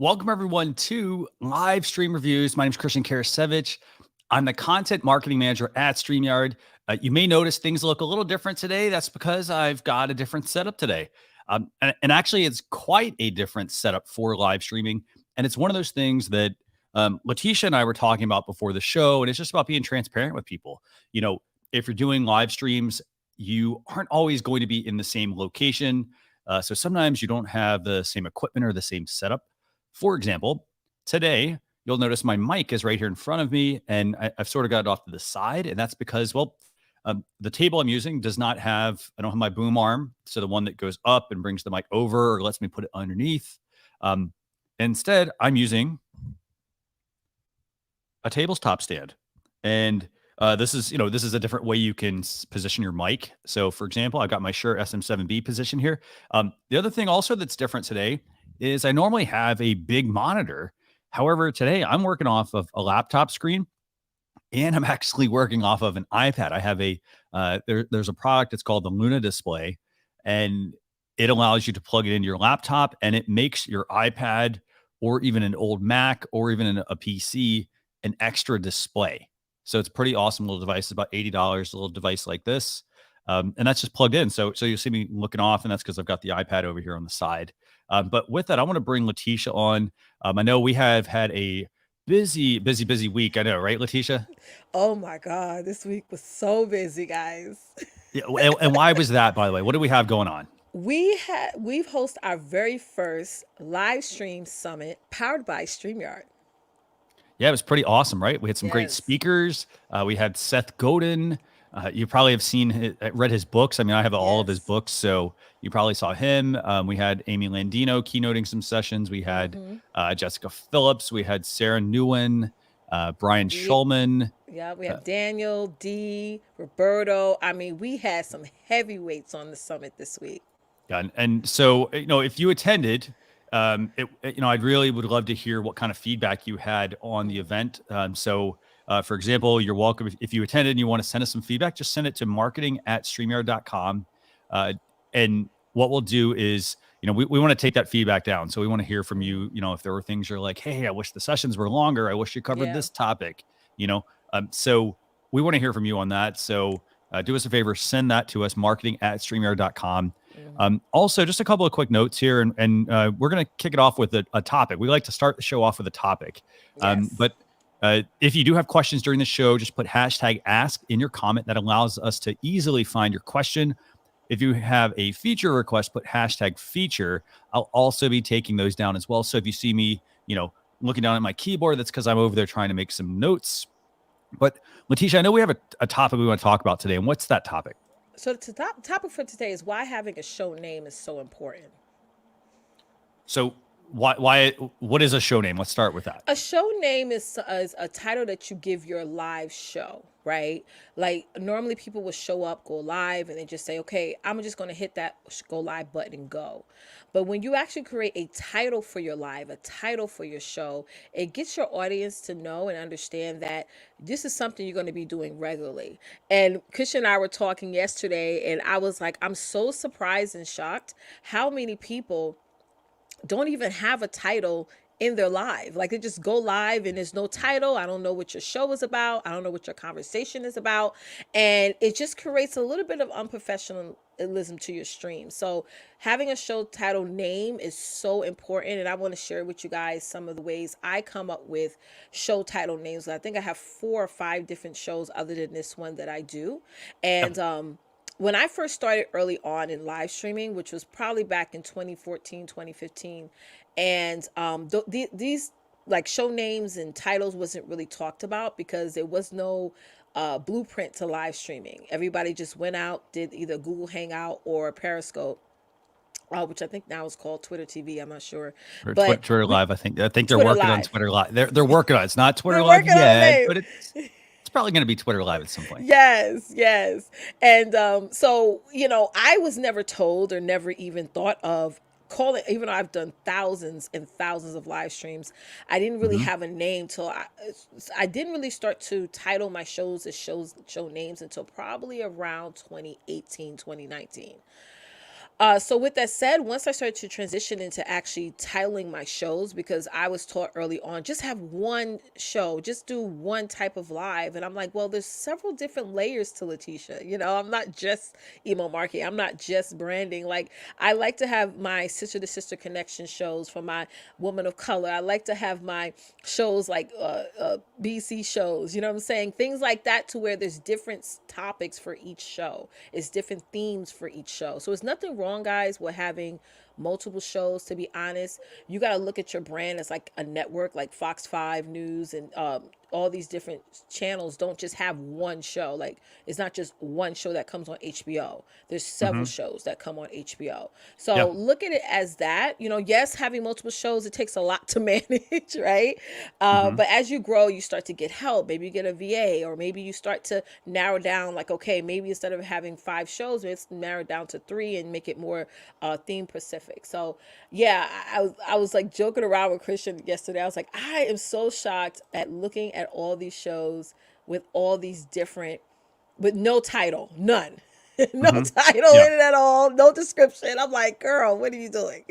Welcome everyone to Live Stream Reviews. My name is Christian Karasiewicz. I'm the content marketing manager at StreamYard. You may notice things look a little different today. That's because I've got a different setup today. And actually, it's quite a different setup for live streaming. And it's one of those things that Leticia and I were talking about before the show. And it's just about being transparent with people. You know, if you're doing live streams, you aren't always going to be in the same location. So sometimes you don't have the same equipment or the same setup. For example, today, you'll notice my mic is right here in front of me, and I've sort of got it off to the side. And that's because, the table I'm using does not have, I don't have my boom arm. So the one that goes up and brings the mic over or lets me put it underneath. Um, Instead, I'm using a tabletop stand. And this is a different way you can position your mic. So for example, I've got my Shure SM7B position here. The other thing also that's different today is I normally have a big monitor. However, today I'm working off of a laptop screen and I'm actually working off of an iPad. I have there's a product, it's called the Luna display, and it allows you to plug it into your laptop and it makes your iPad or even an old Mac or even a PC an extra display. So it's a pretty awesome little device. It's about $80, a little device like this. And that's just plugged in. So you see me looking off, and that's because I've got the iPad over here on the side. But with that, I want to bring Leticia on. I know we have had a busy week. I know, right, Leticia? Oh my God, this week was so busy, guys. Yeah. And why was that, by the way? What do we have going on? We've hosted our very first live stream summit powered by StreamYard. Yeah, it was pretty awesome, right? We had some great Yes. speakers. We had Seth Godin. You probably have read his books. I mean, I have all of his Yes. books, so you probably saw him. We had Amy Landino keynoting some sessions. We had Mm-hmm. Jessica Phillips. We had Sarah Newen, Brian D, Schulman. yeah, we Uh, have Daniel, D, Roberto. I mean, we had some heavyweights on the summit this week. and so if you attended, I'd really would love to hear what kind of feedback you had on the event. For example, you're welcome if you attended and you want to send us some feedback, just send it to marketing@streamyard.com. Uh, and what we'll do is, we want to take that feedback down. So we want to hear from Mm-hmm. you. If there were things you're like, hey, I wish the sessions were longer. I wish you covered Yeah. this topic. So we want to hear from you on that. So do us a favor, send that to us, marketing@streamyard.com. Mm-hmm. Also, just a couple of quick notes here, and we're going to kick it off with a topic. We like to start the show off with a topic. Yes. But if you do have questions during the show, just put #ask in your comment. That allows us to easily find your question. If you have a feature request, put #feature. I'll also be taking those down as well. So if you see me, looking down at my keyboard, that's because I'm over there trying to make some notes. But Leticia, I know we have a topic we want to talk about today. And what's that topic? So the topic for today is why having a show name is so important. So what is a show name? Let's start with that. A show name is a title that you give your live show, right? Like normally people will show up, go live, and they just say, okay, I'm just going to hit that go live button and go. But when you actually create a title for your live, a title for your show, it gets your audience to know and understand that this is something you're going to be doing regularly. And Christian and I were talking yesterday, and I was like, I'm so surprised and shocked how many people don't even have a title in their live. Like they just go live and there's no title. I don't know what your show is about. I don't know what your conversation is about. And it just creates a little bit of unprofessionalism to your stream. So having a show title name is so important. And I want to share with you guys some of the ways I come up with show title names. I think I have 4 or 5 different shows other than this one that I do. And when I first started early on in live streaming, which was probably back in 2014, 2015, and these like show names and titles wasn't really talked about because there was no blueprint to live streaming. Everybody just went out, did either Google Hangout or Periscope, which I think now is called Twitter TV. I'm not sure, Or but Twitter Live. I think they're Twitter working on Live. Twitter Live. They're working on it. It's not Twitter They're Live working on a yet, name. but it's probably going to be Twitter Live at some point. Yes, yes. And so, I was never told or never even thought of calling, even though I've done thousands and thousands of live streams, I didn't really Hmm. have a name till I didn't really start to title my shows as show names until probably around 2018, 2019. So with that said, once I started to transition into actually titling my shows, because I was taught early on, just have one show, just do one type of live. And I'm like, well, there's several different layers to Leticia. I'm not just emo marketing. I'm not just branding. Like, I like to have my sister to sister connection shows for my woman of color. I like to have my shows like BC shows, you know what I'm saying? Things like that, to where there's different topics for each show. It's different themes for each show. So it's nothing wrong, guys, with having multiple shows. To be honest, you got to look at your brand as like a network, like Fox 5 News and all these different channels don't just have one show. Like, it's not just one show that comes on HBO. There's several Hmm. shows that come on HBO. Yeah. So look at it as that. Yes, having multiple shows, it takes a lot to manage, right? Hmm. But as you grow, you start to get help. Maybe you get a VA, or maybe you start to narrow down, like, okay, maybe instead of having 5 shows, it's narrowed down to 3 and make it more theme specific. So yeah, I was like joking around with Christian yesterday. I was like, I am so shocked at looking at all these shows with all these different, with no title, none. No Hmm. title Yeah. in it at all, no description. I'm like, girl, what are you doing?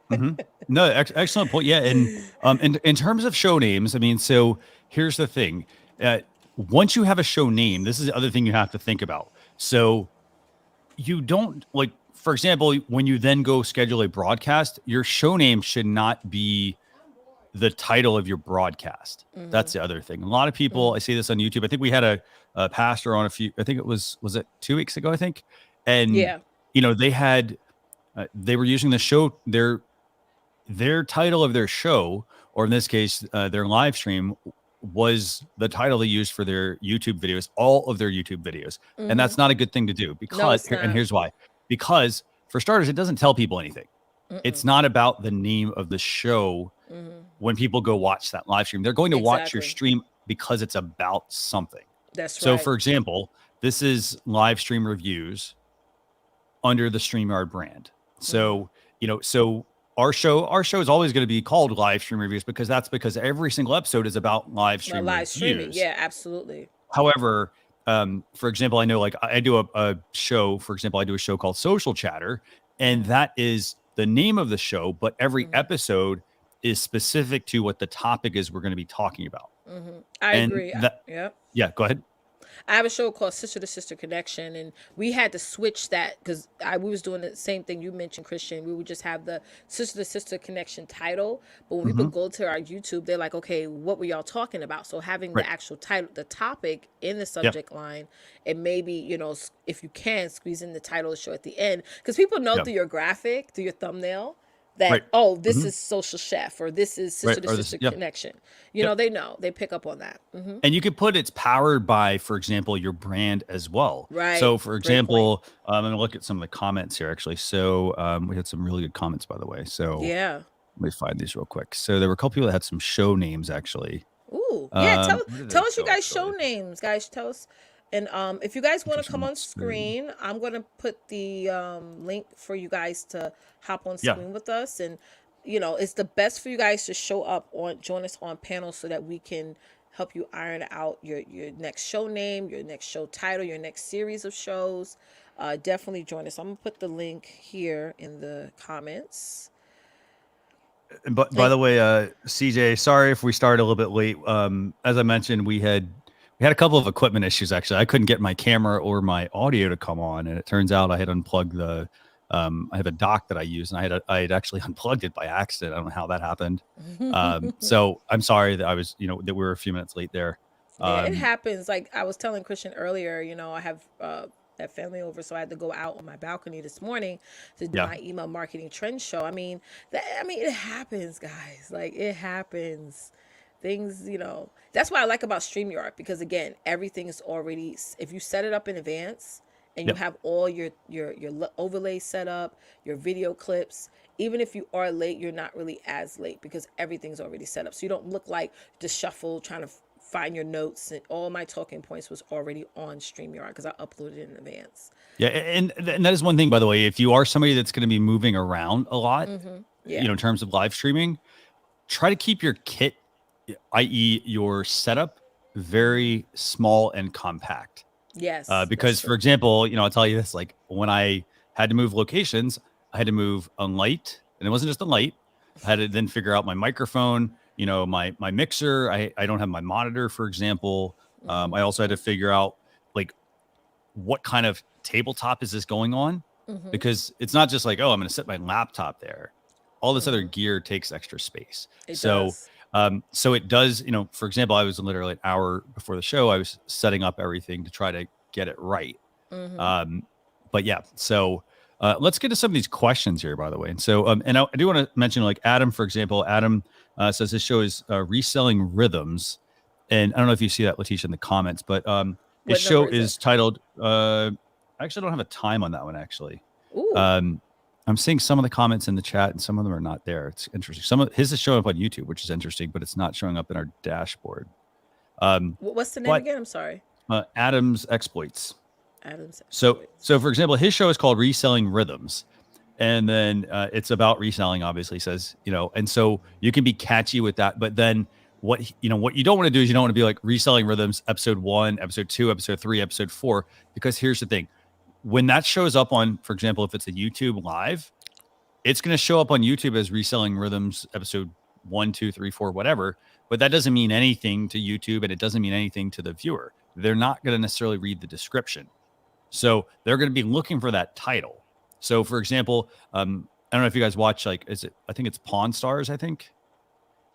Hmm. No, excellent point. Yeah, and in terms of show names, I mean, so here's the thing: uh, once you have a show name, this is the other thing you have to think about. So you don't like, for example, when you then go schedule a broadcast, your show name should not be the title of your broadcast. Hmm. That's the other thing. A lot of people, Hmm. I see this on YouTube. I think we had a pastor on a few. I think was it 2 weeks ago? I think, and Yeah. they had they were using the show their title of their show, or in this case, their live stream, was the title they used for their YouTube videos, all of their YouTube videos. And Hmm. that's not a good thing to do, No, because, it's and not. here's why. Because, for starters, it doesn't tell people anything. It's Mm-mm. not about the name of the show. Hmm. When people go watch that live stream, they're going to watch your Exactly. stream because it's about something. That's So, right. for example, this is live stream reviews under the StreamYard brand. Hmm. So our show is always going to be called live stream reviews, because every single episode is about live My stream live streaming, reviews. yeah, absolutely. However, for example, I know, like, I do a show, for example, I do a show called Social Chatter, and Hmm. that is the name of the show, but every Hmm. episode is specific to what the topic is we're going to be talking about. I And agree. that, Yeah. yeah, go ahead. I have a show called Sister to Sister Connection, and we had to switch that because we was doing the same thing you mentioned, Christian. We would just have the Sister to Sister Connection title, but when people Hmm. go to our YouTube, they're like, okay, what were y'all talking about? So having the Right. actual title, the topic in the Yeah. subject line, and maybe if you can squeeze in the title of the show at the end, because people know Yeah. through your graphic, through your thumbnail, that, Right. oh, this Hmm. is Social Chef, or this is Right. Sister to Or this. Sister Yeah. Connection. Yep. They know, they pick up on that. And you could put it's powered by, for example, your brand as well. Right. So, for Great point. example, I'm going to look at some of the comments here, actually. So, we had some really good comments, by the way. So, Yeah. let me find these real quick. So, there were a couple people that had some show names, actually. Ooh, yeah. Tell Where did they tell us you go, guys show actually? names, guys. Tell us, and if you guys I think want to there's come some on on screen. screen, I'm gonna put the link for you guys to hop on Yeah. screen with us, and it's the best for you guys to show up on, join us on panels so that we can help you iron out your next show name, your next show title, your next series of shows. Definitely join us. I'm gonna put the link here in the comments. But by And the way, CJ, sorry if we started a little bit late. As I mentioned, we had a couple of equipment issues. Actually, I couldn't get my camera or my audio to come on, and it turns out I had unplugged the. I have a dock that I use, and I had actually unplugged it by accident. I don't know how that happened. So I'm sorry that that we were a few minutes late there. Yeah, it Um, happens. Like I was telling Christian earlier, I have that family over, so I had to go out on my balcony this morning to do yeah. my email marketing trend show. I mean, it happens, guys. Like, it happens. Things, that's what I like about StreamYard, because again, everything is already, if you set it up in advance and you Yep. have all your overlays set up, your video clips, even if you are late, you're not really as late because everything's already set up. So you don't look like disheveled trying to find your notes, and all my talking points was already on StreamYard because I uploaded it in advance. Yeah, and that is one thing, by the way. If you are somebody that's going to be moving around a lot, Yeah. in terms of live streaming, try to keep your kit, i.e., your setup, very small and compact. Yes, that's Because, for true. example, I'll tell you this: like, when I had to move locations. I had to move a light, and it wasn't just a light. I had to then figure out my microphone, my mixer. I don't have my monitor, for example. I also had to figure out like what kind of tabletop is this going on, because it's not just like, oh, I'm going to set my laptop there. All this other gear takes extra space. It So does. so it does, for example, I was literally an hour before the show, I was setting up everything to try to get it right. But yeah, so let's get to some of these questions here, by the way. And so, and I do want to mention, like Adam, for example. Adam says his show is Reselling Rhythms. And I don't know if you see that, Leticia, in the comments, but his show is titled, I actually don't have a time on that one, actually. Ooh. I'm seeing some of the comments in the chat and some of them are not there. It's interesting. Some of his is showing up on YouTube, which is interesting, but it's not showing up in our dashboard. What's the name again? I'm sorry. Adam's Exploits. Adam's Exploits. So for example, his show is called Reselling Rhythms. And then it's about reselling, obviously, says, and so you can be catchy with that. But then what you don't want to do is you don't want to be like Reselling Rhythms, episode 1, episode 2, episode 3, episode 4, because here's the thing. When that shows up on, for example, if it's a YouTube live, it's going to show up on YouTube as Reselling Rhythms, episode 1, 2, 3, 4, whatever. But that doesn't mean anything to YouTube, and it doesn't mean anything to the viewer. They're not going to necessarily read the description. So they're going to be looking for that title. So, for example, I don't know if you guys watch, I think it's Pawn Stars, I think.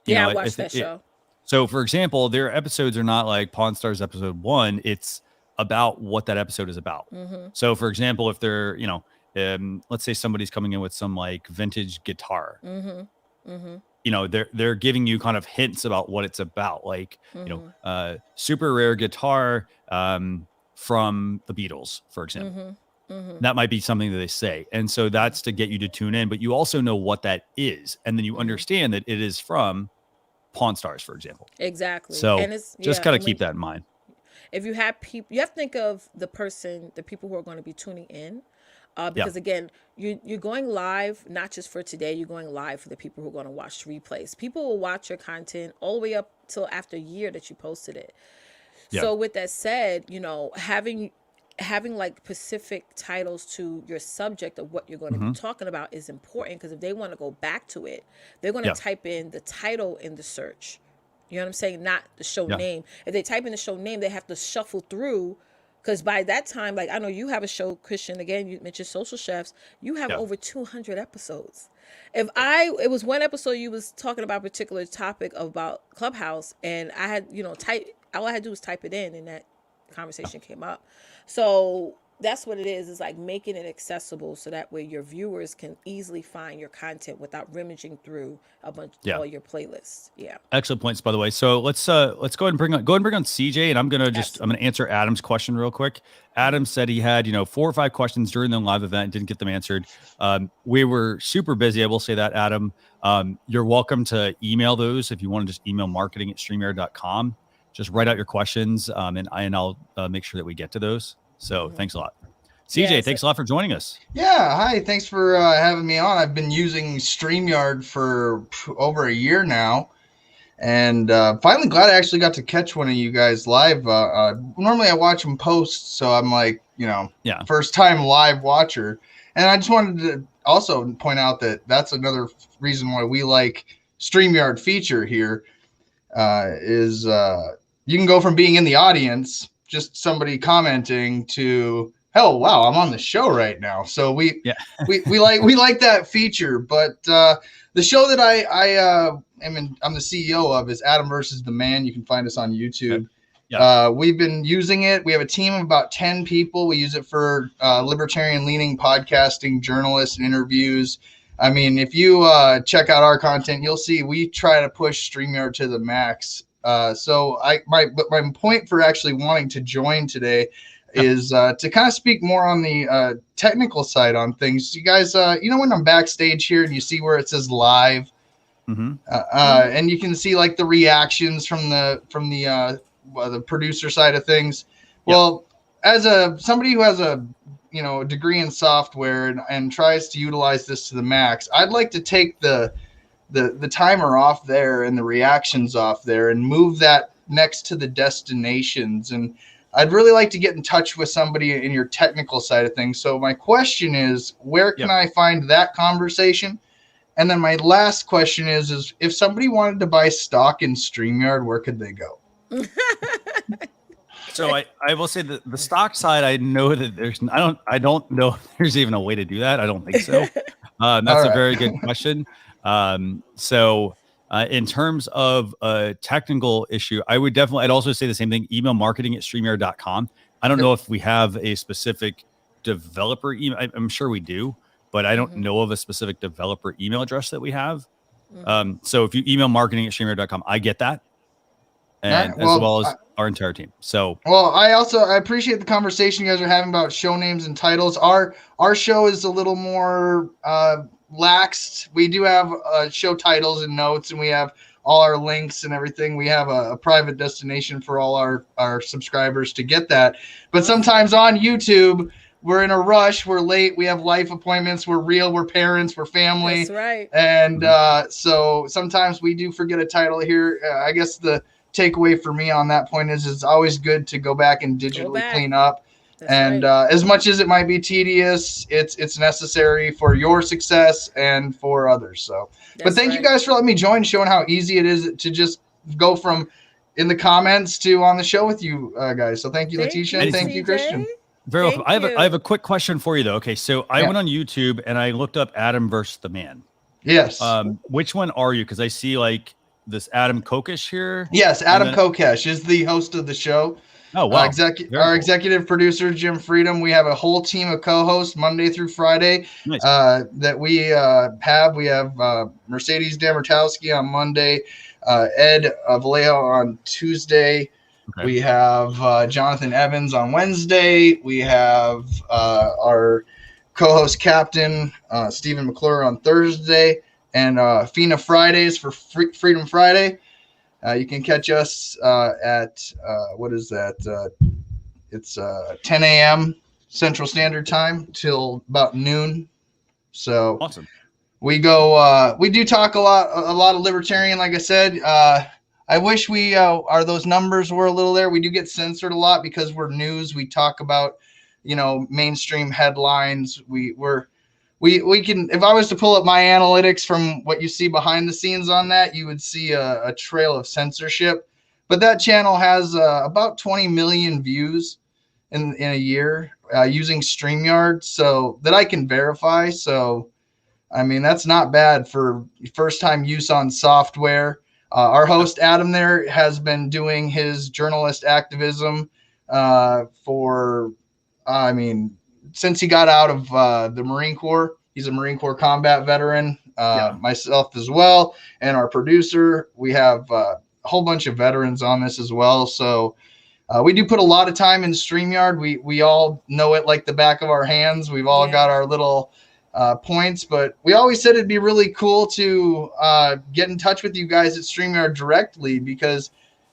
I watched that show. So, for example, their episodes are not like Pawn Stars episode 1. It's about what that episode is about. So, for example, if they're, let's say somebody's coming in with some like vintage guitar, they're giving you kind of hints about what it's about, like, super rare guitar from the Beatles, for example. That might be something that they say. And so that's to get you to tune in, but you also know what that is. And then you understand that it is from Pawn Stars, for example. Exactly. So and it's, just got to keep that in mind. If you have people, you have to think of the people who are going to be tuning in. Because again, you're going live, not just for today, you're going live for the people who are going to watch replays. People will watch your content all the way up till after a year that you posted it. Yeah. So with that said, having like specific titles to your subject of what you're going to be talking about is important, because if they want to go back to it, they're going to type in the title in the search. You know what I'm saying? Not the show name. If they type in the show name, they have to shuffle through, because by that time, like I know you have a show, Christian, again, you mentioned Social Chefs, you have over 200 episodes. It was one episode you was talking about a particular topic about Clubhouse, and I had, all I had to do was type it in, and that conversation came up. So that's what it is like making it accessible so that way your viewers can easily find your content without rummaging through a bunch all your playlists. Yeah. Excellent points, by the way. So let's go ahead and bring on CJ, and I'm gonna answer Adam's question real quick. Adam said he had 4 or 5 questions during the live event, didn't get them answered. We were super busy. I will say that, Adam. You're welcome to email those if you want to just email marketing@streamyard.com. Just write out your questions, and I'll make sure that we get to those. So thanks a lot. CJ, thanks a lot for joining us. Yeah, hi. Thanks for having me on. I've been using StreamYard for over a year now, and finally glad I actually got to catch one of you guys live. Normally I watch them post, so I'm like, first time live watcher. And I just wanted to also point out that that's another reason why we like StreamYard feature here, is you can go from being in the audience, just somebody commenting, to, oh wow, I'm on the show right now. So we like that feature. But the show that I'm the CEO of is Adam versus the Man. You can find us on YouTube. We've been using it. We have a team of about 10 people. We use it for libertarian leaning podcasting, journalists, and interviews. I mean, if you check out our content, you'll see we try to push StreamYard to the max. So my point for actually wanting to join today is to kind of speak more on the technical side on things. You guys, when I'm backstage here and you see where it says live, and you can see like the reactions from the producer side of things. Well, as somebody who has a degree in software and tries to utilize this to the max, I'd like to take the timer off there and the reactions off there and move that next to the destinations. And I'd really like to get in touch with somebody in your technical side of things. So my question is, where can I find that conversation? And then my last question is if somebody wanted to buy stock in StreamYard, where could they go? So I will say that the stock side, I know that I don't know if there's even a way to do that. I don't think so. That's a very good question. So in terms of a technical issue, I'd also say the same thing, email marketing at StreamYard.com. I don't know if we have a specific developer email. I'm sure we do, but I don't know of a specific developer email address that we have. So if you email marketing at StreamYard.com, I get that. And as well as our entire team. So I appreciate the conversation you guys are having about show names and titles. Our show is a little more laxed. We do have show titles and notes, and we have all our links and everything. We have a private destination for all our subscribers to get that. But sometimes on YouTube, we're in a rush. We're late. We have life appointments. We're real. We're parents. We're family. That's right. And so sometimes we do forget a title here. I guess the takeaway for me on that point is it's always good to go back and digitally clean up. That's and right. As much as it might be tedious, it's necessary for your success and for others. So, but thank you guys for letting me join, showing how easy it is to just go from in the comments to on the show with you guys. So thank you, Leticia, and thank you, Christian. Very welcome. I have a quick question for you though. Okay, so I went on YouTube and I looked up Adam versus the Man. Yes. Which one are you? Because I see like this Adam Kokesh here. Yes, Adam Kokesh is the host of the show. Oh, wow. Our executive producer, Jim Freedom. We have a whole team of co-hosts Monday through Friday. Nice. That we have. We have Mercedes Damertowski on Monday, Ed Vallejo on Tuesday. Okay. We have Jonathan Evans on Wednesday. We have our co-host captain, Stephen McClure on Thursday. And FINA Fridays for Freedom Friday. You can catch us at what is that? It's 10 a.m. Central Standard Time till about noon. So awesome. We go. We do talk a lot of libertarian. Like I said, I wish those numbers were a little there. We do get censored a lot because we're news. We talk about mainstream headlines. We can, if I was to pull up my analytics from what you see behind the scenes on that, you would see a trail of censorship. But that channel has about 20 million views in a year using StreamYard, so that I can verify. So, I mean, that's not bad for first time use on software. Our host, Adam, there has been doing his journalist activism since he got out of the Marine Corps. He's a Marine Corps combat veteran, myself as well, and our producer. We have a whole bunch of veterans on this as well. So we do put a lot of time in StreamYard. We all know it like the back of our hands. We've all got our little points, but we always said it'd be really cool to get in touch with you guys at StreamYard directly because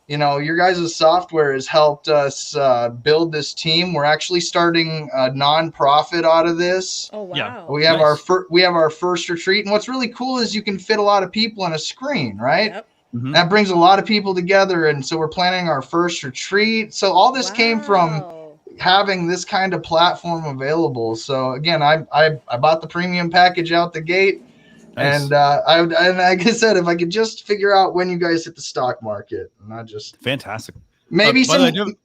your guys' software has helped us build this team. We're actually starting a nonprofit out of this. Oh, wow. Yeah. We have our first retreat. And what's really cool is you can fit a lot of people on a screen, right? Yep. Mm-hmm. That brings a lot of people together. And so we're planning our first retreat. So all this came from having this kind of platform available. So again, I bought the premium package out the gate. Nice. And like I said, if I could just figure out when you guys hit the stock market, not just fantastic. Maybe I'm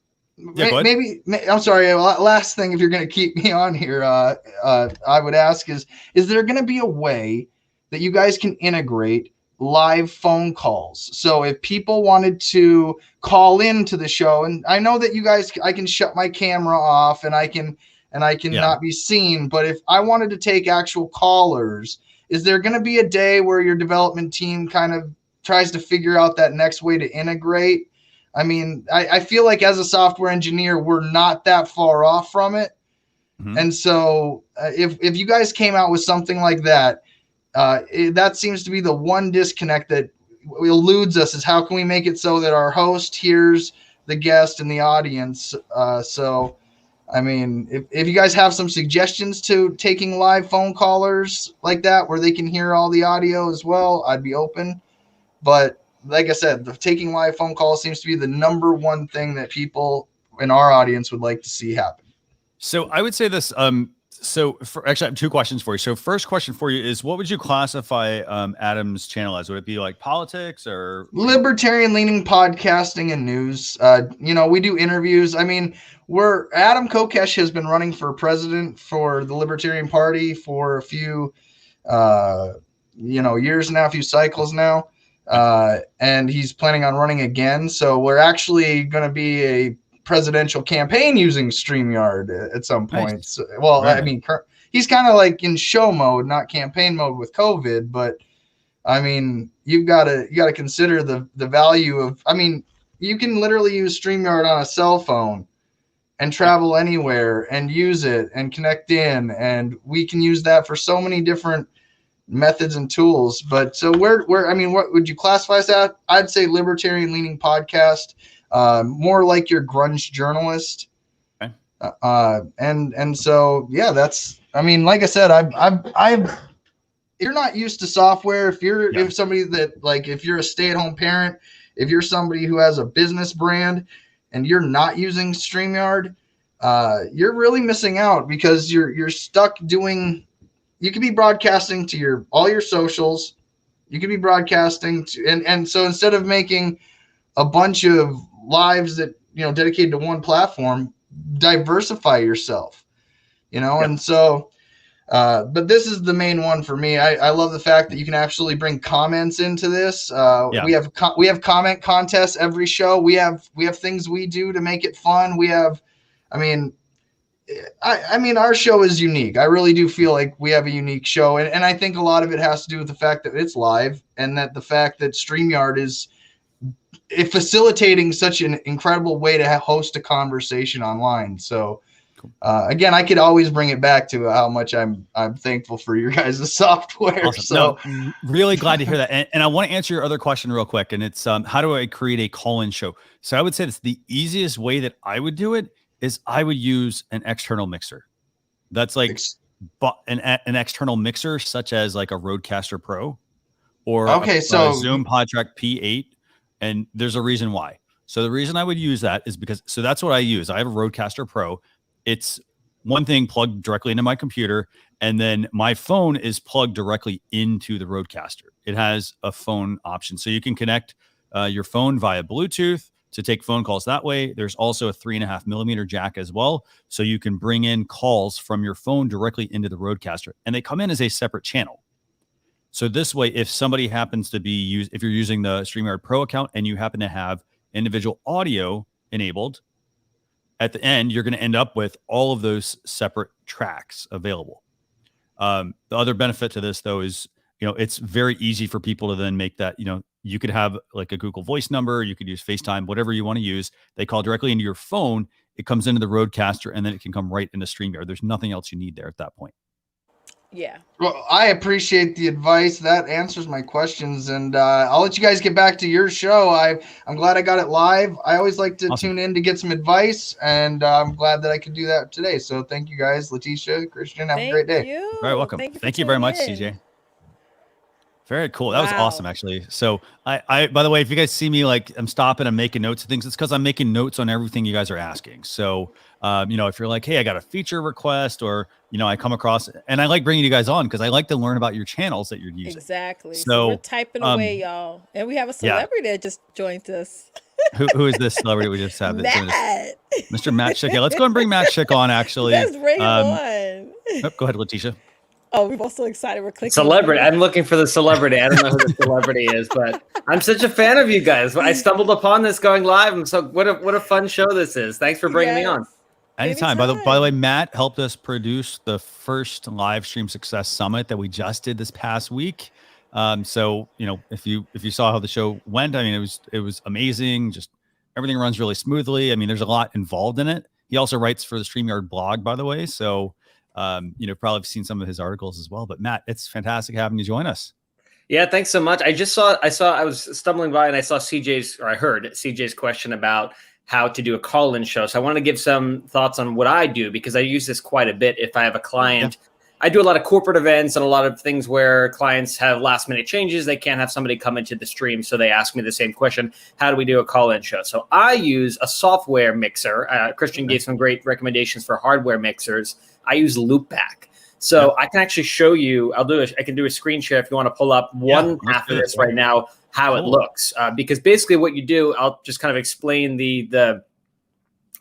sorry. Last thing, if you're going to keep me on here, I would ask is there going to be a way that you guys can integrate live phone calls? So if people wanted to call into the show, and I know that you guys, I can shut my camera off and I can not be seen, but if I wanted to take actual callers, is there going to be a day where your development team kind of tries to figure out that next way to integrate? I mean, I feel like as a software engineer, we're not that far off from it. Mm-hmm. And so if you guys came out with something like that, that seems to be the one disconnect that eludes us, is how can we make it so that our host hears the guest and the audience? So I mean, if you guys have some suggestions to taking live phone callers like that, where they can hear all the audio as well, I'd be open. But like I said, taking live phone calls seems to be the number one thing that people in our audience would like to see happen. So I would say this. Actually, I have two questions for you. So first question for you is, what would you classify Adam's channel as? Would it be like politics or libertarian leaning podcasting and news? We do interviews. I mean, Adam Kokesh has been running for president for the Libertarian Party for a few, years now, a few cycles now. And he's planning on running again. So we're actually going to be a presidential campaign using StreamYard at some point. Nice. So, well, right. I mean, he's kind of like in show mode, not campaign mode with COVID, but I mean, you got to consider the value of, I mean, you can literally use StreamYard on a cell phone and travel anywhere and use it and connect in, and we can use that for so many different methods and tools. But so what would you classify as that? I'd say libertarian leaning podcast, more like your grunge journalist. Okay. And so, yeah, that's, I mean, like I said, I've if you're not used to software, if you're if you're a stay-at-home parent, if you're somebody who has a business brand and you're not using StreamYard, you're really missing out, because you're stuck doing, you could be broadcasting to all your socials. You could be broadcasting to, and so instead of making a bunch of lives that, dedicated to one platform, diversify yourself, Yep. And so, but this is the main one for me. I love the fact that you can actually bring comments into this. We have comment contests every show. We have things we do to make it fun. I mean, our show is unique. I really do feel like we have a unique show. And I think a lot of it has to do with the fact that it's live, and that the fact that StreamYard is facilitating such an incredible way to host a conversation online. So again, I could always bring it back to how much I'm thankful for your guys' software. Awesome. So no, really glad to hear that. And I want to answer your other question real quick. And it's, how do I create a call-in show? So I would say that's the easiest way that I would do it is I would use an external mixer. That's like an external mixer, such as like a Rodecaster Pro or a Zoom PodTrack P8. And there's a reason why. So the reason I would use that is because, so that's what I use. I have a Rodecaster Pro. It's one thing plugged directly into my computer, and then my phone is plugged directly into the Rodecaster. It has a phone option. So you can connect your phone via Bluetooth to take phone calls that way. There's also a 3.5 millimeter jack as well. So you can bring in calls from your phone directly into the Rodecaster, and they come in as a separate channel. So this way, if somebody happens to be if you're using the StreamYard Pro account and you happen to have individual audio enabled, at the end, you're going to end up with all of those separate tracks available. The other benefit to this, though, is, it's very easy for people to then make that, you could have like a Google Voice number, you could use FaceTime, whatever you want to use. They call directly into your phone. It comes into the Rodecaster, and then it can come right into StreamYard. There's nothing else you need there at that point. Yeah. Well, I appreciate the advice. That answers my questions, and I'll let you guys get back to your show. I'm glad I got it live. I always like to tune in to get some advice, and I'm glad that I could do that today. So thank you guys, Leticia, Christian. Have a great day. You're very welcome. Thank you very much, CJ. Very cool. That was awesome, actually. So I, by the way, if you guys see me, like I'm stopping, I'm making notes of things, it's because I'm making notes on everything you guys are asking. So, if you're like, hey, I got a feature request, or, I come across, and I like bringing you guys on because I like to learn about your channels that you're using. Exactly. So we're typing away, y'all. And we have a celebrity that just joined us. Who is this celebrity we just have? Matt. Mr. Matt Schick. Yeah, let's go and bring Matt Schick on, actually. Let's bring him on. Go ahead, Leticia. Oh, we're both so excited. We're clicking. Celebrity. I'm looking for the celebrity. I don't know who the celebrity is, but I'm such a fan of you guys. I stumbled upon this going live. I'm so what a fun show this is. Thanks for bringing me on. Anytime. By the way, Matt helped us produce the first live stream success summit that we just did this past week. So if you saw how the show went, I mean, it was amazing. Just everything runs really smoothly. I mean, there's a lot involved in it. He also writes for the StreamYard blog, by the way. So probably seen some of his articles as well. But Matt, it's fantastic having you join us. Yeah, thanks so much. I was stumbling by and I heard CJ's question about how to do a call-in show. So I want to give some thoughts on what I do, because I use this quite a bit. If I have a client, I do a lot of corporate events and a lot of things where clients have last minute changes. They can't have somebody come into the stream. So they ask me the same question. How do we do a call-in show? So I use a software mixer. Christian gave some great recommendations for hardware mixers. I use Loopback. So I can actually show you, I can do a screen share if you want to pull up one half of this right now, how it looks. Because basically what you do, I'll just kind of explain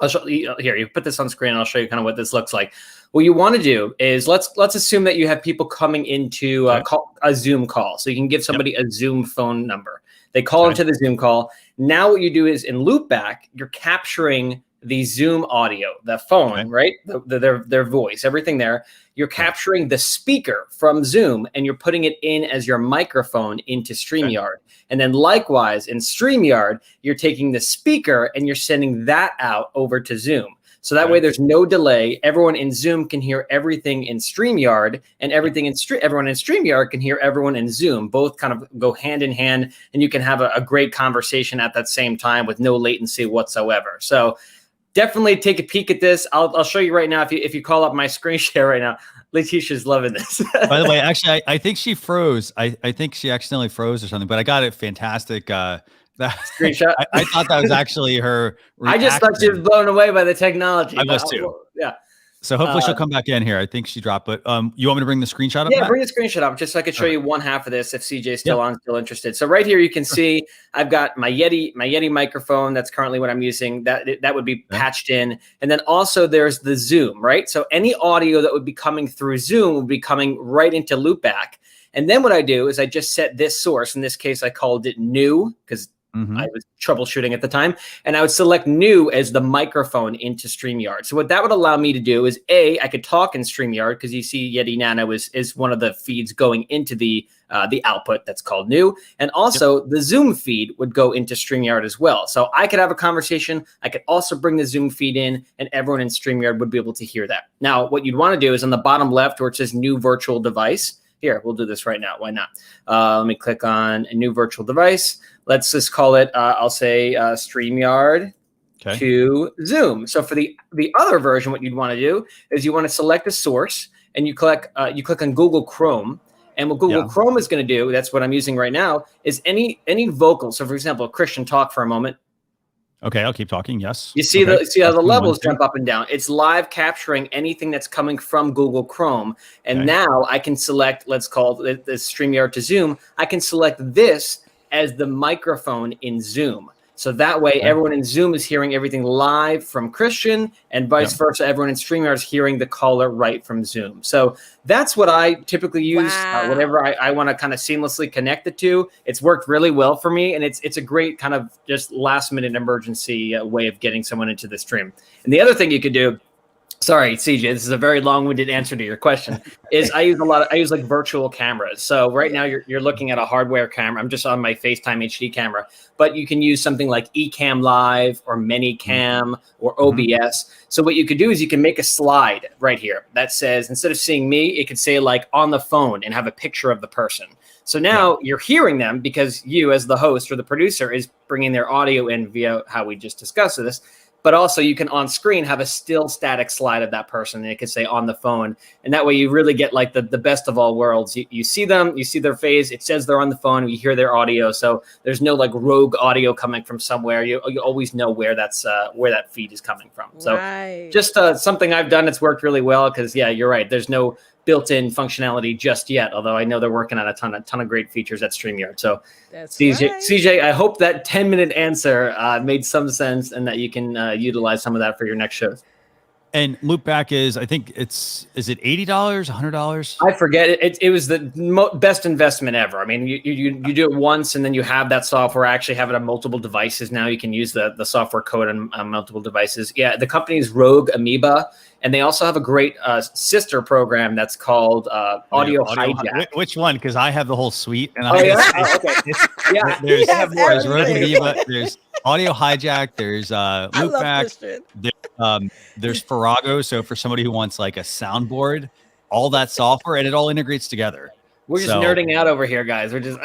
I'll show you, here, you put this on screen and I'll show you kind of what this looks like. What you want to do is let's assume that you have people coming into a Zoom call. So you can give somebody a Zoom phone number. They call into the Zoom call. Now what you do is in Loopback, you're capturing the Zoom audio, the phone, right? Their voice, everything there. You're capturing the speaker from Zoom and you're putting it in as your microphone into StreamYard. And then likewise in StreamYard, you're taking the speaker and you're sending that out over to Zoom. So that way there's no delay. Everyone in Zoom can hear everything in StreamYard, and everyone in StreamYard can hear everyone in Zoom. Both kind of go hand in hand, and you can have a great conversation at that same time with no latency whatsoever. So definitely take a peek at this. I'll show you right now. If you call up my screen share right now, Leticia's loving this. By the way, actually, I think she froze. I think she accidentally froze or something, but I got it fantastic. Screenshot. I thought that was actually her reaction. I just thought she was blown away by the technology. I was too. Yeah. So hopefully she'll come back in here. I think she dropped, but you want me to bring the screenshot up? Yeah, bring the screenshot up just so I could show you one half of this if CJ's still still interested. So right here you can see I've got my Yeti microphone. That's currently what I'm using. That would be patched in. And then also there's the Zoom, right? So any audio that would be coming through Zoom would be coming right into Loopback. And then what I do is I just set this source. In this case, I called it new because I was troubleshooting at the time, and I would select new as the microphone into StreamYard. So what that would allow me to do is I could talk in StreamYard because you see Yeti Nano is one of the feeds going into the output that's called new, and also the Zoom feed would go into StreamYard as well. So I could have a conversation. I could also bring the Zoom feed in, and everyone in StreamYard would be able to hear that. Now, what you'd want to do is on the bottom left where it says new virtual device. Here, we'll do this right now. Why not? Let me click on a new virtual device. Let's just call it, I'll say StreamYard to Zoom. So for the other version, what you'd want to do is you want to select a source and you click on Google Chrome. And what Google Chrome is going to do, that's what I'm using right now, is any vocal. So for example, Christian, talk for a moment. Okay, I'll keep talking. Yes. You see see how the levels jump up and down. It's live capturing anything that's coming from Google Chrome. And now I can select, let's call it the StreamYard to Zoom. I can select this as the microphone in Zoom. So that way everyone in Zoom is hearing everything live from Christian, and vice versa. Everyone in StreamYard is hearing the caller right from Zoom. So that's what I typically use whenever I want to kind of seamlessly connect the two. It's worked really well for me, and it's a great kind of just last minute emergency way of getting someone into the stream. And the other thing you could do, sorry, CJ, this is a very long-winded answer to your question, is I use like virtual cameras. So right now you're looking at a hardware camera. I'm just on my FaceTime HD camera, but you can use something like Ecamm Live or ManyCam or OBS. So what you could do is you can make a slide right here that says, instead of seeing me, it could say like on the phone and have a picture of the person. So now you're hearing them because you as the host or the producer is bringing their audio in via how we just discussed this. But also you can on screen have a still static slide of that person, and it could say on the phone. And that way you really get like the best of all worlds. You see them, you see their face, it says they're on the phone, you hear their audio. So there's no like rogue audio coming from somewhere. You always know where that feed is coming from. So just something I've done that's worked really well because, yeah, you're right. There's no built-in functionality just yet, although I know they're working on a ton of great features at StreamYard. So CJ, I hope that 10-minute answer made some sense and that you can utilize some of that for your next shows. And Loopback is it $80, $100? I forget. It was the best investment ever. I mean, you do it once and then you have that software. I actually have it on multiple devices now. You can use the software code on multiple devices. Yeah, the company is Rogue Amoeba, and they also have a great sister program that's called Audio Hijack. Which one? Because I have the whole suite. And there's Rogue Amoeba, there's Audio Hijack, there's Loopback, there's Farrago. So for somebody who wants like a soundboard, all that software, and it all integrates together. We're just nerding out over here, guys. We're just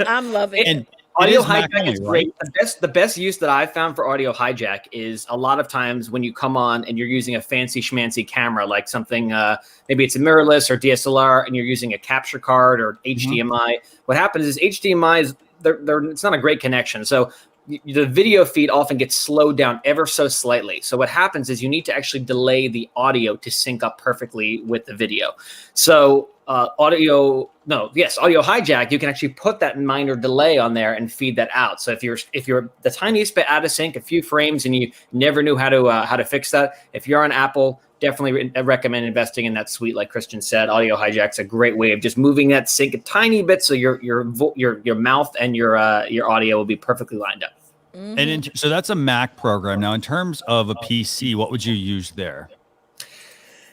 I'm loving it. Audio is Mac hijack only, is great. right? The best use that I've found for audio hijack is a lot of times when you come on and you're using a fancy schmancy camera, like something, maybe it's a mirrorless or DSLR, and you're using a capture card or HDMI. What happens is HDMI is it's not a great connection. So the video feed often gets slowed down ever so slightly. So what happens is you need to actually delay the audio to sync up perfectly with the video. So audio hijack, you can actually put that minor delay on there and feed that out. So if you're the tiniest bit out of sync, a few frames, and you never knew how to fix that, if you're on Apple, definitely recommend investing in that suite. Like Christian said, audio hijack's a great way of just moving that sync a tiny bit, so your mouth and your audio will be perfectly lined up. And so that's a Mac program. Now, in terms of a PC, what would you use there?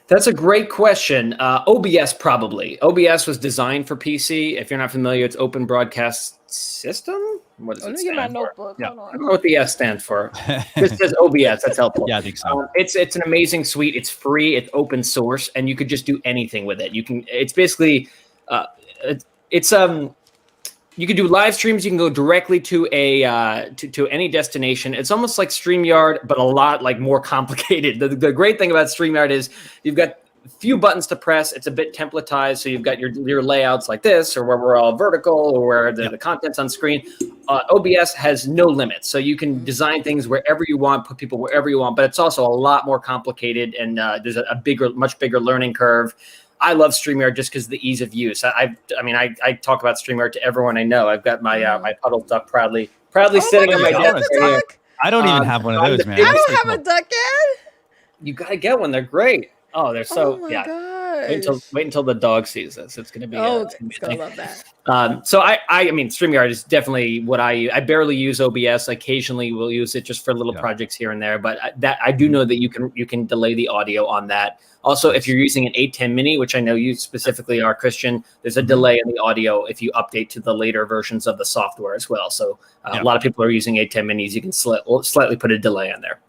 That's a great question. OBS probably. OBS was designed for PC. If you're not familiar, it's Open Broadcast System. What does it stand my for? notebook. Yeah. Hold I on. don't know what the S stands for. This says OBS. That's helpful. Yeah, I think so. It's an amazing suite. It's free. It's open source, and you could just do anything with it. It's basically, you can do live streams. You can go directly to to any destination. It's almost like StreamYard, but a lot like more complicated. The great thing about StreamYard is you've got a few buttons to press. It's a bit templatized, so you've got your layouts like this, or where we're all vertical, or where the content's on screen. OBS has no limits, so you can design things wherever you want, put people wherever you want. But it's also a lot more complicated, and there's a much bigger learning curve. I love StreamYard just because of the ease of use. I talk about StreamYard to everyone I know. I've got my my puddle duck proudly sitting on my desk. Right, I don't even have one of those, man. I don't have a duck yet. You gotta get one. They're great. Oh, they're so my gosh. Wait until the dog sees this. It's gonna be. It's gonna love that. So I mean, StreamYard is definitely what I barely use OBS. Occasionally, we'll use it just for little projects here and there. But I do know that you can delay the audio on that. Also, if you're using an 810 mini, which I know you specifically are, Christian, there's a delay in the audio if you update to the later versions of the software as well. So a lot of people are using 810 minis. You can slightly put a delay on there.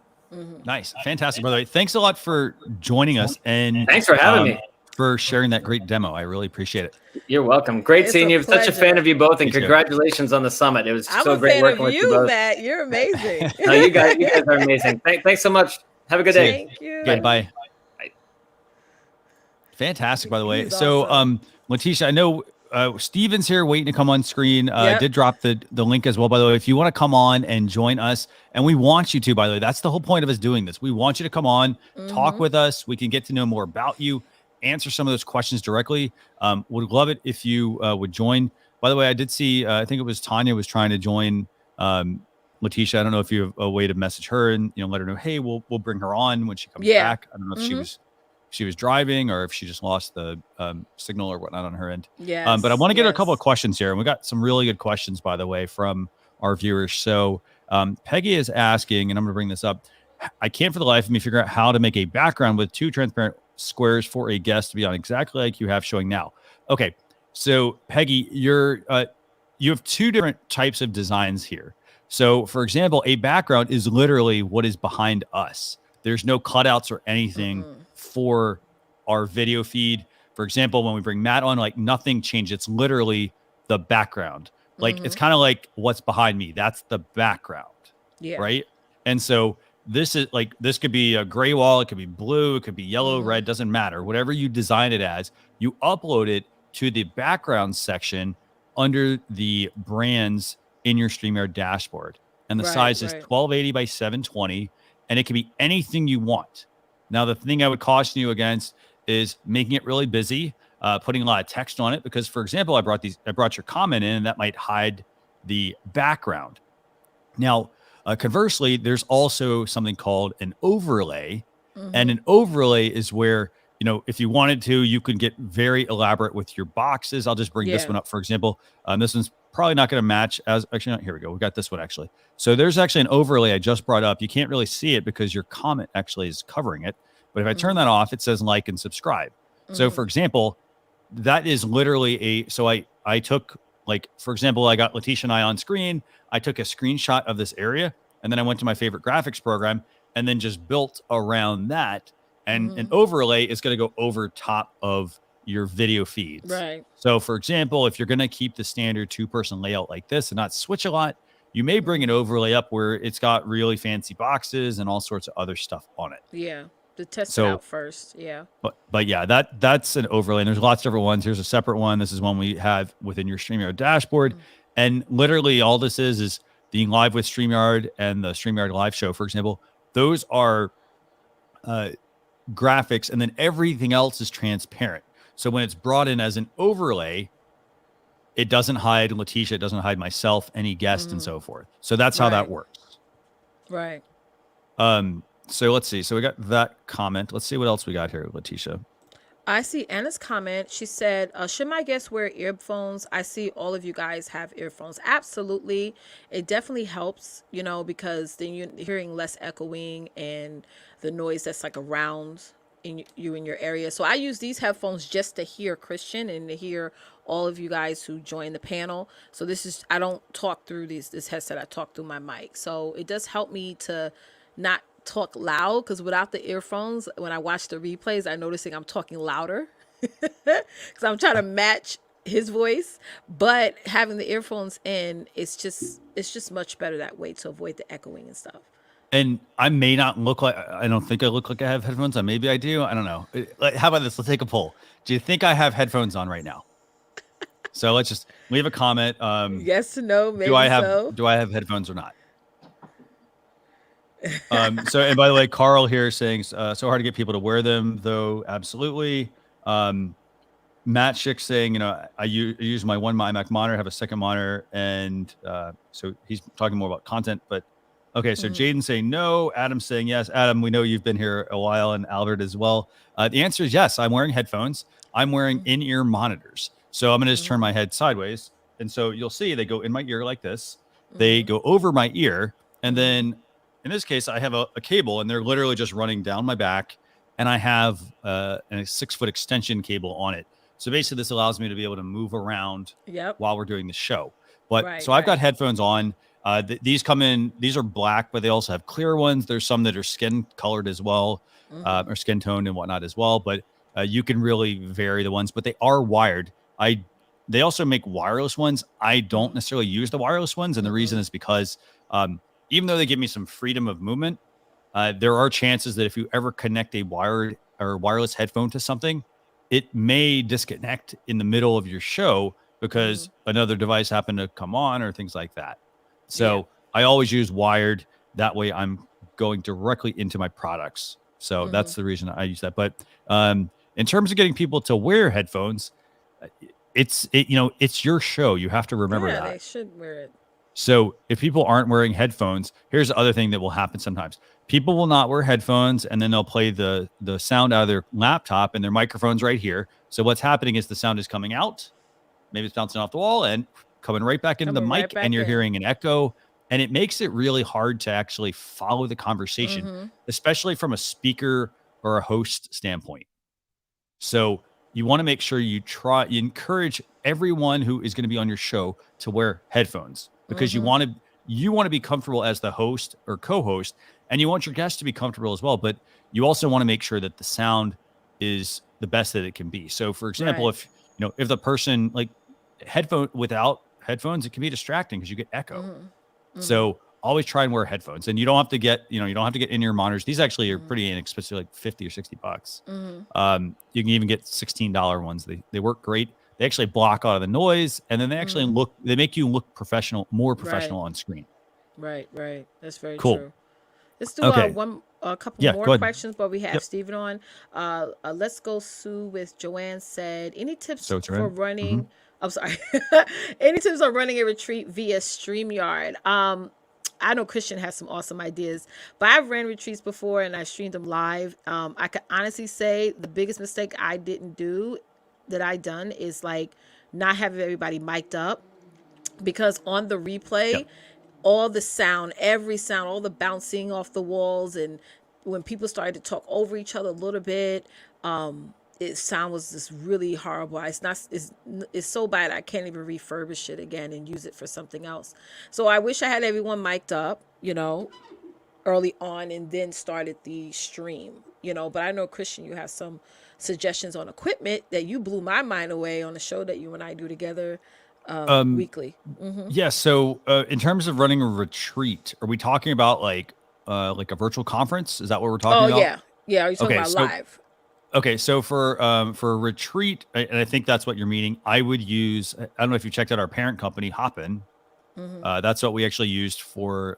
Nice. Fantastic, by the way. Thanks a lot for joining us. And thanks for having me. For sharing that great demo. I really appreciate it. You're welcome. Great seeing you. Such a fan of you both, and congratulations on the summit. It was so great working with you both. Matt. You're amazing. No, you guys are amazing. Thanks so much. Have a good day. Thank you. Okay, bye. Fantastic, by the way. So, Leticia, I know Steven's here waiting to come on screen. Did drop the link as well, by the way. If you want to come on and join us, and we want you to, by the way, that's the whole point of us doing this. We want you to come on, talk with us. We can get to know more about you, answer some of those questions directly. Would love it if you would join. By the way, I did see, I think it was Tanya was trying to join Leticia. I don't know if you have a way to message her and let her know, hey, we'll bring her on when she comes back. I don't know if she was driving or if she just lost the signal or whatnot on her end. But I want to get a couple of questions here. And we got some really good questions, by the way, from our viewers. So Peggy is asking, and I'm going to bring this up. I can't for the life of me figure out how to make a background with two transparent squares for a guest to be on exactly like you have showing now. Okay. So Peggy, you have two different types of designs here. So for example, a background is literally what is behind us. There's no cutouts or anything for our video feed. For example, when we bring Matt on, like nothing changed. It's literally the background. Like it's kind of like what's behind me. That's the background. Right. And so this could be a gray wall. It could be blue. It could be yellow, red, doesn't matter. Whatever you design it as, you upload it to the background section under the brands in your StreamYard dashboard. And the size is 1280 by 720. And it can be anything you want. Now, the thing I would caution you against is making it really busy, putting a lot of text on it. Because, for example, I brought your comment in, and that might hide the background. Now, conversely, there's also something called an overlay. And an overlay is where, if you wanted to, you can get very elaborate with your boxes. I'll just bring this one up, for example. This one's probably not going to match as actually not. Here we go. We got this one actually. So there's actually an overlay I just brought up. You can't really see it because your comment actually is covering it. But if I turn that off, it says like and subscribe. So for example, that is literally so I took, like, for example, I got Leticia and I on screen. I took a screenshot of this area, and then I went to my favorite graphics program and then just built around that. And an overlay is going to go over top of your video feeds. Right. So for example, if you're going to keep the standard 2-person layout like this and not switch a lot, you may bring an overlay up where it's got really fancy boxes and all sorts of other stuff on it. Yeah. To test it So, out first. Yeah. but yeah, that's an overlay. And there's lots of different ones. Here's a separate one. This is one we have within your StreamYard dashboard. And literally all this is being live with StreamYard and the StreamYard live show, for example. Those are graphics, and then everything else is transparent. So when it's brought in as an overlay, it doesn't hide Leticia, it doesn't hide myself, any guest, and so forth. So that's how that works. Right. So let's see. So we got that comment. Let's see what else we got here, Leticia. I see Anna's comment. She said, should my guests wear earphones? I see all of you guys have earphones. Absolutely. It definitely helps, you know, because then you're hearing less echoing and the noise that's like around in your area. So I use these headphones just to hear Christian and to hear all of you guys who join the panel. So this is, I don't talk through this headset. I talk through my mic. So it does help me to not talk loud, because without the earphones, when I watch the replays, I'm noticing I'm talking louder because I'm trying to match his voice. But having the earphones in, it's just much better that way to avoid the echoing and stuff. And I may not look like, I don't think I look like I have headphones on. Maybe I do. I don't know. How about this? Let's take a poll. Do you think I have headphones on right now? So let's just leave a comment. Yes to no, maybe do I have headphones or not? So, and by the way, Carl here saying so hard to get people to wear them, though. Absolutely. Matt Schick saying, you know, I use my one iMac monitor, have a second monitor, and so he's talking more about content. But okay, so Jaden saying no, Adam saying yes. Adam, we know you've been here a while, and Albert as well. The answer is yes. I'm wearing headphones. I'm wearing in-ear monitors. So I'm gonna just turn my head sideways, and so you'll see they go in my ear like this. They go over my ear, and then in this case, I have a cable, and they're literally just running down my back, and I have a 6-foot extension cable on it. So basically, this allows me to be able to move around while we're doing the show. But I've got headphones on. These come in; these are black, but they also have clear ones. There's some that are skin colored as well, or skin toned and whatnot as well. But you can really vary the ones. But they are wired. They also make wireless ones. I don't necessarily use the wireless ones, and the reason is because even though they give me some freedom of movement, there are chances that if you ever connect a wired or wireless headphone to something, it may disconnect in the middle of your show because another device happened to come on or things like that. So I always use wired. That way I'm going directly into my products. So that's the reason I use that. But in terms of getting people to wear headphones, it's your show. You have to remember that. Yeah, they should wear it. So if people aren't wearing headphones, here's the other thing that will happen sometimes. People will not wear headphones, and then they'll play the sound out of their laptop, and their microphone's right here. So what's happening is the sound is coming out. Maybe it's bouncing off the wall and coming right back into the mic, and you're hearing an echo. And it makes it really hard to actually follow the conversation, especially from a speaker or a host standpoint. So you want to make sure you encourage everyone who is going to be on your show to wear headphones, because you want to be comfortable as the host or co-host, and you want your guests to be comfortable as well. But you also want to make sure that the sound is the best that it can be. So for example, if the person without headphones, it can be distracting because you get echo. So always try and wear headphones, and you don't have to get in-ear monitors. These actually are pretty inexpensive, like $50 or $60. You can even get $16 ones. They work great. They actually block out of the noise, and then they actually they make you look professional, more professional on screen. Right. That's very cool. True. Let's do a couple more questions, but we have Stephen on. Let's go Sue with Joanne said, any tips for running? I'm sorry. Any tips on running a retreat via StreamYard? I know Christian has some awesome ideas, but I've ran retreats before and I streamed them live. I can honestly say the biggest mistake I done is like not having everybody mic'd up, because on the replay, all the sound, every sound, all the bouncing off the walls, and when people started to talk over each other a little bit, sound was just really horrible. It's so bad I can't even refurbish it again and use it for something else. So I wish I had everyone mic'd up, early on, and then started the stream, but I know Christian, you have some suggestions on equipment that you blew my mind away on the show that you and I do together weekly. Yeah. So in terms of running a retreat, are we talking about like a virtual conference? Is that what we're talking about? Yeah. Yeah. Are you talking about live? Okay. So for a retreat, and I think that's what you're meaning, I would use, I don't know if you checked out our parent company, Hopin. That's what we actually used for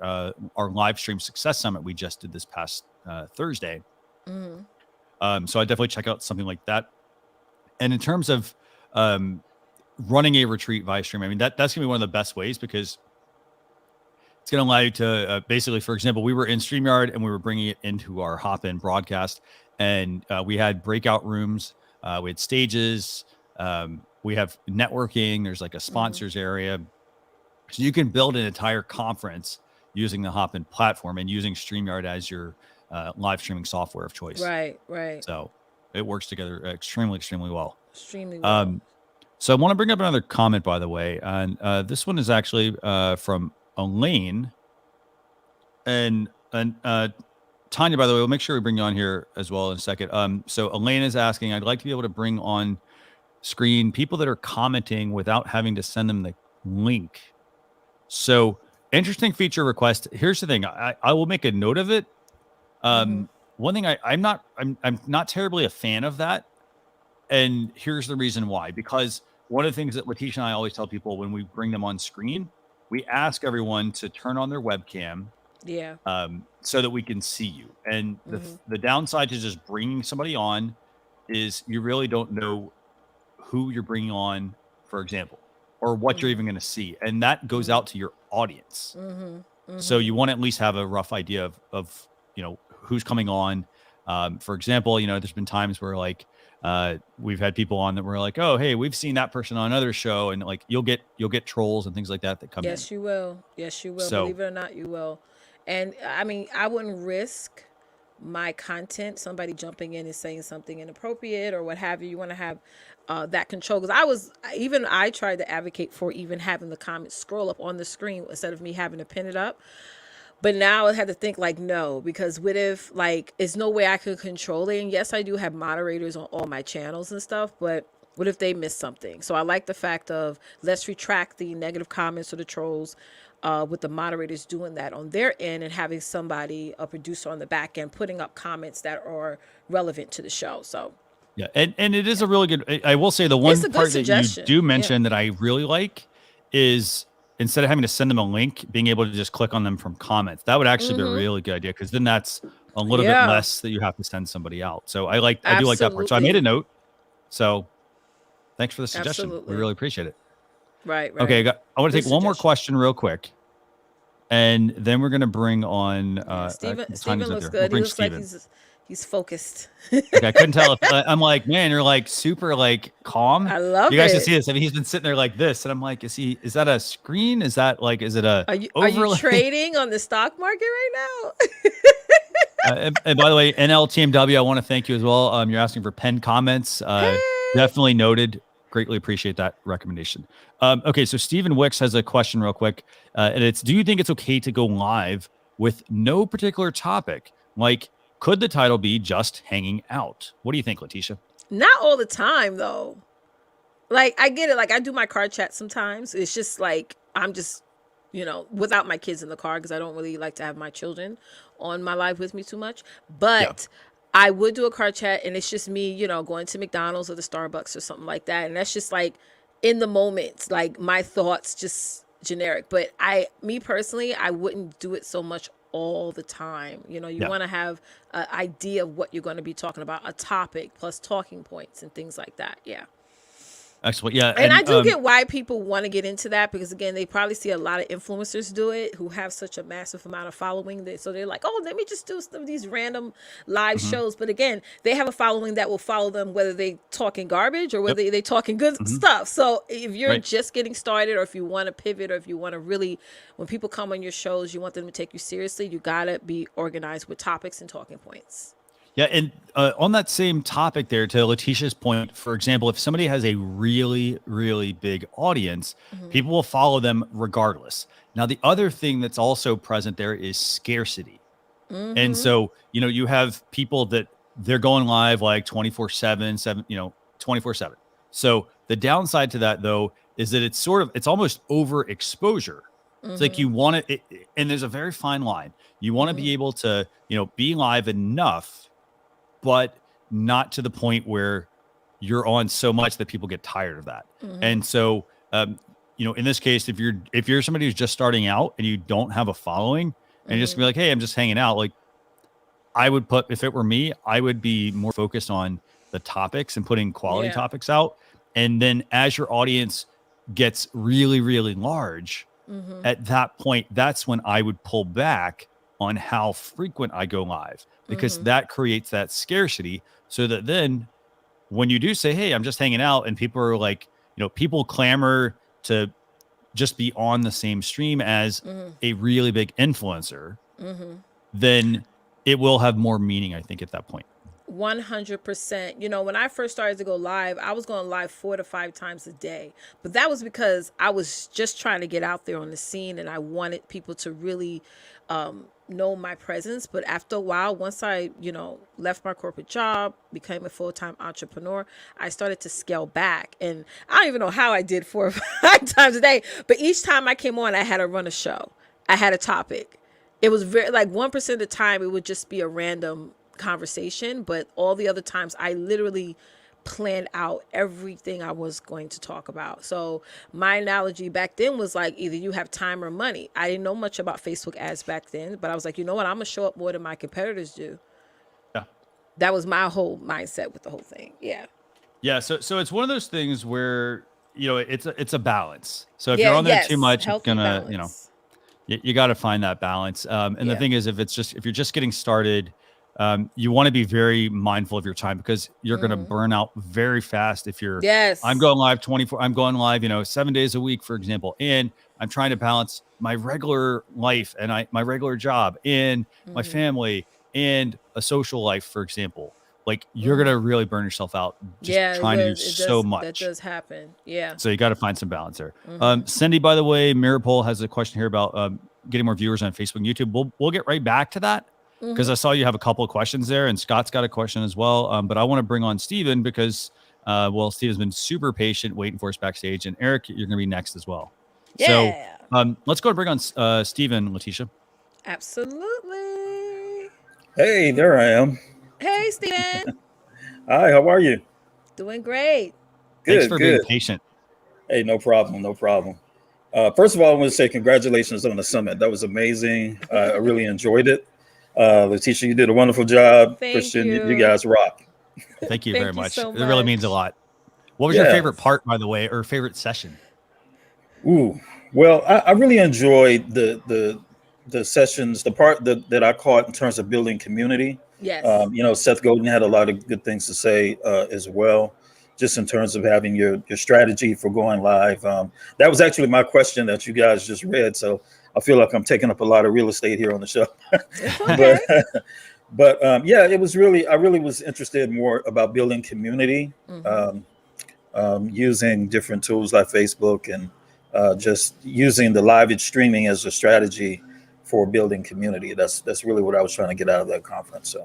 our live stream success summit we just did this past Thursday. So I definitely check out something like that. And in terms of running a retreat via stream, I mean, that's gonna be one of the best ways, because it's going to allow you to basically, for example, we were in StreamYard and we were bringing it into our Hopin broadcast, and we had breakout rooms, we had stages, we have networking, there's like a sponsors area. So you can build an entire conference using the Hopin platform and using StreamYard as your live streaming software of choice. Right. So it works together extremely well. Extremely well. So I want to bring up another comment, by the way, and this one is actually from Elaine. And Tanya, by the way, we'll make sure we bring you on here as well in a second. So Elaine is asking, I'd like to be able to bring on screen people that are commenting without having to send them the link. So interesting feature request. Here's the thing. I will make a note of it. One thing I'm not terribly a fan of that. And here's the reason why, because one of the things that Leticia and I always tell people when we bring them on screen, we ask everyone to turn on their webcam. Yeah. So that we can see you. And the downside to just bringing somebody on is you really don't know who you're bringing on, for example, or what you're even going to see. And that goes out to your audience. So you want to at least have a rough idea of who's coming on. For example, there's been times where like we've had people on that were like, oh, hey, we've seen that person on another show. And like, you'll get trolls and things like that come in. Yes, you will. So, believe it or not, you will. And I mean, I wouldn't risk my content, somebody jumping in and saying something inappropriate or what have you. You want to have that control. Because I tried to advocate for even having the comments scroll up on the screen instead of me having to pin it up. But now I had to think like, no, because what if like, it's no way I could control it. And yes, I do have moderators on all my channels and stuff, but what if they miss something? So I like the fact of let's retract the negative comments or the trolls with the moderators doing that on their end and having somebody, a producer on the back end, putting up comments that are relevant to the show. So yeah, and it is a really good, I will say the one part that you do mention that I really like is instead of having to send them a link, being able to just click on them from comments. That would actually be a really good idea, because then that's a little bit less that you have to send somebody out. So I do like that part. So I made a note. So thanks for the suggestion. We really appreciate it. Right. Okay, I want to take one more question real quick, and then we're going to bring on Steven looks good. He looks like he's focused. Okay, I couldn't tell if I'm like, man, you're like super like calm. I love it. You guys can see this. I mean, he's been sitting there like this, and I'm like, is that a screen? Is that like, is it a are you trading on the stock market right now? And by the way, NLTMW, I want to thank you as well. You're asking for pinned comments. Definitely noted. Greatly appreciate that recommendation. Okay, so Stephen Wicks has a question real quick, and it's: do you think it's okay to go live with no particular topic? Like, could the title be just hanging out? What do you think, Leticia? Not all the time, though. Like, I get it. Like, I do my car chat sometimes. It's just like I'm just, without my kids in the car, because I don't really like to have my children on my live with me too much. But I would do a car chat, and it's just me, going to McDonald's or the Starbucks or something like that. And that's just like in the moment, like my thoughts, just generic. But me personally, I wouldn't do it so much all the time. You want to have an idea of what you're going to be talking about, a topic plus talking points and things like that. Yeah. Excellent. Yeah. And I do get why people want to get into that, because again, they probably see a lot of influencers do it who have such a massive amount of following that, so they're like, oh, let me just do some of these random live shows. But again, they have a following that will follow them whether they talking garbage or whether they talking good stuff. So if you're just getting started, or if you want to pivot, or if you want to really, when people come on your shows, you want them to take you seriously, you got to be organized with topics and talking points. Yeah, and on that same topic there, to Leticia's point, for example, if somebody has a really, really big audience, people will follow them regardless. Now, the other thing that's also present there is scarcity. And so, you have people that they're going live like 24/7, 24/7. So the downside to that though is that it's almost overexposure. It's like you want to, and there's a very fine line. You want to be able to, be live enough, but not to the point where you're on so much that people get tired of that. And so, in this case, if you're somebody who's just starting out and you don't have a following and you're just gonna be like, hey, I'm just hanging out. Like I would if it were me, I would be more focused on the topics and putting quality topics out. And then as your audience gets really, really large, at that point, that's when I would pull back on how frequent I go live, because that creates that scarcity. So that then when you do say, hey, I'm just hanging out, and people are like, people clamor to just be on the same stream as a really big influencer, then it will have more meaning, I think, at that point. 100%. When I first started to go live, I was going live 4 to 5 times a day. But that was because I was just trying to get out there on the scene, and I wanted people to really know my presence. But after a while, once I, left my corporate job, became a full-time entrepreneur, I started to scale back. And I don't even know how I did 4 or 5 times a day. But each time I came on, I had to run a show. I had a topic. It was very, like 1% of the time, it would just be a random conversation, but all the other times I literally planned out everything I was going to talk about. So my analogy back then was like, either you have time or money. I didn't know much about Facebook ads back then, but I was like, you know what? I'm gonna show up more than my competitors do. Yeah. That was my whole mindset with the whole thing. Yeah. Yeah. So it's one of those things where, it's a balance. So if you're on there too much, it's gonna, balance. You got to find that balance. And the thing is, if you're just getting started, you want to be very mindful of your time, because you're going to burn out very fast. If you're, I'm going live 7 days a week, for example, and I'm trying to balance my regular life and my regular job and my family and a social life, for example. Like you're going to really burn yourself out just trying to do so much. That does happen. Yeah. So you got to find some balance there. Cindy, by the way, Mirapole has a question here about getting more viewers on Facebook and YouTube. We'll get right back to that, because I saw you have a couple of questions there, and Scott's got a question as well. But I want to bring on Steven because, Steven's been super patient waiting for us backstage, and Eric, you're going to be next as well. Yeah. So let's go and bring on Steven, Leticia. Absolutely. Hey, there I am. Hey, Steven. Hi, how are you? Doing great. Good, Thanks for being patient. Hey, no problem. First of all, I want to say congratulations on the summit. That was amazing. I really enjoyed it. Leticia, you did a wonderful job. Thank Christian, you. you guys rock. Thank you Thank very you much. so It really much. means a lot. What was your favorite part, by the way, or favorite session? Ooh, well, I really enjoyed the sessions, the part that I caught in terms of building community. Yes. Seth Godin had a lot of good things to say as well, just in terms of having your strategy for going live. That was actually my question that you guys just read. So I feel like I'm taking up a lot of real estate here on the show. It's okay. but it was I really was interested more about building community, using different tools like Facebook, and just using the live streaming as a strategy for building community. That's really what I was trying to get out of that conference.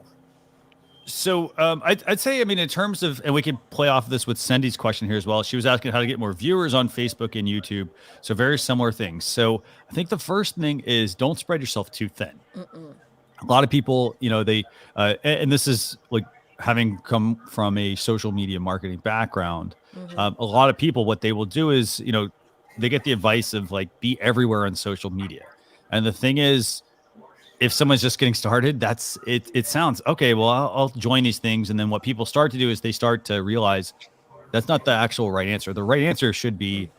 So I'd say, in terms of, and we can play off this with Cindy's question here as well. She was asking how to get more viewers on Facebook and YouTube. So very similar things. So I think the first thing is don't spread yourself too thin. A lot of people, they, and this is like having come from a social media marketing background. A lot of people, what they will do is, they get the advice of like, be everywhere on social media. And the thing is, if someone's just getting started, that's it. It sounds okay. Well, I'll join these things. And then what people start to do is they start to realize that's not the actual right answer. The right answer should be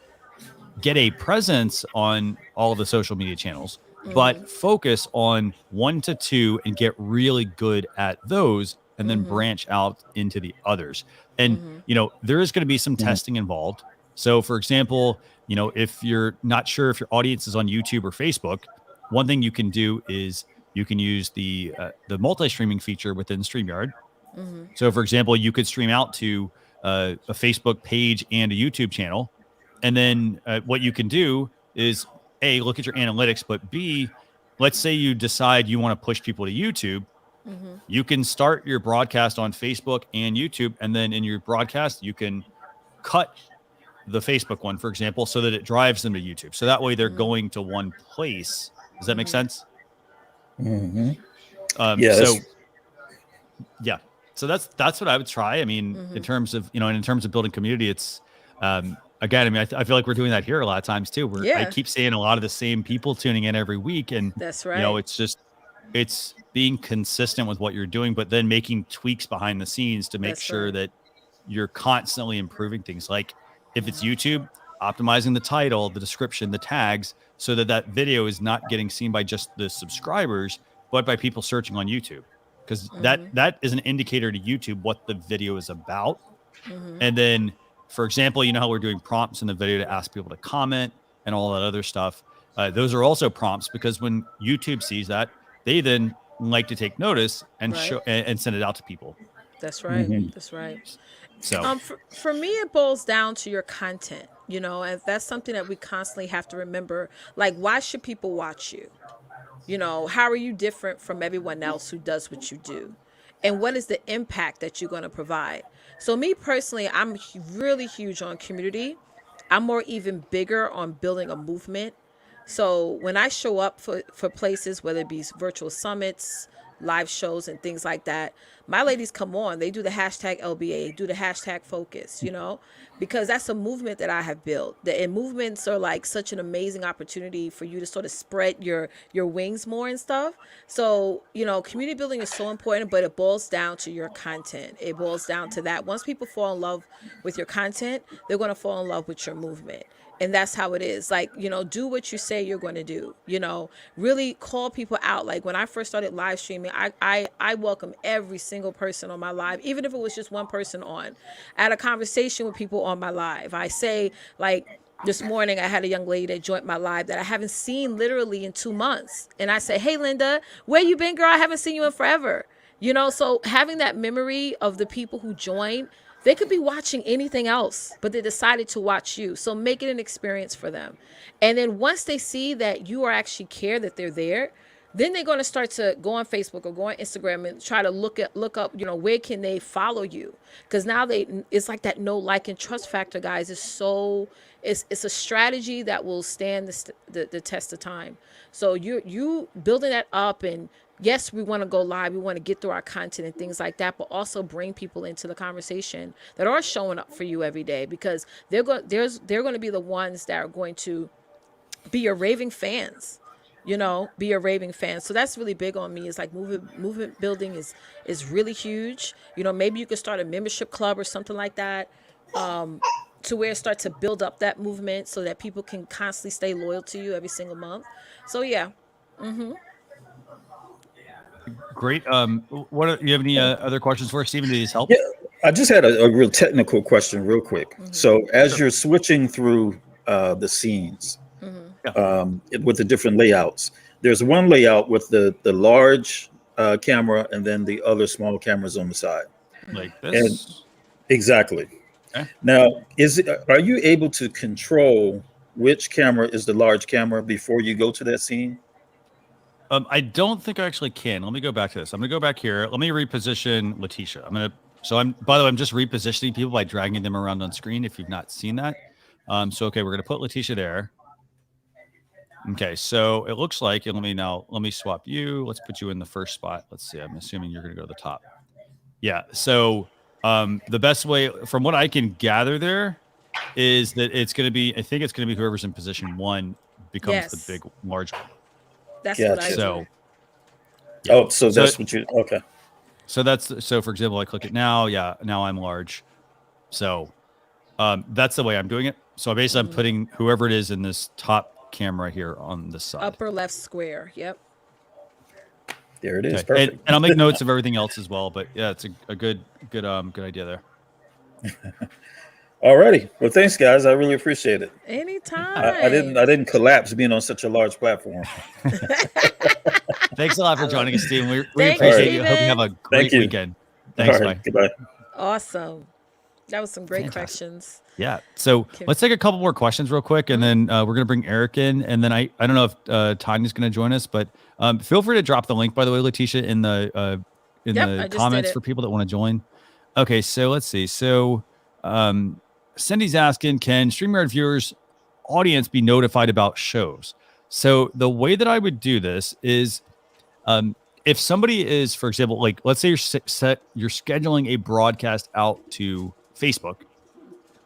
get a presence on all of the social media channels, but focus on 1 to 2 and get really good at those, and then branch out into the others. And, there is going to be some testing involved. So for example, if you're not sure if your audience is on YouTube or Facebook, one thing you can do is you can use the multi-streaming feature within StreamYard. So, for example, you could stream out to a Facebook page and a YouTube channel. And then what you can do is, A, look at your analytics, but B, let's say you decide you want to push people to YouTube. You can start your broadcast on Facebook and YouTube, and then in your broadcast, you can cut the Facebook one, for example, so that it drives them to YouTube. So that way they're going to one place. Does that make sense? Yeah. So that's what I would try. I mean, in terms of, in terms of building community, it's, again, I mean, I feel like we're doing that here a lot of times too, where I keep seeing a lot of the same people tuning in every week. And that's right. It's being consistent with what you're doing, but then making tweaks behind the scenes to make sure that you're constantly improving things. Like if it's YouTube, optimizing the title, the description, the tags, so that video is not getting seen by just the subscribers, but by people searching on YouTube. Because that is an indicator to YouTube what the video is about. And then, for example, you know how we're doing prompts in the video to ask people to comment and all that other stuff. Those are also prompts, because when YouTube sees that, they then like to take notice and show and send it out to people. That's right. That's right. So for me, it boils down to your content, and that's something that we constantly have to remember. Like, why should people watch you? How are you different from everyone else who does what you do? And what is the impact that you're going to provide? So me personally, I'm really huge on community. I'm more even bigger on building a movement. So when I show up for places, whether it be virtual summits, live shows and things like that, my ladies come on, they do the hashtag LBA, do the hashtag focus, because that's a movement that I have built. And movements are like such an amazing opportunity for you to sort of spread your wings more and stuff. So, community building is so important, but it boils down to your content. It boils down to that. Once people fall in love with your content, they're going to fall in love with your movement. And that's how it is. Like, do what you say you're going to do, really call people out. Like when I first started live streaming, I welcome every single person on my live, even if it was just one person on. I had a conversation with people on my live. I say, like, this morning, I had a young lady that joined my live that I haven't seen literally in 2 months. And I say, hey, Linda, where you been, girl? I haven't seen you in forever. So having that memory of the people who joined, they could be watching anything else, but they decided to watch you. So make it an experience for them. And then once they see that you are actually care, that they're there, then they're going to start to go on Facebook or go on Instagram and try to look up, where can they follow you? Because now it's like that know, like, and trust factor, guys. It's a strategy that will stand the test of time. So you building that up, and yes, we want to go live. We want to get through our content and things like that, but also bring people into the conversation that are showing up for you every day, because they're going to be the ones that are going to be your raving fans. Be your raving fans. So that's really big on me. It's like movement building is really huge. Maybe you could start a membership club or something like that, to where it starts to build up that movement so that people can constantly stay loyal to you every single month. So yeah. Great. What you have any other questions for us, Stephen? Do these help? Yeah, I just had a real technical question real quick. So as you're switching through the scenes with the different layouts, there's one layout with the large camera and then the other small cameras on the side. Like this? Exactly. Okay. Now, are you able to control which camera is the large camera before you go to that scene? I don't think I actually can. Let me go back to this. I'm going to go back here. Let me reposition Leticia. By the way, I'm just repositioning people by dragging them around on screen if you've not seen that. Okay, we're going to put Leticia there. Okay, so it looks like, let me swap you. Let's put you in the first spot. Let's see. I'm assuming you're going to go to the top. Yeah. So the best way, from what I can gather there, is that I think it's going to be whoever's in position 1 becomes the big, large one. That's what I do. That's what you, okay. So for example, I click it now. Yeah, now I'm large. So that's the way I'm doing it. So basically I'm putting whoever it is in this top camera here on this side. Upper left square. Yep. There it is. Okay. Perfect. And I'll make notes of everything else as well. But yeah, it's a good idea there. Alrighty. Well, thanks, guys. I really appreciate it. Anytime. I didn't collapse being on such a large platform. Thanks a lot for joining us, Steve. We appreciate you. Hope you have a great weekend. Thanks. Bye. Goodbye. Awesome. That was some great Fantastic. questions. Yeah. So let's take a couple more questions real quick, and then we're going to bring Eric in. And then I don't know if Tanya's going to join us, but feel free to drop the link, by the way, Leticia, in the I just comments did for it. people that want to join. Okay. So let's see. So Cindy's asking, can StreamYard viewers audience be notified about shows? So the way that I would do this is if somebody is, for example, like let's say you're scheduling a broadcast out to Facebook.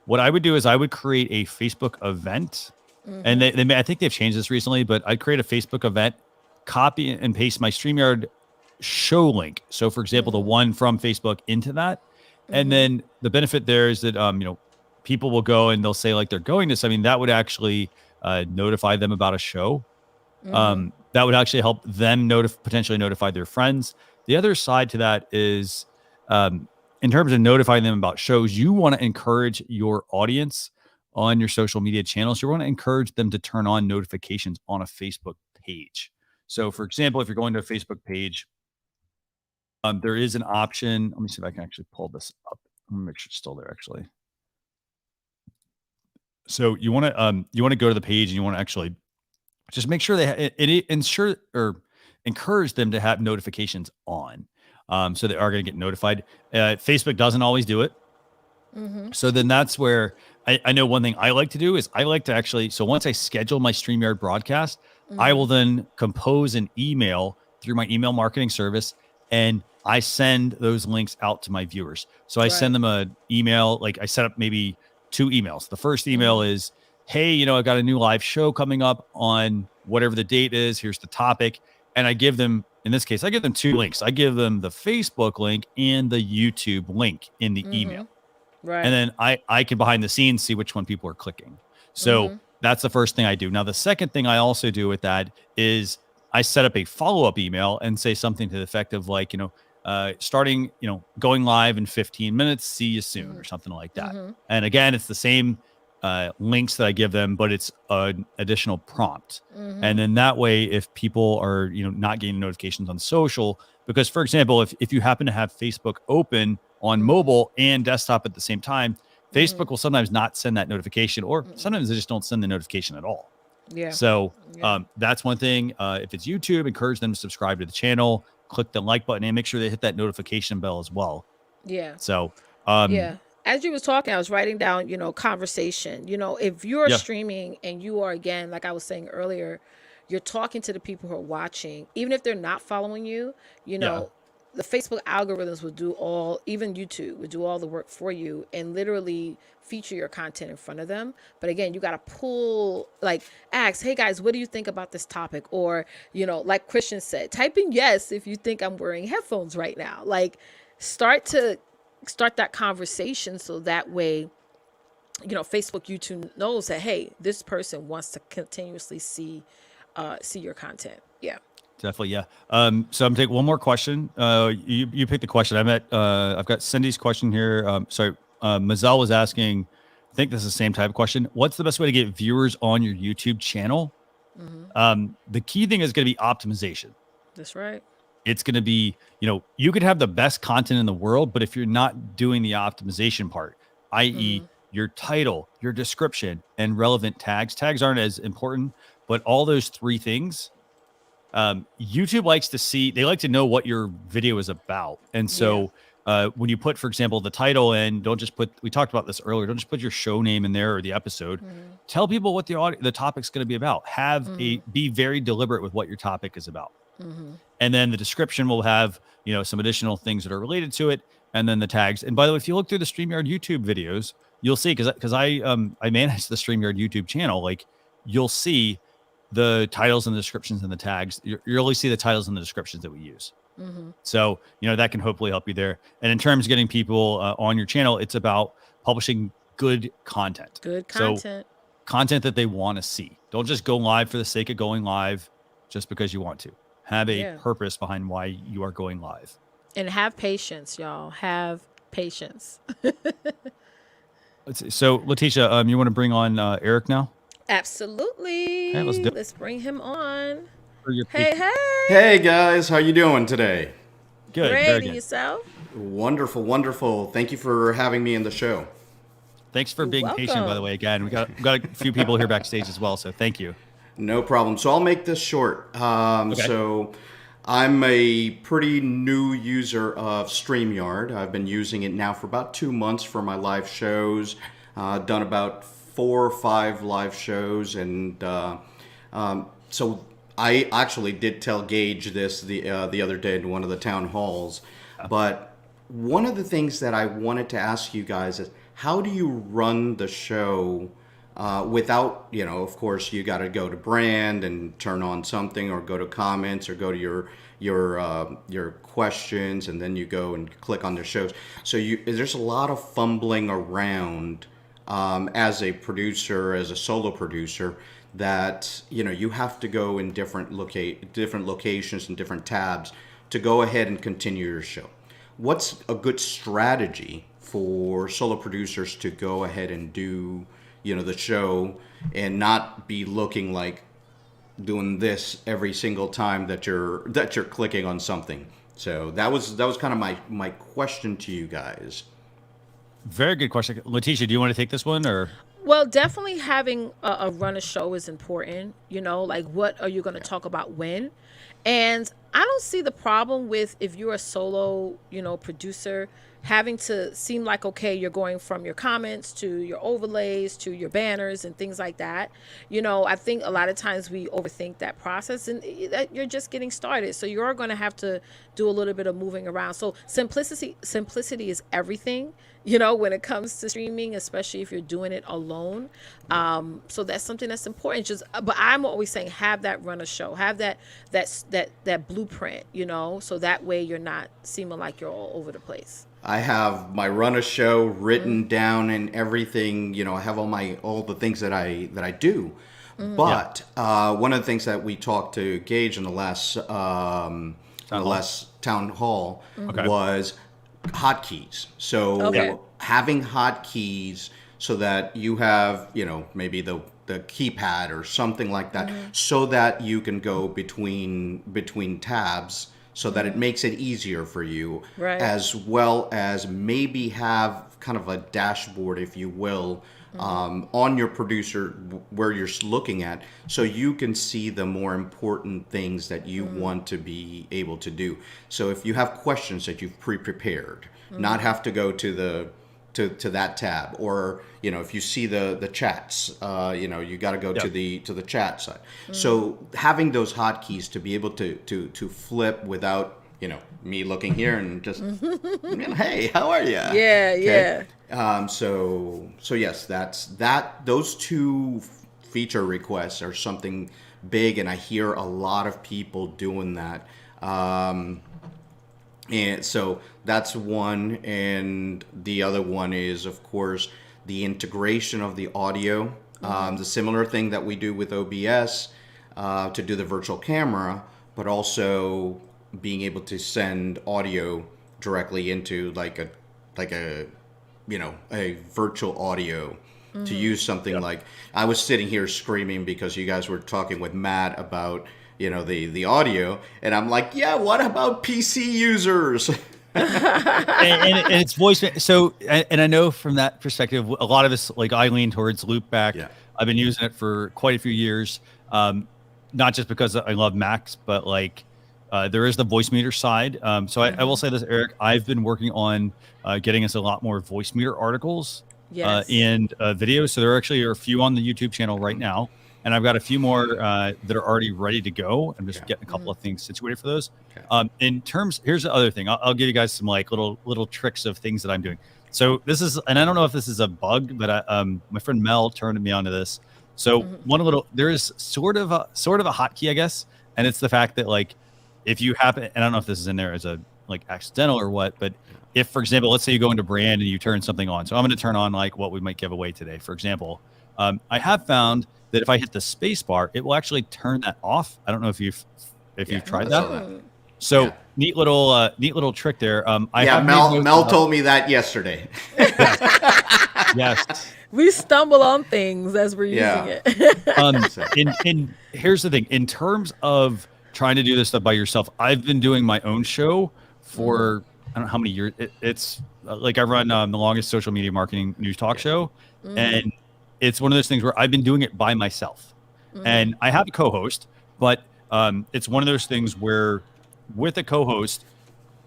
What I would do is I would create a Facebook event, and I think they've changed this recently, but I'd create a Facebook event, copy and paste my StreamYard show link. So, for example, the one from Facebook into that, and then the benefit there is that people will go and they'll say like they're going to. So, I mean, that would actually notify them about a show. That would actually help them potentially notify their friends. The other side to that is. In terms of notifying them about shows, you want to encourage your audience on your social media channels. You want to encourage them to turn on notifications on a Facebook page. So, for example, if you're going to a Facebook page, there is an option. Let me see if I can actually pull this up. Let me make sure it's still there, actually. So you want to go to the page and you want to actually just make sure encourage them to have notifications on. So they are going to get notified. Facebook doesn't always do it. So then that's where I know one thing I like to do is I like to actually, so once I schedule my StreamYard broadcast, I will then compose an email through my email marketing service, and I send those links out to my viewers. So I send them an email, like I set up maybe 2 emails. The first email is, hey, I got a new live show coming up on whatever the date is. Here's the topic. And I give them, in this case, I give them 2 links. I give them the Facebook link and the YouTube link in the email. Right. And then I can behind the scenes see which one people are clicking. So that's the first thing I do. Now, the second thing I also do with that is I set up a follow-up email and say something to the effect of like, starting, going live in 15 minutes, see you soon or something like that. And again, it's the same links that I give them, but it's an additional prompt. And then that way, if people are, not getting notifications on social, because for example, if you happen to have Facebook open on mobile and desktop at the same time, Facebook will sometimes not send that notification, or sometimes they just don't send the notification at all. Yeah. So that's one thing. If it's YouTube, encourage them to subscribe to the channel, click the like button, and make sure they hit that notification bell as well. Yeah. So as you was talking, I was writing down, conversation. If you're streaming and you are, again, like I was saying earlier, you're talking to the people who are watching, even if they're not following you, the Facebook algorithms would do even YouTube would do all the work for you and literally feature your content in front of them. But again, you got to ask, hey guys, what do you think about this topic? Or, like Christian said, type in yes if you think I'm wearing headphones right now. Like, start that conversation so that way, Facebook, YouTube knows that, hey, this person wants to continuously see your content. Yeah. Definitely. Yeah. So I'm taking one more question. You picked the question. I've got Cindy's question here. Mazel was asking, I think this is the same type of question. What's the best way to get viewers on your YouTube channel? The key thing is going to be optimization. That's right. It's going to be, you could have the best content in the world, but if you're not doing the optimization part, i.e. your title, your description, and relevant tags aren't as important, but all those 3 things, YouTube likes to know what your video is about. And so when you put, for example, the title in, we talked about this earlier, don't just put your show name in there or the episode. Tell people what the topic's going to be about. Be very deliberate with what your topic is about. And then the description will have, some additional things that are related to it. And then the tags. And by the way, if you look through the StreamYard YouTube videos, you'll see, because I manage the StreamYard YouTube channel, like you'll see the titles and the descriptions and the tags. You only see the titles and the descriptions that we use. So, that can hopefully help you there. And in terms of getting people on your channel, it's about publishing good content. So content that they want to see. Don't just go live for the sake of going live just because you want to. Have a purpose behind why you are going live. And have patience, y'all. Have patience. Let's see. So, Leticia, you want to bring on Eric now? Absolutely. Hey, let's bring him on. Hey. Hey guys, how you doing today? Good. Great. And yourself? Wonderful, wonderful. Thank you for having me in the show. Thanks for You're being patient, by the welcome. way. Again, we got a few people here backstage as well, so thank you. No problem. So I'll make this short. Okay. So I'm a pretty new user of StreamYard. I've been using it now for about 2 months for my live shows. Done about 4 or 5 live shows, and so I actually did tell Gage this the other day in one of the town halls. But one of the things that I wanted to ask you guys is, how do you run the show without, of course, you got to go to brand and turn on something, or go to comments, or go to your questions, and then you go and click on the shows. So there's a lot of fumbling around as a producer, as a solo producer, that you have to go in different locations and different tabs to go ahead and continue your show. What's a good strategy for solo producers to go ahead and do the show, and not be looking like doing this every single time that you're clicking on something? So that was kind of my question to you guys. Very good question. Leticia, do you want to take this one, or? Well, definitely having a run a show is important. Like, what are you going to talk about when? And I don't see the problem with, if you're a solo, producer, having to seem like, okay, you're going from your comments to your overlays to your banners and things like that. I think a lot of times we overthink that process, and that you're just getting started. So you're going to have to do a little bit of moving around. So simplicity is everything, when it comes to streaming, especially if you're doing it alone. So that's something that's important. But I'm always saying, have that run a show, have that blueprint, so that way you're not seeming like you're all over the place. I have my run a show written down and everything. I have all the things that I do. But one of the things that we talked to Gage in the last town hall was hotkeys. So having hotkeys so that you have maybe the keypad or something like that, so that you can go between tabs, so that it makes it easier for you, as well as maybe have kind of a dashboard, if you will, on your producer where you're looking at, so you can see the more important things that you want to be able to do. So if you have questions that you've pre-prepared, not have to go to that tab, or if you see the chats, you got to go to the chat side. So having those hotkeys to be able to flip without me looking here and just hey, how are you? Yeah. So yes, those 2 feature requests are something big, and I hear a lot of people doing that. And so that's one, and the other one is, of course, the integration of the audio. The similar thing that we do with OBS to do the virtual camera, but also being able to send audio directly into like a virtual audio, to use something like, I was sitting here screaming because you guys were talking with Matt about the audio, and I'm like, yeah, what about PC users? and it's voice. So, and I know from that perspective, a lot of us, like, I lean towards Loopback. Yeah. I've been using it for quite a few years, not just because I love Macs, but like there is the voice meter side. So I will say this, Eric, I've been working on getting us a lot more voice meter articles and videos. So there actually are a few on the YouTube channel right now, and I've got a few more that are already ready to go. I'm just getting a couple of things situated for those. In terms, here's the other thing. I'll give you guys some like little tricks of things that I'm doing. So this is, and I don't know if this is a bug, but my friend Mel turned me onto this. So there is sort of a hotkey, I guess, and it's the fact that, like, if you happen, and I don't know if this is in there as a like accidental or what, but if, for example, let's say you go into brand and you turn something on. So I'm going to turn on like what we might give away today, for example. I have found that if I hit the space bar, it will actually turn that off. I don't know if you've tried that. So neat little trick there. Mel told me that yesterday. Yes. We stumble on things as we're using it. And here's the thing. In terms of trying to do this stuff by yourself, I've been doing my own show for I don't know how many years it's like I run the longest social media marketing news talk show, and it's one of those things where I've been doing it by myself, and I have a co-host, but it's one of those things where with a co-host,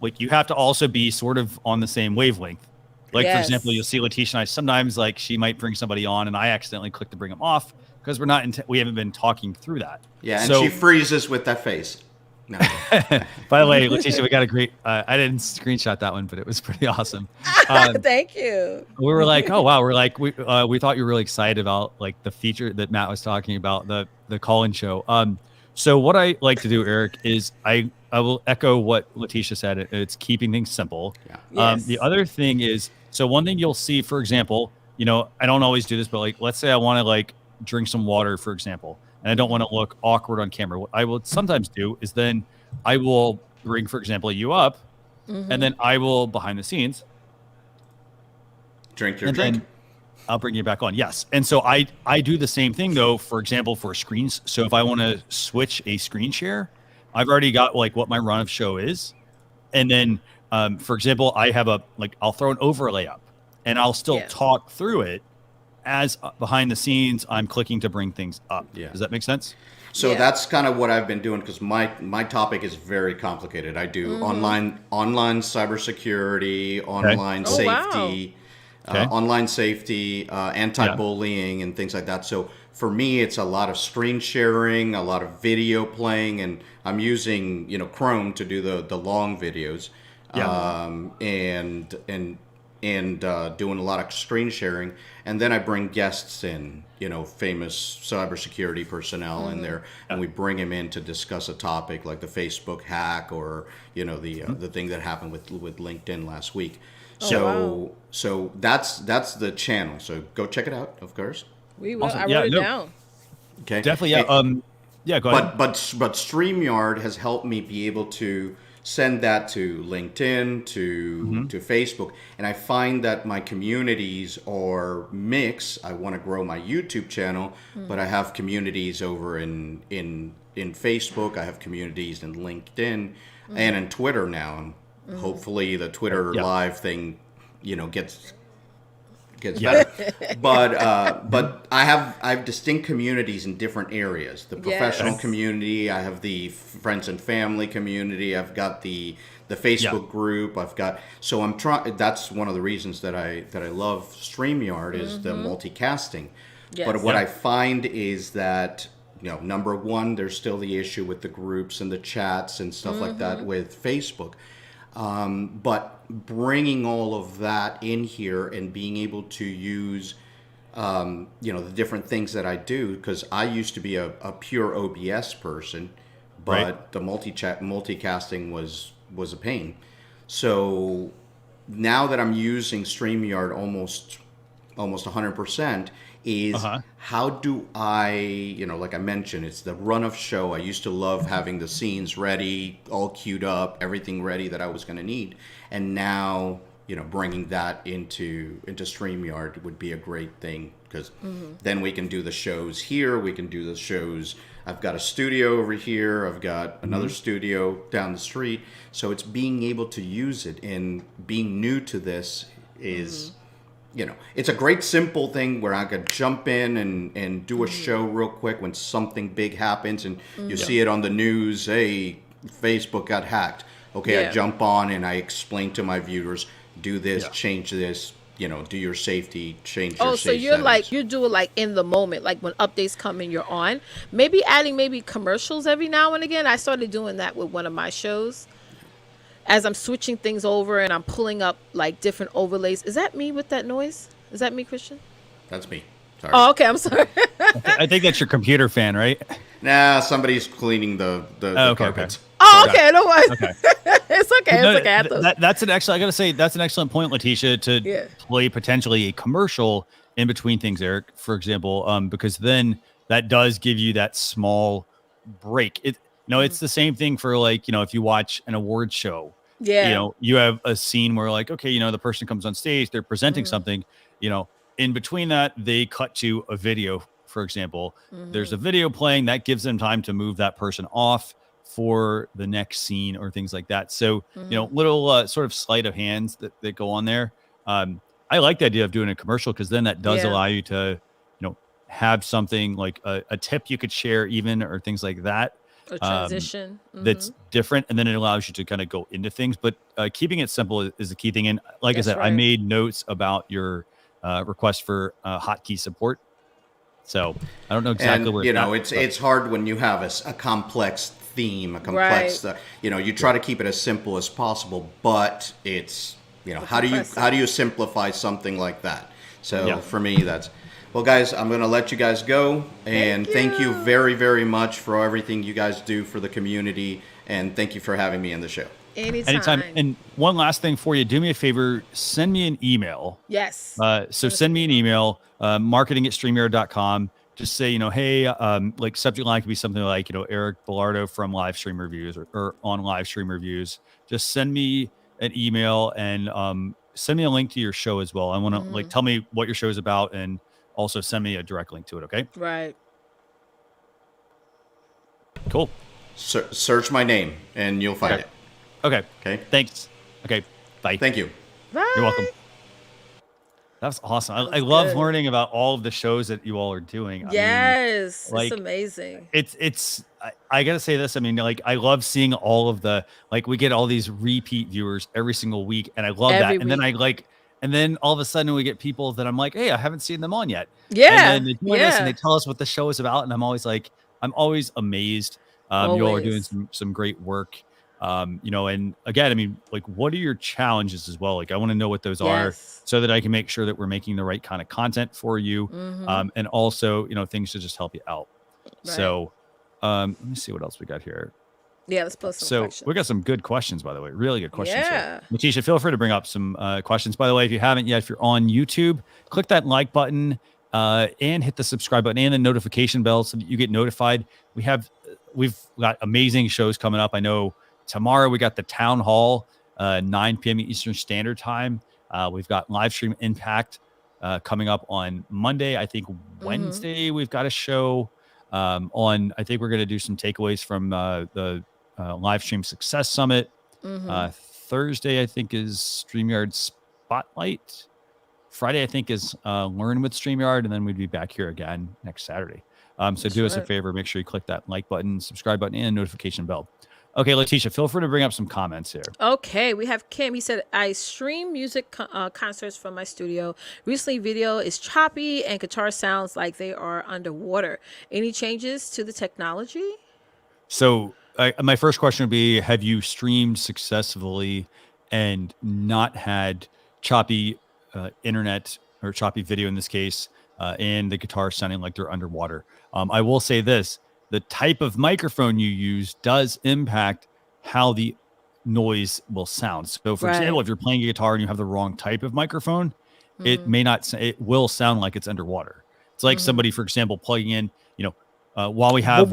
like you have to also be sort of on the same wavelength. Like for example, you'll see Leticia and I sometimes like she might bring somebody on, and I accidentally click to bring them off because we haven't been talking through that. Yeah, and so, she freezes with that face. No. By the way, Leticia, we got a great. I didn't screenshot that one, but it was pretty awesome. Thank you. We were like, oh wow, we're like we thought you were really excited about like the feature that Matt was talking about, the call-in show. So what I like to do, Eric, is I will echo what Leticia said. It's keeping things simple. Yeah. The other thing is, so one thing you'll see, for example, I don't always do this, but like let's say I want to like drink some water, for example, and I don't want to look awkward on camera. What I will sometimes do is then I will bring, for example, you up, and then I will behind the scenes drink your drink. I'll bring you back on. Yes. And so I do the same thing though, for example, for screens. So if I want to switch a screen share, I've already got like what my run of show is. And then, for example, I have I'll throw an overlay up and I'll still talk through it as behind the scenes, I'm clicking to bring things up. Yeah. Does that make sense? So that's kind of what I've been doing because my topic is very complicated. I do online cybersecurity, online safety, online safety, anti-bullying, and things like that. So for me, it's a lot of screen sharing, a lot of video playing, and I'm using Chrome to do the long videos, and doing a lot of screen sharing. And then I bring guests in, famous cybersecurity personnel in there, and we bring them in to discuss a topic like the Facebook hack or the thing that happened with LinkedIn last week. So that's the channel. So go check it out, of course. We will. Awesome. I wrote it down. Okay. Definitely. Yeah. Go ahead. But StreamYard has helped me be able to send that to LinkedIn, to Facebook, and I find that my communities are mixed. I want to grow my YouTube channel, but I have communities over in Facebook. I have communities in LinkedIn and in Twitter now. And hopefully the Twitter live thing, gets better. But I have distinct communities in different areas. The professional community, I have the friends and family community, I've got the Facebook group, so I'm trying. That's one of the reasons that I love StreamYard is the multicasting. But what I find is that number one, there's still the issue with the groups and the chats and stuff like that with Facebook. But bringing all of that in here and being able to use, the different things that I do, because I used to be a pure OBS person, but the multicasting was a pain. So now that I'm using StreamYard almost 100%, is how do I, like I mentioned, it's the run of show. I used to love having the scenes ready, all queued up, everything ready that I was going to need. And now, bringing that into StreamYard would be a great thing because then we can do the shows here. We can do the shows. I've got a studio over here. I've got another studio down the street. So it's being able to use it, and being new to this is... it's a great simple thing where I could jump in and do a show real quick when something big happens and you see it on the news. Hey, Facebook got hacked. Okay, I jump on and I explain to my viewers, do this, change this, do your safety, change your so you're settings. you do it like in the moment, like when updates come in, you're on. Maybe adding commercials every now and again. I started doing that with one of my shows. As I'm switching things over and I'm pulling up like different overlays. Is that me with that noise? Is that me, Christian? That's me. Sorry. Oh, okay. I'm sorry. I think that's your computer fan, right? Nah, somebody's cleaning the carpets. Oh, okay. No worries. Okay. It's okay. No, it's okay. That's an excellent. I gotta say that's an excellent point, Leticia, to play potentially a commercial in between things, Eric. For example, because then that does give you that small break. It's the same thing for if you watch an award show. Yeah. You have a scene where okay, the person comes on stage, they're presenting something. In between that, they cut to a video. For example, there's a video playing that gives them time to move that person off for the next scene or things like that. So, Mhm. little sort of sleight of hands that go on there. I like the idea of doing a commercial because then that does Yeah. allow you to, have something like a tip you could share even or things like that. A Um, transition. that's Mhm. different, and then it allows you to kind of go into things, but keeping it simple is the key thing. And like I That's said, I right. made notes about your request for hotkey support. So I don't know exactly And where it's at, but it's hard when you have a complex theme, a complex. Right. You try to keep it as simple as possible, but it's how do compress you simplify something like that? So Yeah. for me, that's well, guys. I'm going to let you guys go, and thank you very, very much for everything you guys do for the community, and thank you for having me in the show. Anytime. Anytime. And one last thing for you, do me a favor, send me an email. Yes. So send me an email, marketing@streamyard.com. Just say, hey, like subject line could be something like, Eric Bellardo from Live Stream Reviews or on Live Stream Reviews. Just send me an email and send me a link to your show as well. I want to tell me what your show is about and also send me a direct link to it. Okay. Right. Cool. Search my name and you'll find it. Okay. Okay. Thanks. Okay. Bye. Thank you. Bye. You're welcome. That was awesome. I love learning about all of the shows that you all are doing. Yes. I mean, it's amazing. I gotta say this. I mean, like I love seeing all of the, like we get all these repeat viewers every single week. And I love Every that. And then week. and then all of a sudden we get people that I'm like, hey, I haven't seen them on yet. Yeah. And then they join us and Yeah. they tell us what the show is about. And I'm always amazed. You all are doing Always. some great work. And again, I mean, like, what are your challenges as well? Like, I want to know what those are Yes. so that I can make sure that we're making the right kind of content for you. Mhm. And also, things to just help you out. Right. So, let me see what else we got here. Yeah, let's post some So questions. we got some good questions, by the way, really good questions Yeah. here. Leticia, feel free to bring up some questions. By the way, if you haven't yet, if you're on YouTube, click that like button and hit the subscribe button and the notification bell so that you get notified. We've got amazing shows coming up. I know tomorrow we got the town hall, 9 p.m. Eastern Standard Time. We've got live stream impact coming up on Monday. I think Wednesday we've got a show I think we're going to do some takeaways from the live stream success summit. Thursday, I think, is StreamYard Spotlight. Friday, I think, is Learn with StreamYard, and then we'd be back here again next Saturday. So do us a favor, make sure you click that like button, subscribe button, and notification bell. Okay, Leticia, feel free to bring up some comments here. Okay, we have Kim. He said, I stream music concerts from my studio. Recently, video is choppy and guitar sounds like they are underwater. Any changes to the technology? So my first question would be, have you streamed successfully and not had choppy internet or choppy video in this case, and the guitar sounding like they're underwater? I will say this. The type of microphone you use does impact how the noise will sound. So for example, if you're playing a guitar and you have the wrong type of microphone, it will sound like it's underwater. It's like somebody, for example, plugging in, while we have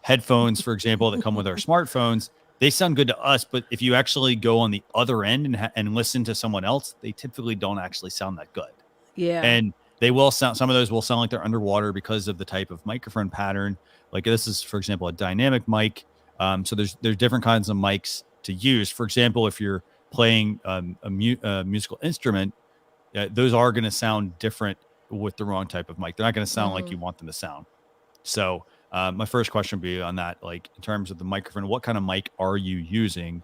headphones, for example, that come with our smartphones, they sound good to us. But if you actually go on the other end and listen to someone else, they typically don't actually sound that good. Yeah. And they will sound, some of those will sound like they're underwater because of the type of microphone pattern. Like this is, for example, a dynamic mic. So there's different kinds of mics to use. For example, if you're playing a musical instrument, those are going to sound different with the wrong type of mic. They're not going to sound like you want them to sound. So my first question would be on that, like in terms of the microphone, what kind of mic are you using?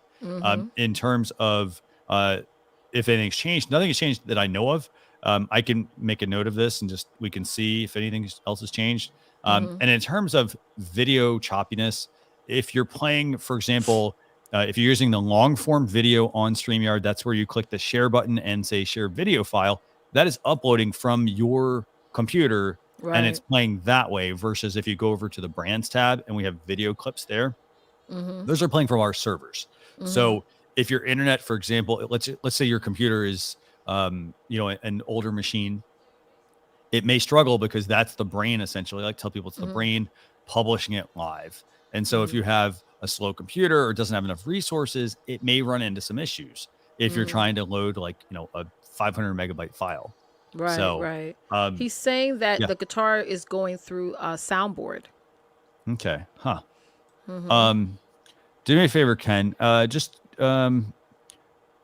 In terms of if anything's changed, nothing has changed that I know of. I can make a note of this and just we can see if anything else has changed. And in terms of video choppiness, if you're playing, for example, if you're using the long form video on StreamYard, that's where you click the share button and say share video file. That is uploading from your computer and it's playing that way versus if you go over to the brands tab and we have video clips there, those are playing from our servers. So if your internet, for example, let's say your computer is an older machine, it may struggle because that's the brain essentially. I like to tell people it's the brain publishing it live. And so if you have a slow computer or doesn't have enough resources, it may run into some issues if you're trying to load a 500 megabyte file. Right, so, right. He's saying that yeah. the guitar is going through a soundboard. Okay. Huh. Do me a favor, Ken. Just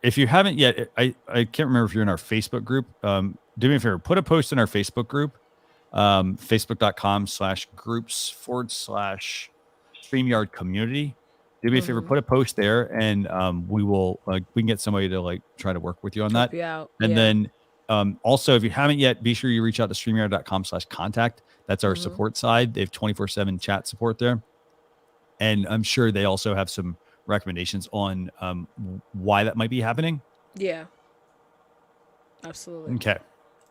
if you haven't yet, I can't remember if you're in our Facebook group. Do me a favor, put a post in our Facebook group, facebook.com/groups/StreamYard community. Do me a favor, put a post there, and we can get somebody to like try to work with you on Help that. you out. And Yeah. then also, if you haven't yet, be sure you reach out to StreamYard.com/contact. That's our support side. They have 24/7 chat support there. And I'm sure they also have some recommendations on why that might be happening. Yeah. Absolutely. Okay.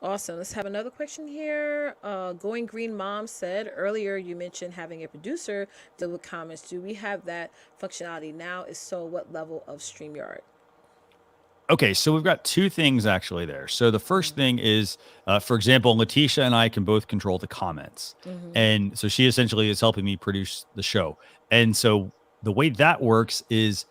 Awesome. Let's have another question here. Going Green Mom said earlier you mentioned having a producer deal with comments. Do we have that functionality now? If so, what level of StreamYard? Okay, so we've got two things actually there. So the first thing is, for example, Leticia and I can both control the comments. And so she essentially is helping me produce the show. And so the way that works is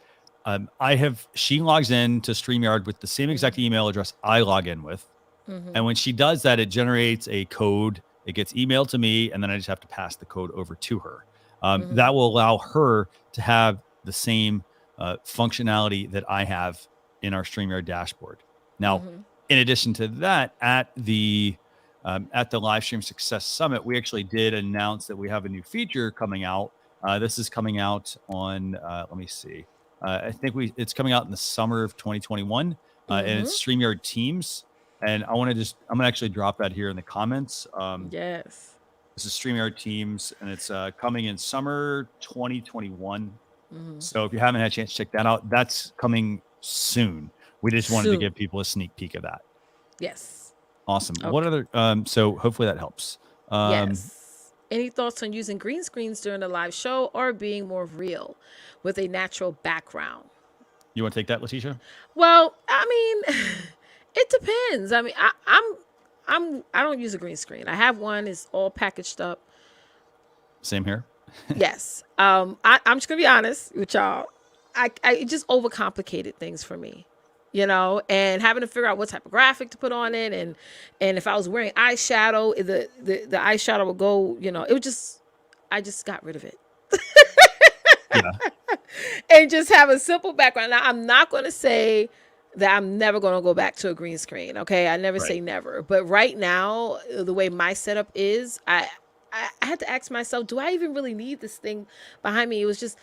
she logs in to StreamYard with the same exact email address I log in with. And when she does that, it generates a code. It gets emailed to me, and then I just have to pass the code over to her. That will allow her to have the same functionality that I have in our StreamYard dashboard. Now, in addition to that, at the Livestream Success Summit, we actually did announce that we have a new feature coming out. This is coming out on, let me see. I think it's coming out in the summer of 2021, and it's StreamYard Teams. And I'm going to actually drop that here in the comments. Yes. This is StreamYard Teams, and it's coming in summer 2021. So if you haven't had a chance to check that out, that's coming soon. We just wanted to give people a sneak peek of that. Yes. Awesome. Okay. What other, so hopefully that helps. Yes. Any thoughts on using green screens during a live show or being more real with a natural background? You want to take that, Leticia? Well, I mean, it depends. I mean, I don't use a green screen. I have one. It's all packaged up. Same here. Yes. I'm just gonna be honest with y'all. I it just overcomplicated things for me, and having to figure out what type of graphic to put on it, and if I was wearing eyeshadow, the eyeshadow would go, it would just, I just got rid of it. Yeah. And just have a simple background. Now, I'm not going to say that I'm never going to go back to a green screen. Okay. I never say never, but right now, the way my setup is, I had to ask myself, do I even really need this thing behind me? It was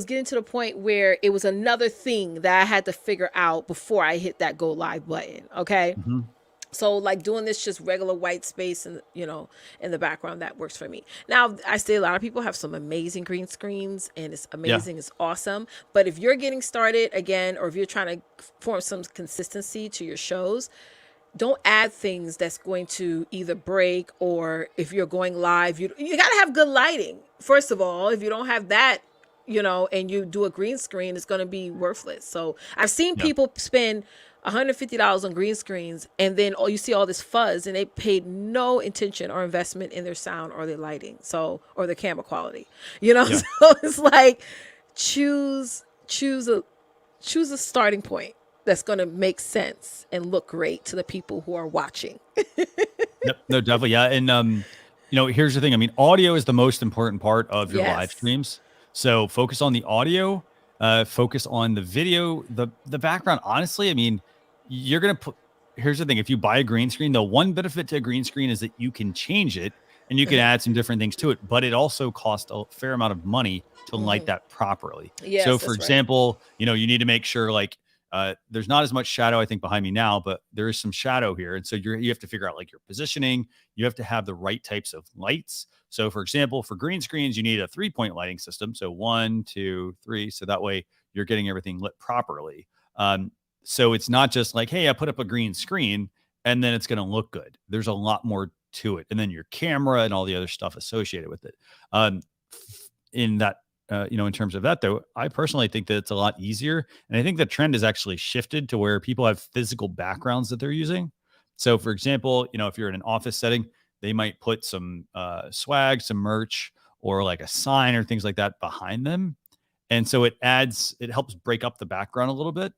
getting to the point where it was another thing that I had to figure out before I hit that go live button. Okay. So like doing this just regular white space and, in the background, that works for me. Now, I say a lot of people have some amazing green screens and it's amazing. Yeah. It's awesome. But if you're getting started again, or if you're trying to form some consistency to your shows, don't add things that's going to either break, or if you're going live, you got to have good lighting. First of all, if you don't have that, and you do a green screen, it's going to be worthless. So I've seen people spend $150 on green screens, and then you see all this fuzz, and they paid no intention or investment in their sound or their lighting, or their camera quality. So it's like choose a starting point that's going to make sense and look great to the people who are watching. Yep, no, definitely. Yeah. And, here's the thing. I mean, audio is the most important part of your live streams. So focus on the audio, focus on the video, the background. Honestly, I mean, you're going to here's the thing. If you buy a green screen, the one benefit to a green screen is that you can change it and you can add some different things to it, but it also costs a fair amount of money to light that properly. Yes, so for example, you need to make sure there's not as much shadow, I think, behind me now, but there is some shadow here. And so you have to figure out your positioning. You have to have the right types of lights. So for example, for green screens, you need a 3-point lighting system. So 1, 2, 3. So that way you're getting everything lit properly. So it's not just hey, I put up a green screen and then it's going to look good. There's a lot more to it. And then your camera and all the other stuff associated with it. In that, in terms of that, though, I personally think that it's a lot easier. And I think the trend has actually shifted to where people have physical backgrounds that they're using. So, for example, if you're in an office setting, they might put some swag, some merch, or a sign or things like that behind them. And so it helps break up the background a little bit.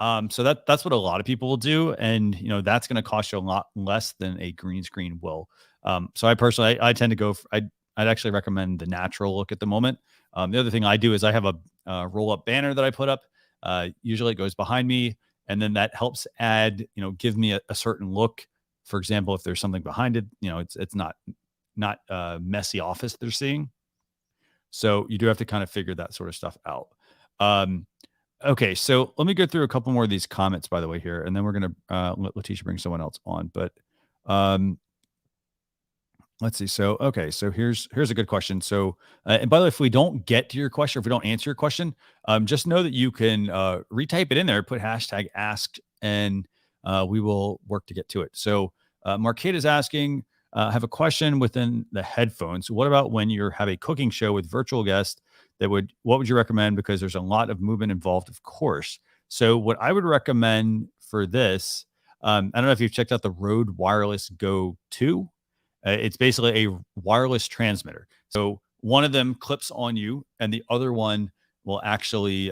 So that's what a lot of people will do. And, that's going to cost you a lot less than a green screen will. So I personally, I tend to go, I'd actually recommend the natural look at the moment. The other thing I do is I have a roll up banner that I put up. Usually it goes behind me, and then that helps add, give me a certain look. For example, if there's something behind it, it's not messy office they're seeing. So you do have to kind of figure that sort of stuff out. Okay, so let me go through a couple more of these comments, by the way, here, and then we're going to let Leticia bring someone else on. But let's see. So, okay, so here's a good question. So, and by the way, if we don't get to your question, if we don't answer your question, just know that you can retype it in there, put hashtag asked, and we will work to get to it. So, Marquette is asking, I have a question within the headphones. What about when you have a cooking show with virtual guests? What would you recommend? Because there's a lot of movement involved, of course. So what I would recommend for this, I don't know if you've checked out the Rode Wireless Go 2. It's basically a wireless transmitter. So one of them clips on you and the other one will actually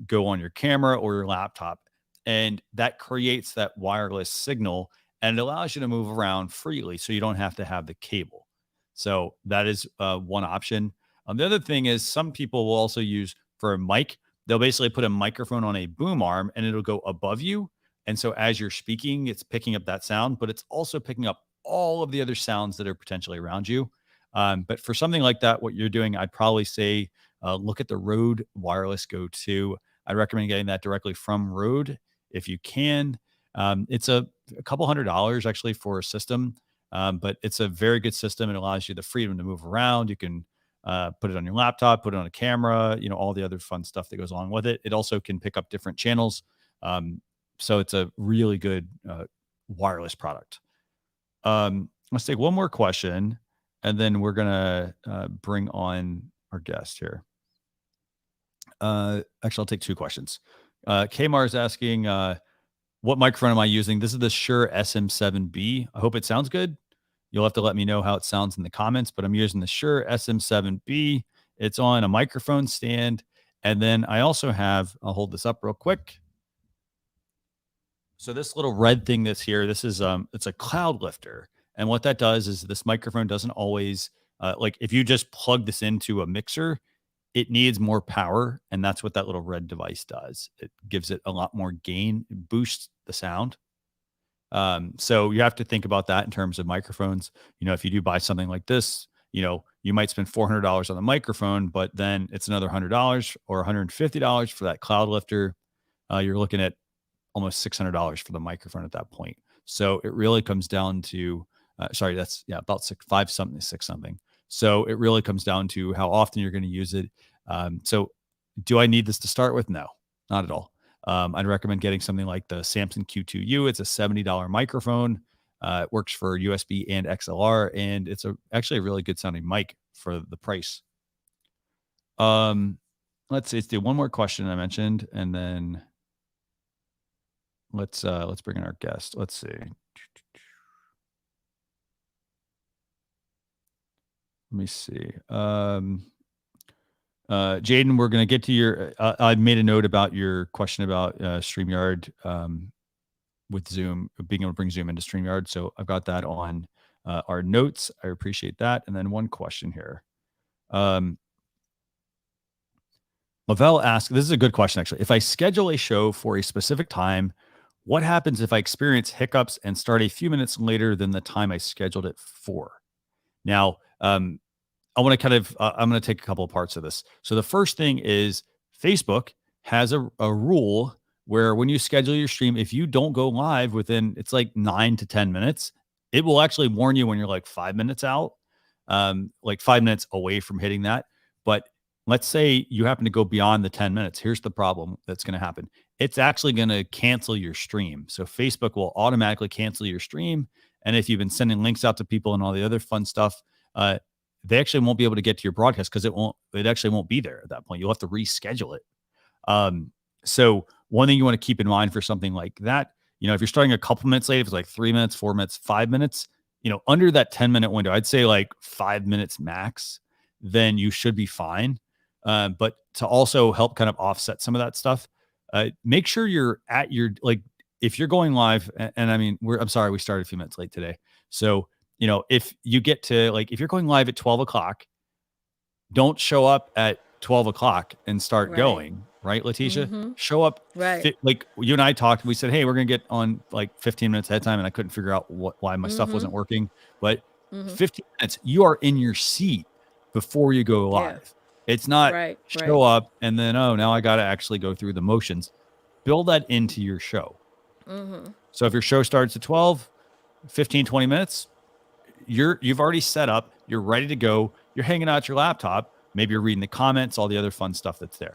go on your camera or your laptop. And that creates that wireless signal and it allows you to move around freely so you don't have to have the cable. So that is one option. The other thing is some people will also use for a mic, they'll basically put a microphone on a boom arm and it'll go above you. And so as you're speaking, it's picking up that sound, but it's also picking up all of the other sounds that are potentially around you. But for something like that, what you're doing, I'd probably say, look at the Rode Wireless Go 2. I recommend getting that directly from Rode if you can. It's a couple $100 actually for a system, but it's a very good system. It allows you the freedom to move around. You can put it on your laptop, put it on a camera, all the other fun stuff that goes along with it. It also can pick up different channels. So it's a really good wireless product. Let's take one more question and then we're going to bring on our guest here. Actually, I'll take two questions. Kmar is asking, what microphone am I using? This is the Shure SM7B. I hope it sounds good. You'll have to let me know how it sounds in the comments, but I'm using the Shure SM7B. It's on a microphone stand. And then I also have, I'll hold this up real quick. So this little red thing that's here, this is, it's a cloud lifter. And what that does is this microphone doesn't always, like if you just plug this into a mixer, it needs more power. And that's what that little red device does. It gives it a lot more gain, it boosts the sound. So you have to think about that in terms of microphones. If you do buy something like this, you might spend $400 on the microphone, but then it's another $100 or $150 for that cloud lifter. You're looking at almost $600 for the microphone at that point. So it really comes down to, about six something. So it really comes down to how often you're going to use it. So do I need this to start with? No, not at all. I'd recommend getting something like the Samson Q2U. It's a $70 microphone. It works for USB and XLR, and it's actually a really good sounding mic for the price. Let's do one more question I mentioned, and then let's bring in our guest. Let's see. Let me see. Jaden, we're going to get to your, I made a note about your question about StreamYard with Zoom, being able to bring Zoom into StreamYard. So I've got that on our notes. I appreciate that. And then one question here. Lavelle asked, this is a good question, actually. If I schedule a show for a specific time, what happens if I experience hiccups and start a few minutes later than the time I scheduled it for? Now, I want to kind of, I'm going to take a couple of parts of this. So the first thing is Facebook has a rule where when you schedule your stream, if you don't go live within, it's like 9 to 10 minutes, it will actually warn you when you're like 5 minutes out, like 5 minutes away from hitting that. But let's say you happen to go beyond the 10 minutes. Here's the problem that's going to happen. It's actually going to cancel your stream. So Facebook will automatically cancel your stream. And if you've been sending links out to people and all the other fun stuff, they actually won't be able to get to your broadcast because it actually won't be there at that point. You'll have to reschedule it. So one thing you want to keep in mind for something like that, if you're starting a couple minutes late, if it's like 3 minutes, 4 minutes, 5 minutes, under that 10-minute window, I'd say like 5 minutes max, then you should be fine. But to also help kind of offset some of that stuff, make sure you're at your, like, if you're going live, and I mean, I'm sorry, we started a few minutes late today. So, if you get to, like, if you're going live at 12 o'clock, don't show up at 12 o'clock and start Right. going, right, Leticia? Show up, Right. like you and I talked, we said, hey, we're going to get on like 15 minutes ahead of time, and I couldn't figure out why my stuff wasn't working. But 15 minutes, you are in your seat before you go live. Yeah. It's not Right. show up and then, oh, now I got to actually go through the motions. Build that into your show. So if your show starts at 12, 15, 20 minutes, you've already set up, you're ready to go, you're hanging out your laptop, maybe you're reading the comments, all the other fun stuff that's there.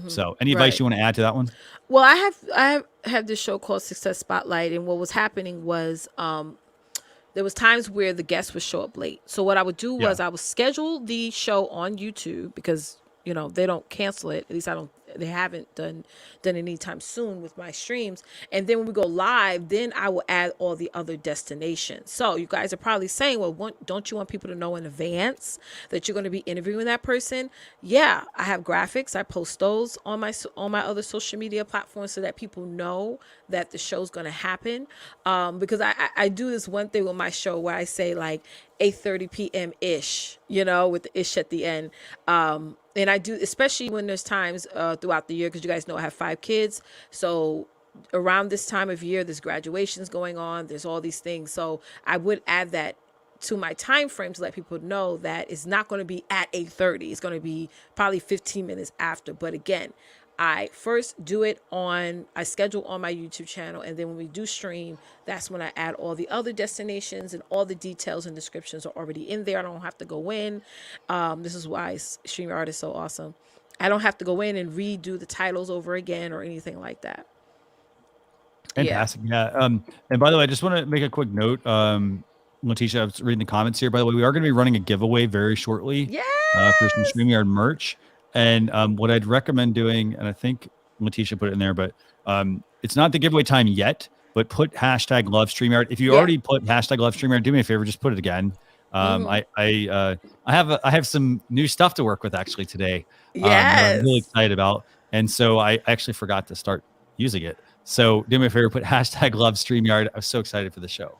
So any advice you want to add to that one? Well, I have this show called Success Spotlight, and what was happening was there was times where the guests would show up late. So what I would do was I would schedule the show on YouTube, because they don't cancel it. At least they haven't done anytime soon with my streams. And then when we go live, then I will add all the other destinations. So you guys are probably saying, well, don't you want people to know in advance that you're going to be interviewing that person? Yeah, I have graphics. I post those on my other social media platforms so that people know that the show's going to happen. Because I do this one thing with my show where I say like 8:30 p.m. ish, with the ish at the end. And I do, especially when there's times throughout the year, because you guys know I have 5 kids. So around this time of year, there's graduations going on. There's all these things. So I would add that to my time frame to let people know that it's not going to be at 8:30. It's going to be probably 15 minutes after. But again, I first do it I schedule on my YouTube channel, and then when we do stream, that's when I add all the other destinations, and all the details and descriptions are already in there. I don't have to go in. This is why StreamYard is so awesome. I don't have to go in and redo the titles over again or anything like that. Fantastic. Yeah. And by the way, I just want to make a quick note. Leticia, I was reading the comments here. By the way, we are going to be running a giveaway very shortly for some StreamYard merch. And what I'd recommend doing, and I think Leticia put it in there, but it's not the giveaway time yet, but put hashtag love StreamYard. If you already put hashtag love StreamYard, do me a favor, just put it again. I have some new stuff to work with actually today. That I'm really excited about. And so I actually forgot to start using it. So do me a favor, put hashtag love StreamYard. I'm so excited for the show.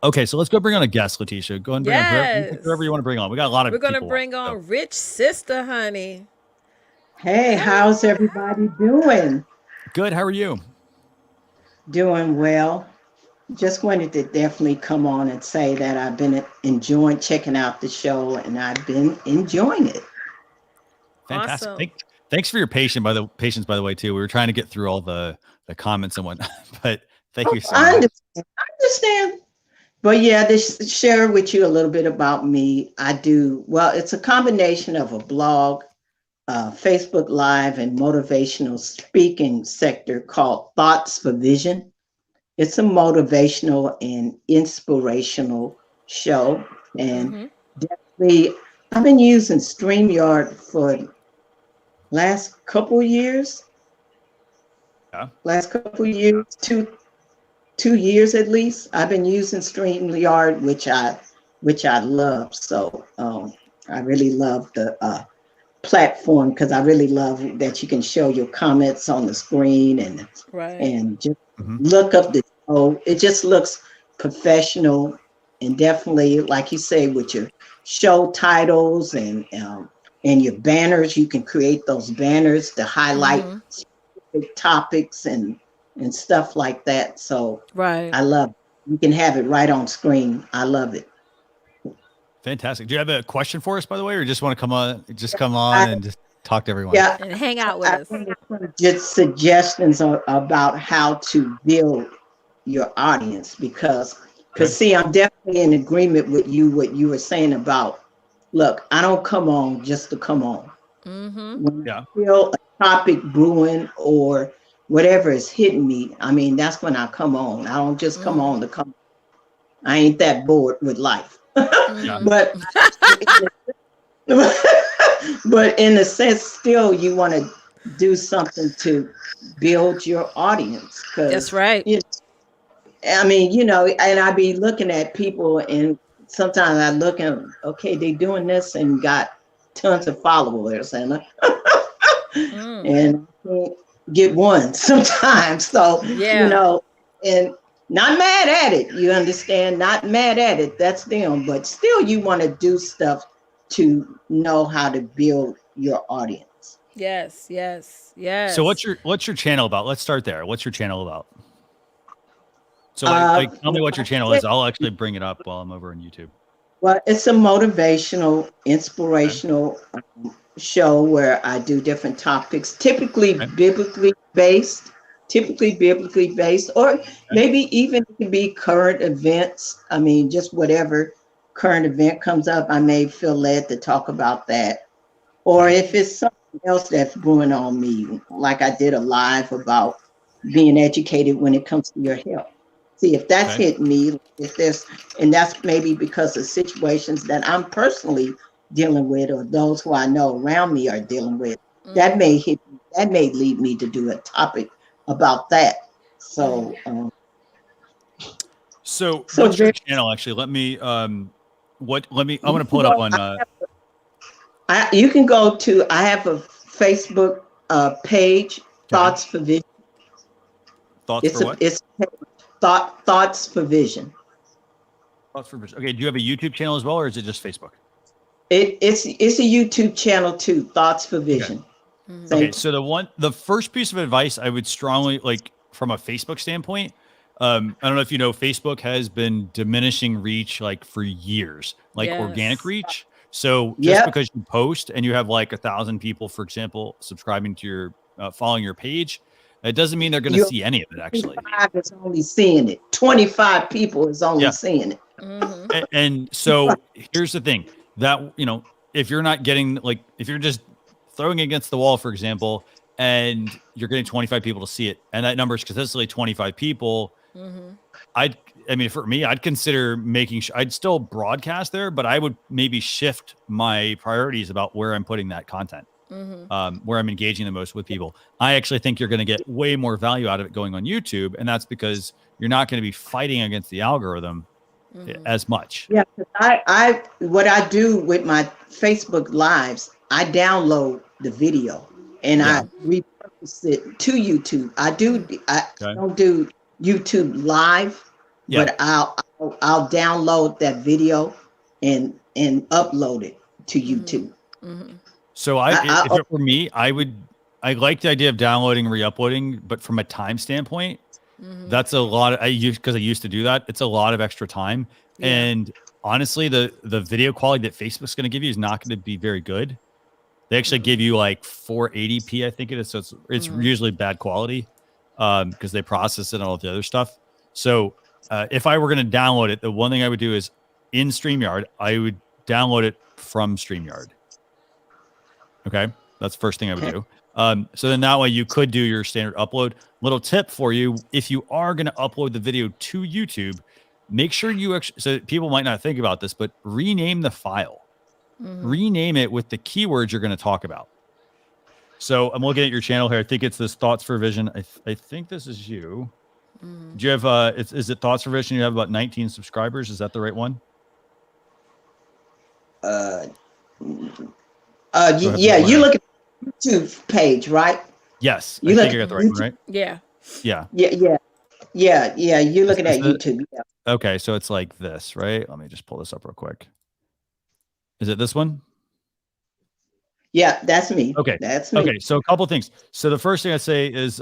Okay, so let's go bring on a guest, Leticia. Go and bring on whoever you want to bring on. We got a lot of We're going to bring on Rich Sister, honey. Hey, how's everybody doing? Good. How are you? Doing well. Just wanted to definitely come on and say that I've been enjoying checking out the show, and I've been enjoying it. Fantastic. Awesome. Thanks for your patience, by the way, too. We were trying to get through all the comments and whatnot, but thank you so much. I understand. But yeah, to share with you a little bit about me, it's a combination of a blog, Facebook Live, and motivational speaking sector called Thoughts for Vision. It's a motivational and inspirational show. And definitely, I've been using StreamYard for last couple years. Last couple years, 2 years at least. I've been using StreamYard, which I love. So I really love the platform, because I really love that you can show your comments on the screen and just look up the show. It just looks professional, and definitely, like you say, with your show titles and your banners, you can create those banners to highlight specific topics and stuff like that. So I love it. You can have it right on screen. I love it. Fantastic. Do you have a question for us, by the way, or just want to come on and just talk to everyone? Yeah, and hang out with us. Just suggestions about how to build your audience, because see, I'm definitely in agreement with you, what you were saying about, look, I don't come on just to come on. When I feel a topic brewing or whatever is hitting me, I mean, that's when I come on. I don't just come on to come. I ain't that bored with life. But in a sense, still, you want to do something to build your audience. That's right. I mean, and I be looking at people, and sometimes I look at, okay, they doing this and got tons of followers, and and get one sometimes. So, and not mad at it. You understand? Not mad at it. That's them. But still, you want to do stuff to know how to build your audience. Yes, yes, yes. So what's your channel about? Let's start there. What's your channel about? So tell me what your channel is. I'll actually bring it up while I'm over on YouTube. Well, it's a motivational, inspirational show where I do different topics, typically biblically based, or maybe even it could be current events. I mean, just whatever current event comes up, I may feel led to talk about that. Or if it's something else that's brewing on me, like I did a live about being educated when it comes to your health. See if that's hit me, and that's maybe because of situations that I'm personally dealing with, or those who I know around me are dealing with. That may hit me, that may lead me to do a topic about that. So, so what's your channel actually? Let me, I'm going to pull it up on, you can go to, I have a Facebook page, Thoughts for Vision. Thoughts for what? It's Thoughts for Vision. Thoughts for Vision. Okay. Do you have a YouTube channel as well, or is it just Facebook? It's a YouTube channel too, Thoughts for Vision. Okay. So the first piece of advice I would strongly, like from a Facebook standpoint, I don't know if you know, Facebook has been diminishing reach like for years, like organic reach. So just because you post and you have like 1,000 people, for example, subscribing to your, following your page, it doesn't mean they're going to see any of it actually. 25 is only seeing it. 25 people is only seeing it. And so here's the thing that, you know, if you're not getting like, if you're just throwing against the wall, for example, and you're getting 25 people to see it, and that number is consistently 25 people, I mean, for me, I'd consider making sure I'd still broadcast there, but I would maybe shift my priorities about where I'm putting that content, where I'm engaging the most with people. I actually think you're going to get way more value out of it going on YouTube. And that's because you're not going to be fighting against the algorithm as much. Yeah. What I do with my Facebook lives, I download the video and I repurpose it to YouTube. I don't do YouTube live, but I'll download that video and upload it to YouTube. So if it were me, I like the idea of downloading and re-uploading, but from a time standpoint, that's a lot. Because I used to do that. It's a lot of extra time. And honestly, the video quality that Facebook's going to give you is not going to be very good. They actually give you like 480p, I think it is. So it's usually bad quality because they process it and all the other stuff. So if I were going to download it, the one thing I would do is in StreamYard, I would download it from StreamYard. Okay. That's the first thing I would do. So then that way you could do your standard upload. Little tip for you. If you are going to upload the video to YouTube, make sure you actually, so people might not think about this, but rename the file. Rename it with the keywords you're going to talk about. So I'm looking at your channel here. I think it's this Thoughts for Vision. I think this is you. Do you have, is it Thoughts for Vision? You have about 19 subscribers. Is that the right one? Yeah, you look at the YouTube page, right? Yes. I think I got the right one, right? Yeah. Yeah. You're looking at YouTube. Yeah. Okay. So it's like this, right? Let me just pull this up real quick. Is it this one? Yeah, that's me. Okay. That's me. Okay. So a couple things. So the first thing I say is,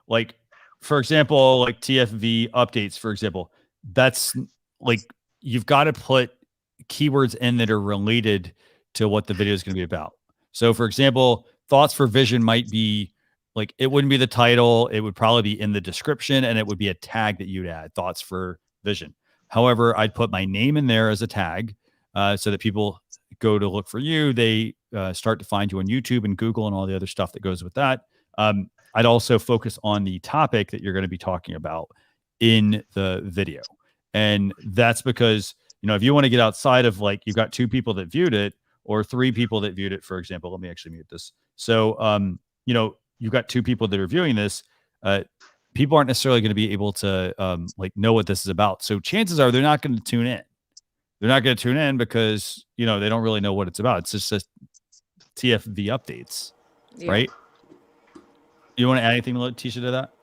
like, for example, like TFV updates, for example, that's like, you've got to put keywords in that are related to what the video is going to be about. So for example, Thoughts for Vision might be like, it wouldn't be the title. It would probably be in the description and it would be a tag that you'd add, Thoughts for Vision. However, I'd put my name in there as a tag so that people go to look for you. They start to find you on YouTube and Google and all the other stuff that goes with that. I'd also focus on the topic that you're going to be talking about in the video. And that's because, you know, if you want to get outside of like, you've got 2 people that viewed it or 3 people that viewed it, for example, let me actually mute this. So, you know, you've got 2 people that are viewing this. People aren't necessarily going to be able to like know what this is about. So chances are they're not going to tune in. They're not going to tune in because, you know, they don't really know what it's about. It's just TFV updates, right? You want to add anything, Leticia, to that?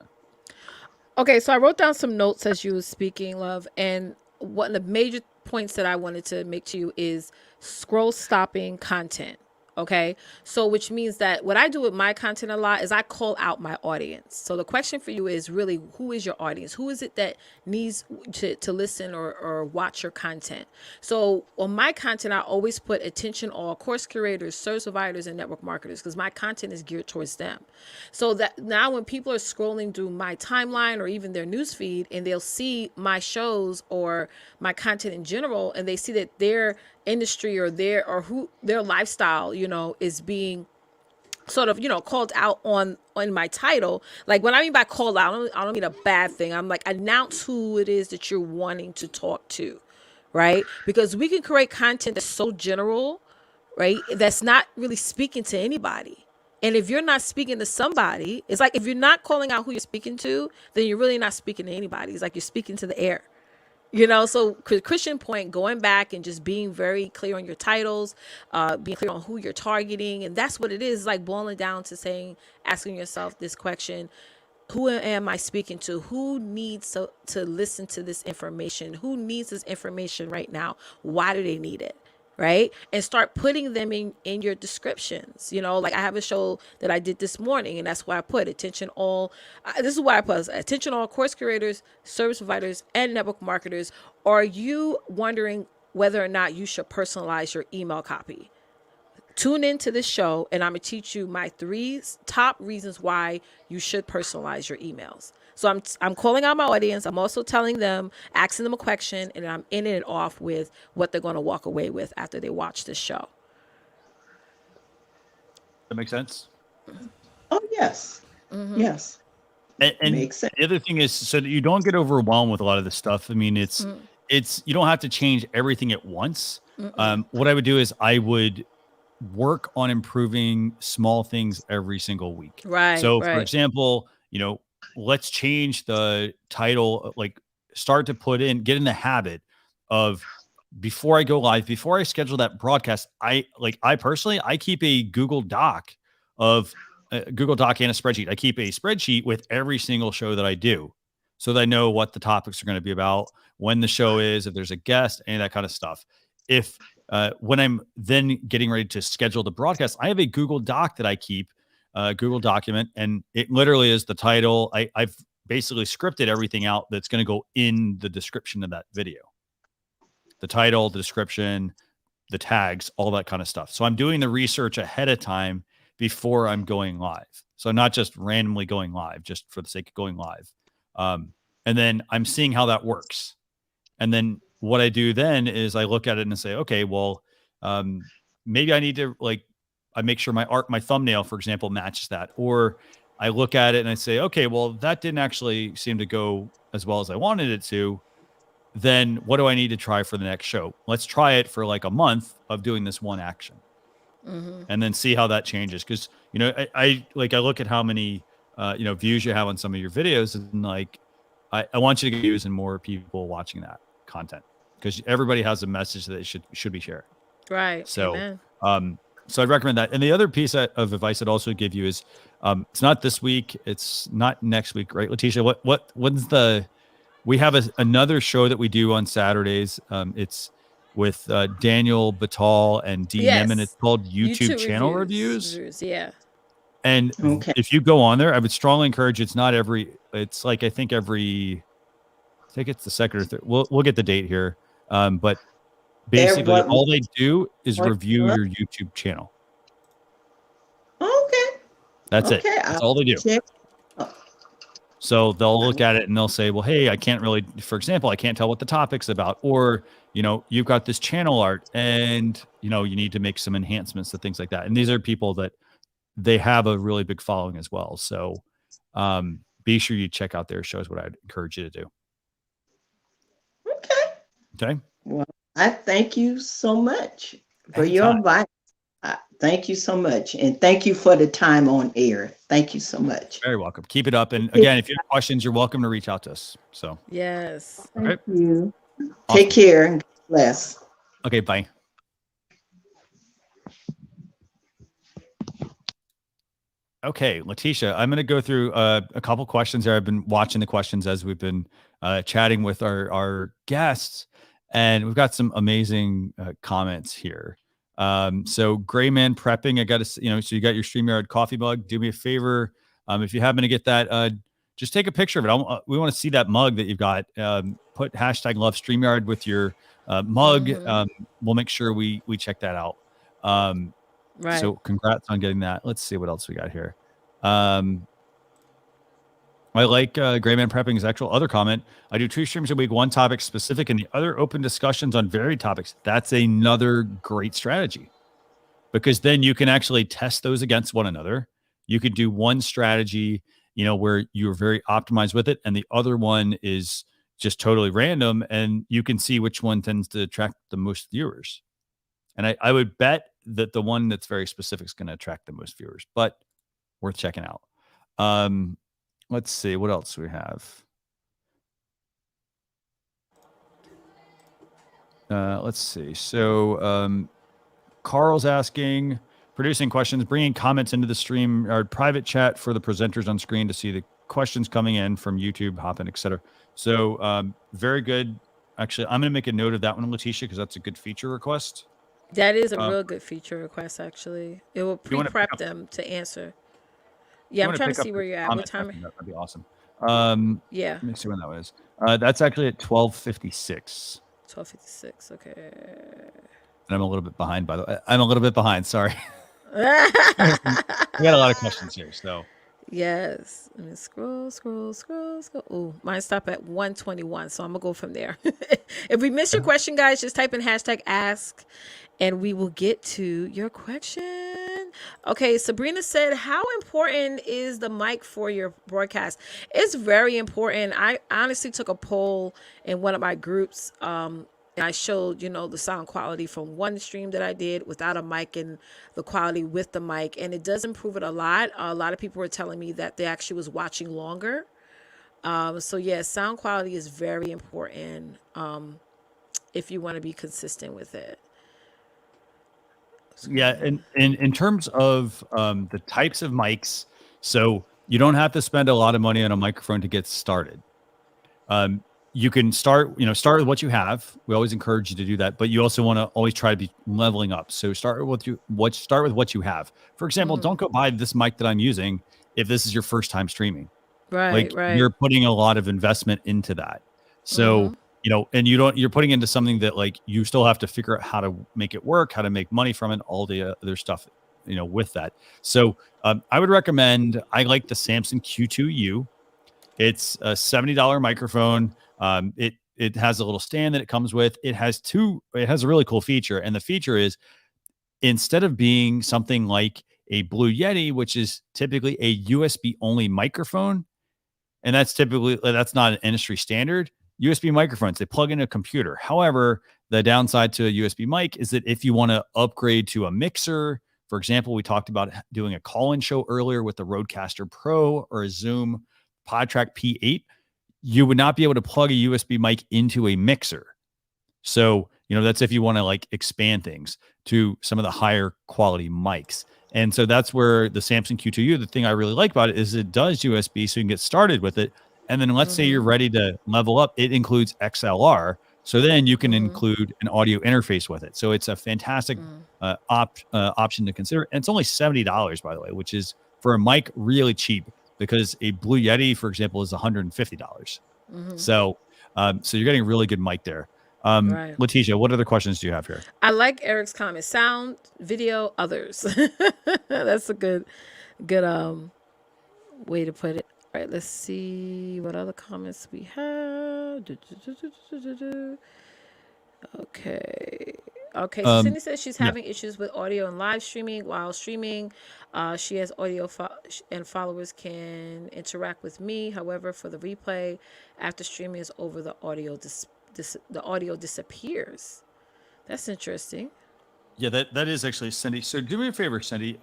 Okay, so I wrote down some notes as you were speaking, love, and one of the major points that I wanted to make to you is scroll stopping content. Okay. So, which means that what I do with my content a lot is I call out my audience. So the question for you is really, who is your audience? Who is it that needs to listen or watch your content? So on my content, I always put attention all course curators, service providers, and network marketers, because my content is geared towards them. So that now when people are scrolling through my timeline or even their news feed, and they'll see my shows or my content in general, and they see that their industry or their lifestyle, is being sort of, called out on my title. Like, when I mean by called out, I don't mean a bad thing. I'm like, announce who it is that you're wanting to talk to, right? Because we can create content that's so general, right, that's not really speaking to anybody. And if you're not speaking to somebody, it's like, if you're not calling out who you're speaking to, then you're really not speaking to anybody. It's like you're speaking to the air. So Christian point, going back and just being very clear on your titles, being clear on who you're targeting. And that's what it is, like boiling down to asking yourself this question: who am I speaking to? Who needs to listen to this information? Who needs this information right now? Why do they need it? Right? And start putting them in your descriptions. Like, I have a show that I did this morning, and that's why I put attention all. This is why I put attention all course curators, service providers, and network marketers. Are you wondering whether or not you should personalize your email copy? Tune into this show, and I'm going to teach you my 3 top reasons why you should personalize your emails. So I'm calling out my audience. I'm also telling them, asking them a question, and I'm ending it off with what they're going to walk away with after they watch this show. That makes sense? Oh, yes. Yes. And Makes sense. the other thing is, so that you don't get overwhelmed with a lot of this stuff. I mean, it's you don't have to change everything at once. What I would do is I would work on improving small things every single week. Right. So, for example, let's change the title, like start to get in the habit of, before I go live, before I schedule that broadcast, I personally, I keep a Google Doc and a spreadsheet. I keep a spreadsheet with every single show that I do, so that I know what the topics are going to be about, when the show is, if there's a guest, any of that kind of stuff. If when I'm then getting ready to schedule the broadcast, I have a Google Doc that I keep, Google document, and it literally is the title. I've basically scripted everything out that's going to go in the description of that video. The title, the description, the tags, all that kind of stuff. So I'm doing the research ahead of time before I'm going live. So not just randomly going live, just for the sake of going live. And then I'm seeing how that works. And then what I do then is I look at it and say, okay, well, maybe I need to, I make sure my thumbnail, for example, matches that. Or I look at it and I say, okay, well, that didn't actually seem to go as well as I wanted it to. Then what do I need to try for the next show? Let's try it for like a month of doing this one action, and then see how that changes. Because, I look at how many, views you have on some of your videos, and I want you to get views and more people watching that content, because everybody has a message that should be shared. Right. So, Amen. So I'd recommend that. And the other piece of advice I'd also give you is, it's not this week, it's not next week, right, Leticia? We have another show that we do on Saturdays. It's with Daniel Batal and Dee Nemen. It's called YouTube channel reviews. Yeah. And if you go on there, I would strongly encourage. It's like, I think it's the second or third. We'll get the date here. But basically, all they do is review your YouTube channel. Okay. That's it. That's all they do. So they'll look at it and they'll say, well, hey, for example, I can't tell what the topic's about. Or, you've got this channel art and, you need to make some enhancements to things like that. And these are people that they have a really big following as well. So be sure you check out their shows, what I'd encourage you to do. Okay. Well, I thank you so much for your advice. Thank you so much. And thank you for the time on air. Thank you so much. Very welcome. Keep it up. And again, if you have questions, you're welcome to reach out to us. So, yes. Thank you. Awesome. Take care and God bless. Okay. Bye. Okay, Leticia, I'm going to go through a couple questions here. I've been watching the questions as we've been chatting with our guests. And we've got some amazing comments here. So Gray Man Prepping, I got to, so you got your StreamYard coffee mug. Do me a favor. If you happen to get that, just take a picture of it. We want to see that mug that you've got. Put hashtag love StreamYard with your mug. We'll make sure we check that out. Right. So congrats on getting that. Let's see what else we got here. I like Gray Man Prepping's actual other comment. I do 2 streams a week, one topic specific, and the other open discussions on varied topics. That's another great strategy, because then you can actually test those against one another. You could do one strategy, where you're very optimized with it, and the other one is just totally random, and you can see which one tends to attract the most viewers. And I would bet that the one that's very specific is going to attract the most viewers, but worth checking out. Let's see what else we have. Let's see. So Carl's asking, producing questions, bringing comments into the stream, our private chat for the presenters on screen to see the questions coming in from YouTube, Hopin, etc. So very good. Actually, I'm going to make a note of that one, Leticia, because that's a good feature request. That is a real good feature request, actually. It will pre-prep them to answer. Yeah, I'm trying to see where you're at. What time? That'd be awesome. Yeah. Let me see when that was. That's actually at 12:56. 12:56. Okay. And I'm a little bit behind, by the way. I'm a little bit behind. Sorry. We got a lot of questions here, so. Yes. Let me scroll. Oh, mine stopped at 121, so I'm gonna go from there. If we miss your question, guys, just type in hashtag ask, and we will get to your question. Okay, Sabrina said, how important is the mic for your broadcast? It's very important. I honestly took a poll in one of my groups, and I showed, the sound quality from one stream that I did without a mic and the quality with the mic, and it does improve it a lot. A lot of people were telling me that they actually was watching longer. So yeah, sound quality is very important if you want to be consistent with it. Yeah, and in terms of the types of mics, so you don't have to spend a lot of money on a microphone to get started. You can start with what you have. We always encourage you to do that, but you also want to always try to be leveling up. So start with what you have. For example, don't go buy this mic that I'm using if this is your first time streaming. Right. You're putting a lot of investment into that. So and you're putting into something that you still have to figure out how to make it work, how to make money from it, all the other stuff, with that. So I would recommend, I like the Samson Q2U. It's a $70 microphone. It has a little stand that it comes with. It has a really cool feature. And the feature is, instead of being something like a Blue Yeti, which is typically a USB only microphone, and that's not an industry standard. USB microphones, they plug in a computer. However, the downside to a USB mic is that if you want to upgrade to a mixer, for example, we talked about doing a call-in show earlier with the Rodecaster Pro or a Zoom PodTrack P8, you would not be able to plug a USB mic into a mixer. So, that's if you want to expand things to some of the higher quality mics. And so that's where the Samson Q2U, the thing I really like about it is it does USB, so you can get started with it. And then let's say you're ready to level up, it includes XLR. So then you can include an audio interface with it. So it's a fantastic option to consider. And it's only $70, by the way, which is for a mic really cheap, because a Blue Yeti, for example, is $150. So you're getting a really good mic there. Right. Leticia, what other questions do you have here? I like Eric's comment. Sound, video, others. That's a good way to put it. All right, let's see what other comments we have. Okay. Cindy says she's having issues with audio and live streaming. While streaming, she has audio and followers can interact with me. However, for the replay, after streaming is over, the audio disappears. That's interesting. Yeah, that is actually Cindy. So do me a favor, Cindy.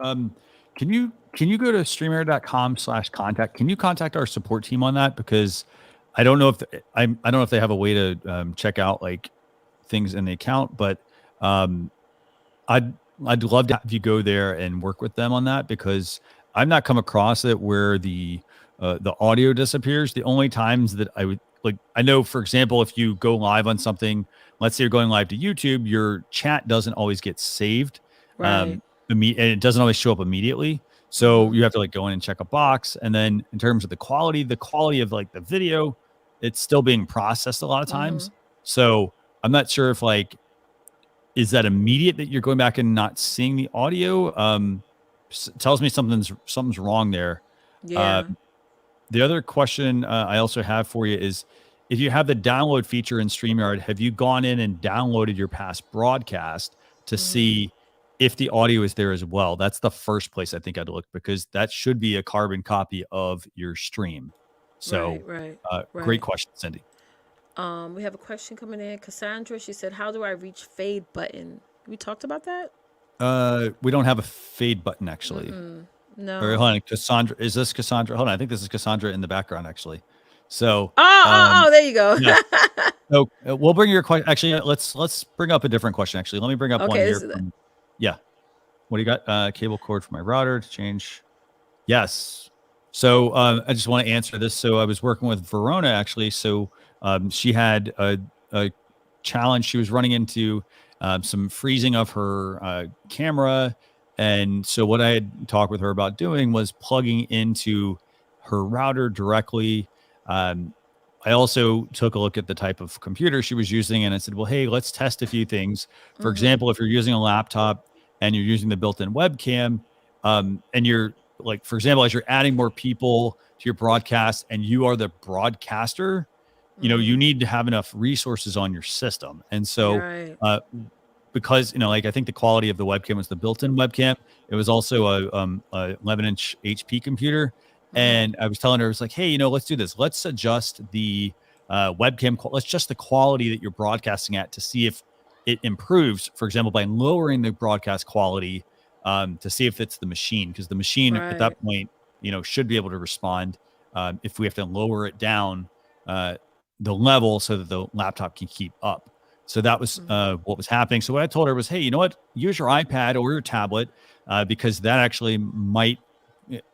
Can you go to streamer.com/contact? Can you contact our support team on that? Because I don't know if I don't know if they have a way to check out things in the account, but I'd love to have you go there and work with them on that, because I've not come across it where the audio disappears. The only times that like I know, for example, if you go live on something, let's say you're going live to YouTube, your chat doesn't always get saved. Right. And it doesn't always show up immediately. So you have to like go in and check a box. And then in terms of the quality of like the video, it's still being processed a lot of times. So I'm not sure if like, is that immediate that you're going back and not seeing the audio? Tells me something's wrong there. Yeah. The other question I also have for you is, if you have the download feature in StreamYard, have you gone in and downloaded your past broadcast to see if the audio is there as well? That's the first place I think I'd look, because that should be a carbon copy of your stream. So Right. Great question, Cindy. We have a question coming in. Cassandra, she said, how do I reach fade button? We talked about that? We don't have a fade button, actually. No. Or, hold on, Cassandra. Is this Cassandra? Hold on, I think this is Cassandra in the background, actually. So there you go. Yeah. So we'll bring your question. Actually, let's bring up a different question. Actually, let me bring up one here. Yeah. What do you got? Cable cord for my router to change. Yes. So I just want to answer this. So I was working with Verona, actually. So she had a challenge. She was running into some freezing of her camera. And so what I had talked with her about doing was plugging into her router directly. I also took a look at the type of computer she was using, and I said, well, hey, let's test a few things. For example, if you're using a laptop and you're using the built-in webcam, and you're like, for example, as you're adding more people to your broadcast and you are the broadcaster, you need to have enough resources on your system. And so because, like, I think the quality of the webcam was the built-in webcam. It was also a 11-inch HP computer. And I was telling her, I was like, hey, let's do this. Let's adjust the webcam. Let's adjust the quality that you're broadcasting at to see if it improves, for example, by lowering the broadcast quality to see if it's the machine. Because the machine at that point, should be able to respond if we have to lower it down the level so that the laptop can keep up. So that was what was happening. So what I told her was, hey, you know what? Use your iPad or your tablet because that actually might,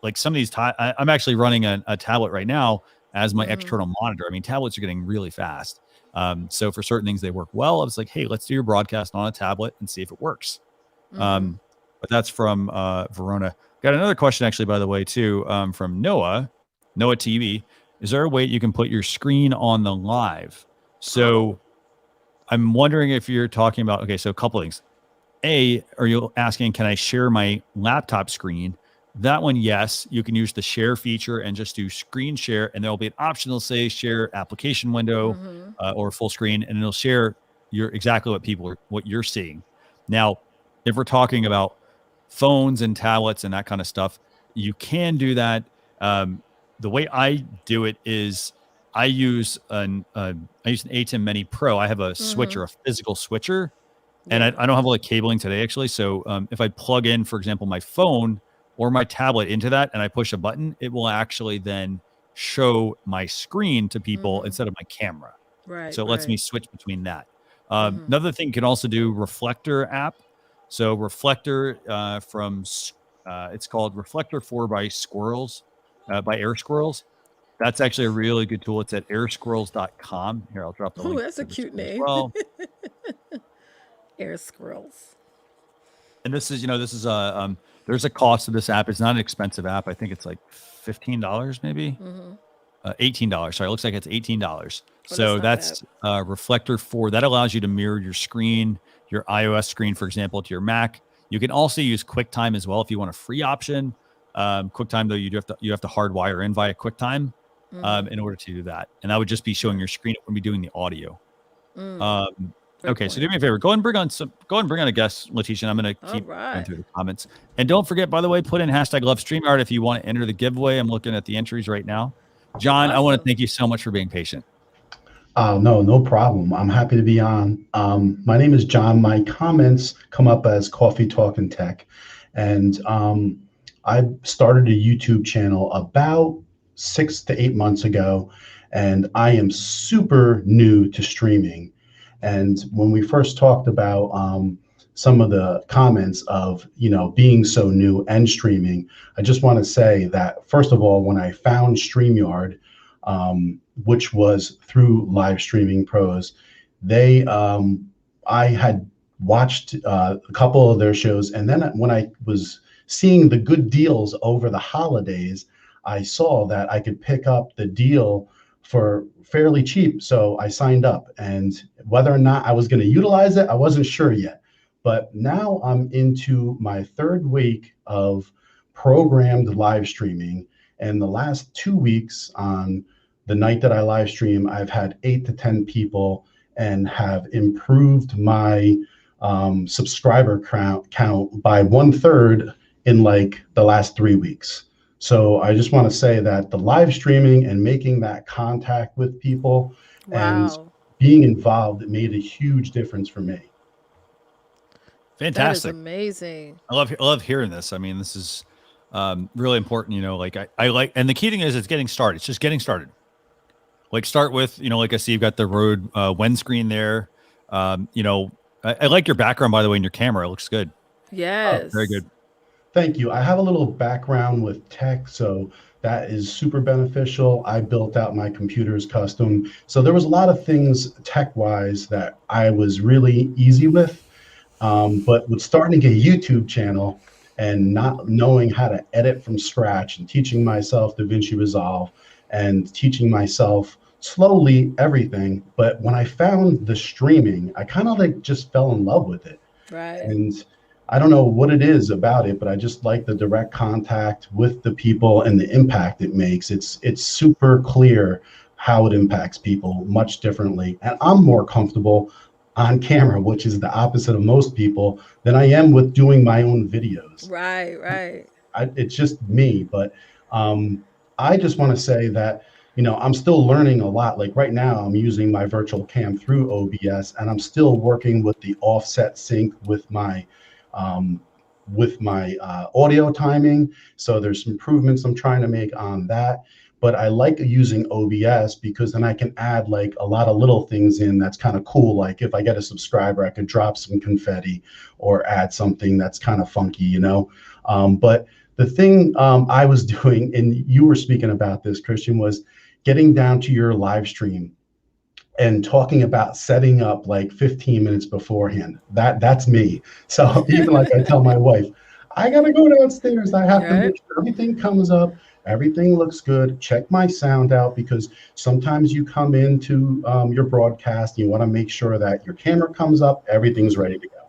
like some of these, I'm actually running a tablet right now as my external monitor. I mean, tablets are getting really fast. So for certain things, they work well. I was like, hey, let's do your broadcast on a tablet and see if it works. But that's from Verona. Got another question, actually, by the way, too, from Noah TV. Is there a way you can put your screen on the live? So I'm wondering if you're talking about, okay, so a couple things. Are you asking, can I share my laptop screen? That one, yes, you can use the share feature and just do screen share, and there'll be an option that'll say share application window or full screen, and it'll share exactly what you're seeing. Now, if we're talking about phones and tablets and that kind of stuff, you can do that. The way I do it is I use an ATEM Mini Pro. I have a switcher, a physical switcher, and I don't have all the cabling today, actually. So if I plug in, for example, my phone or my tablet into that and I push a button, it will actually then show my screen to people instead of my camera. So it lets me switch between that. Another thing you can also do, Reflector app. So Reflector it's called Reflector 4 by Squirrels, by Air Squirrels. That's actually a really good tool. It's at airsquirrels.com. Here, I'll drop the link. Oh, that's a cute name. Well. Air Squirrels. And this is, there's a cost to this app. It's not an expensive app. I think it's like $15 maybe. $18. Sorry, it looks like it's $18. So that's Reflector 4. That allows you to mirror your screen, your iOS screen, for example, to your Mac. You can also use QuickTime as well if you want a free option. QuickTime, though, you have to hardwire in via QuickTime in order to do that. And that would just be showing your screen. It wouldn't be doing the audio. Okay, so do me a favor. Go and bring on a guest, Leticia. And I'm going to keep going through the comments. And don't forget, by the way, put in #LoveStreamYard if you want to enter the giveaway. I'm looking at the entries right now. John, I want to thank you so much for being patient. No problem. I'm happy to be on. My name is John. My comments come up as Coffee Talk and Tech. And I started a YouTube channel about 6 to 8 months ago, and I am super new to streaming. And when we first talked about some of the comments of, being so new and streaming, I just want to say that, first of all, when I found StreamYard, which was through Live Streaming Pros. They, I had watched a couple of their shows, and then when I was seeing the good deals over the holidays, I saw that I could pick up the deal for fairly cheap. So I signed up, and whether or not I was going to utilize it, I wasn't sure yet. But now I'm into my third week of programmed live streaming. And the last 2 weeks, on the night that I live stream, I've had 8 to 10 people and have improved my subscriber count by 1/3 in like the last 3 weeks. So I just want to say that the live streaming and making that contact with people and being involved, it made a huge difference for me. Fantastic. That is amazing. I love hearing this. I mean, this is really important, you know, like I like, and the key thing is it's getting started. It's just getting started. Like start with, you know, like I see you've got the Rode windscreen there. You know, I like your background, by the way, in your camera. It looks good. Yes. Very good. Thank you. I have a little background with tech, so that is super beneficial. I built out my computers custom. So there was a lot of things tech-wise that I was really easy with. But with starting a YouTube channel and not knowing how to edit from scratch and teaching myself DaVinci Resolve and teaching myself slowly everything. But when I found the streaming, I kind of like just fell in love with it. Right. And I don't know what it is about it, but I just like the direct contact with the people and the impact it makes. It's super clear how it impacts people much differently. And I'm more comfortable on camera, which is the opposite of most people, than I am with doing my own videos. Right. It's just me, but I just want to say that, you know, I'm still learning a lot. Like right now, I'm using my virtual cam through OBS, and I'm still working with the offset sync with my audio timing. So there's some improvements I'm trying to make on that. But I like using OBS because then I can add like a lot of little things in that's kind of cool. Like if I get a subscriber, I could drop some confetti or add something that's kind of funky, you know. But the thing I was doing, and you were speaking about this, Christian, was getting down to your live stream and talking about setting up like 15 minutes beforehand. That's me. So even like I tell my wife, I gotta go downstairs. I have to make sure everything comes up, everything looks good, check my sound out, because sometimes you come into your broadcast, you wanna make sure that your camera comes up, everything's ready to go.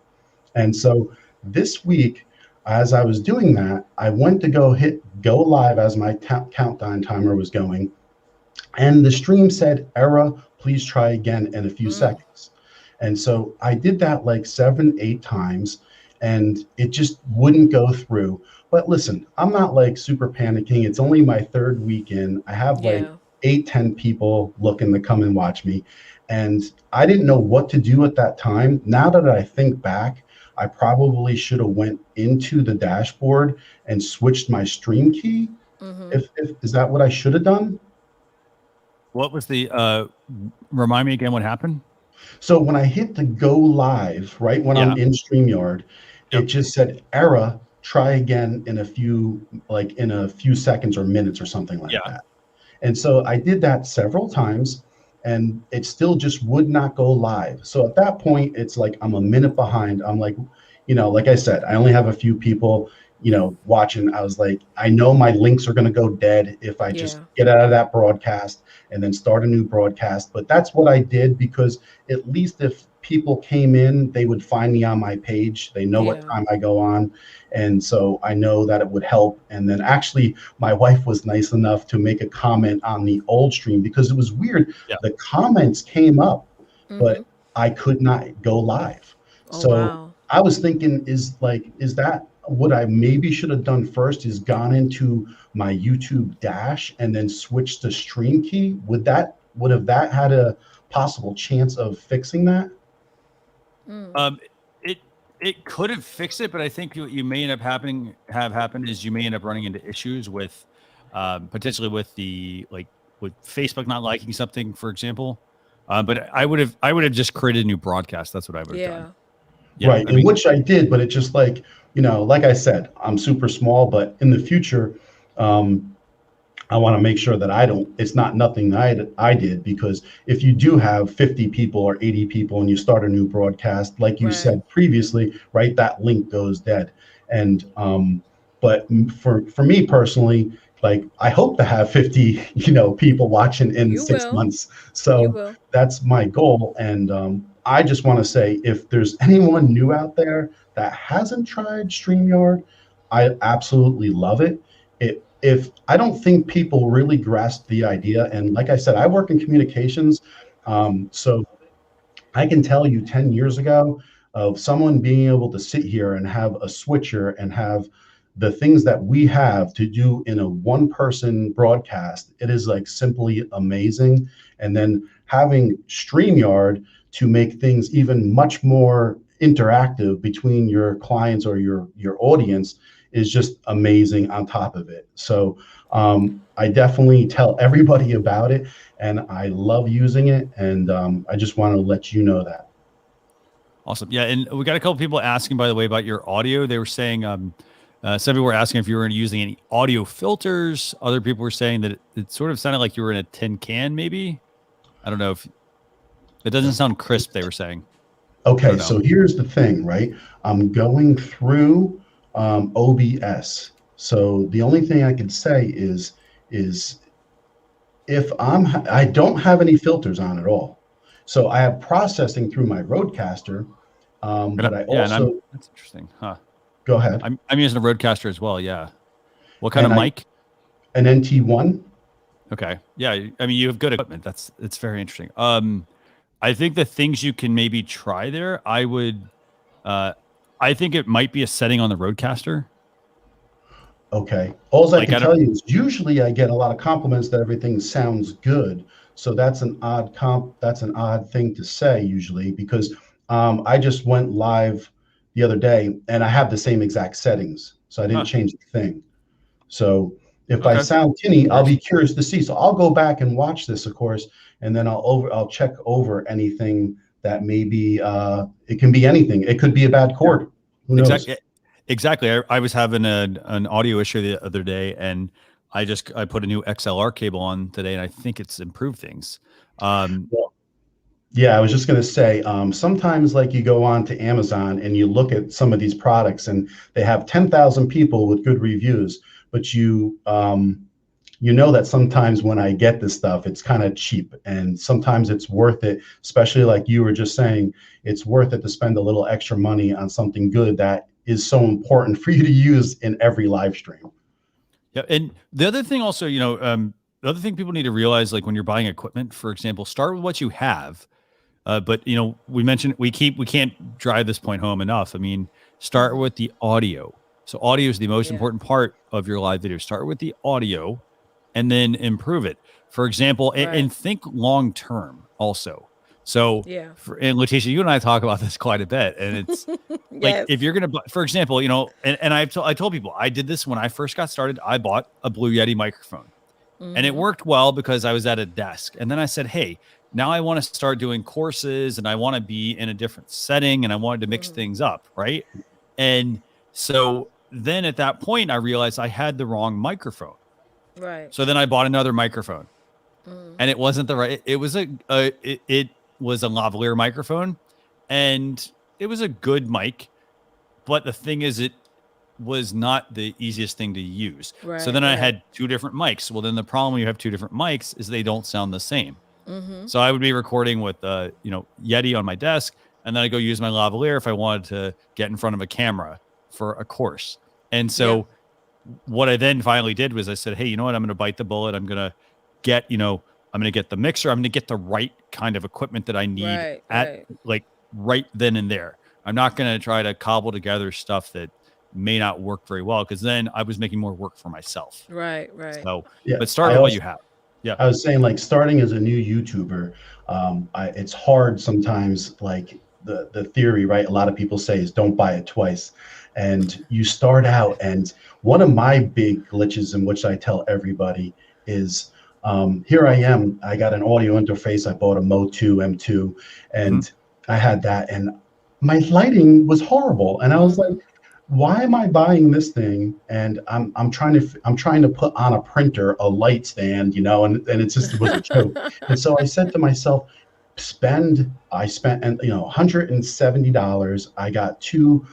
And so this week, as I was doing that, I went to hit go live as my countdown timer was going. And the stream said, error, please try again in a few seconds. And so I did that like 7-8 times, and it just wouldn't go through. But listen, I'm not like super panicking. It's only my third weekend. I have like 8-10 people looking to come and watch me. And I didn't know what to do at that time. Now that I think back, I probably should have went into the dashboard and switched my stream key. Is that what I should have done? What was the, remind me again what happened? So when I hit the go live, right when I'm in StreamYard, it just said error, try again in a few seconds or minutes or something like that. And so I did that several times, and it still just would not go live. So at that point, it's like I'm a minute behind. I'm like, you know, like I said, I only have a few people, you know, watching. I was like, I know my links are going to go dead if I just get out of that broadcast and then start a new broadcast. But that's what I did, because at least if people came in, they would find me on my page. They know what time I go on. And so I know that it would help. And then actually my wife was nice enough to make a comment on the old stream, because it was weird. The comments came up, but I could not go live. I was thinking, is that what I maybe should have done first, is gone into my YouTube dash and then switched to stream key? Would have that had a possible chance of fixing that? It could have fixed it, but I think what you may end up happened is you may end up running into issues with potentially with with Facebook not liking something, for example. But I would have just created a new broadcast. That's what I would have done. Right, I mean, which I did, but it just like, you know, like I said, I'm super small, but in the future, I want to make sure that it's not nothing that I did, because if you do have 50 people or 80 people and you start a new broadcast, like you said previously, right, that link goes dead. And, but for me personally, like, I hope to have 50, people watching in 6 months. So that's my goal. And, I just want to say, if there's anyone new out there that hasn't tried StreamYard, I absolutely love it. If I don't think people really grasp the idea, and like I said, I work in communications, so I can tell you 10 years ago of someone being able to sit here and have a switcher and have the things that we have to do in a one-person broadcast. It is like simply amazing. And then having StreamYard to make things even much more interactive between your clients or your audience is just amazing on top of it. So I definitely tell everybody about it, and I love using it. And I just want to let you know that. Awesome. Yeah. And we got a couple people asking, by the way, about your audio. They were saying, some people were asking if you were using any audio filters. Other people were saying that it sort of sounded like you were in a tin can, maybe. I don't know if it doesn't sound crisp, they were saying. Okay. So here's the thing, right? I'm going through OBS. So the only thing I can say is if I don't have any filters on at all. So I have processing through my Rodecaster, but I also. That's interesting, huh? Go ahead. I'm using a Rodecaster as well. Yeah. What kind of mic? An NT1. Okay. Yeah. I mean, you have good equipment. It's very interesting. I think the things you can maybe try there, I think it might be a setting on the Rodecaster. Okay. All I can tell you is usually I get a lot of compliments that everything sounds good. So that's an odd thing to say usually, because I just went live the other day and I have the same exact settings. So I didn't change the thing. So if I sound tinny, I'll be curious to see. So I'll go back and watch this, of course, and then I'll check over anything that maybe it can be anything. It could be a bad chord. Who knows? Exactly. I was having an audio issue the other day, and I put a new XLR cable on today, and I think it's improved things. Yeah, I was just going to say, sometimes like you go on to Amazon and you look at some of these products and they have 10,000 people with good reviews, but you know that sometimes when I get this stuff, it's kind of cheap, and sometimes it's worth it, especially like you were just saying, it's worth it to spend a little extra money on something good that is so important for you to use in every live stream. Yeah. And the other thing also, the other thing people need to realize, like when you're buying equipment, for example, start with what you have. But we mentioned we can't drive this point home enough. I mean, start with the audio. So audio is the most important part of your live video. Start with the audio and then improve it. For example, and think long term also. So and Leticia, you and I talk about this quite a bit, and it's like if you're gonna, for example, and I told people I did this when I first got started. I bought a Blue Yeti microphone, and it worked well because I was at a desk. And then I said, hey, now I want to start doing courses, and I want to be in a different setting, and I wanted to mix things up, right? And so then at that point, I realized I had the wrong microphone. Right. So then I bought another microphone, and it wasn't the right. It was it was a lavalier microphone, and it was a good mic, but the thing is, it was not the easiest thing to use. Right, so then I had two different mics. Well, then the problem when you have two different mics is they don't sound the same. So I would be recording with Yeti on my desk, and then I go use my lavalier if I wanted to get in front of a camera for a course. And so what I then finally did was I said, hey, you know what? I'm going to bite the bullet. I'm going to get, I'm going to get the mixer. I'm going to get the right kind of equipment that I need right then and there. I'm not going to try to cobble together stuff that may not work very well, because then I was making more work for myself. Right. So, but start with what you have. Yeah. I was saying, like, starting as a new YouTuber, it's hard sometimes, like the theory, right? A lot of people say is don't buy it twice. And you start out, and one of my big glitches in which I tell everybody is, here I am, I got an audio interface. I bought a Mo2 M2, and I had that, and my lighting was horrible. And I was like, why am I buying this thing? And I'm trying to put on a printer, a light stand, and it was a joke. And so I said to myself, I spent and $170. I got two,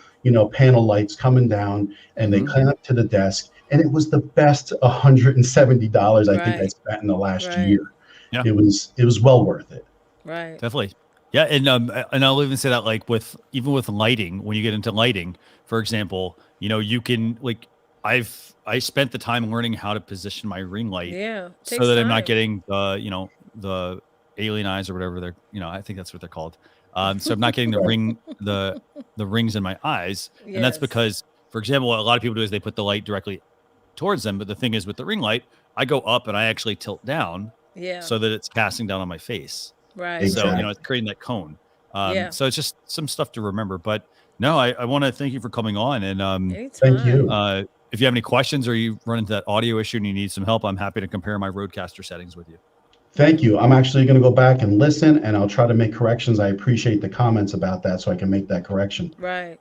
panel lights coming down and they connect to the desk. And it was the best $170 I think I Right. spent in the last Right. year. Yeah. It was well worth it. Right. Definitely. Yeah. And I'll even say that like even with lighting, when you get into lighting, for example, you can I spent the time learning how to position my ring light Yeah. so Takes that I'm not time. getting the alien eyes or whatever they're, I think that's what they're called. So I'm not getting the rings in my eyes. And that's Yes. because, for example, what a lot of people do is they put the light directly towards them. But the thing is with the ring light, I go up and I actually tilt down Yeah. so that it's casting down on my face. Right. So, Exactly. it's creating that cone. Yeah. So it's just some stuff to remember. But no, I want to thank you for coming on. And Anytime. Thank you. if you have any questions or you run into that audio issue and you need some help, I'm happy to compare my Rodecaster settings with you. Thank you. I'm actually going to go back and listen, and I'll try to make corrections. I appreciate the comments about that, so I can make that correction. Right.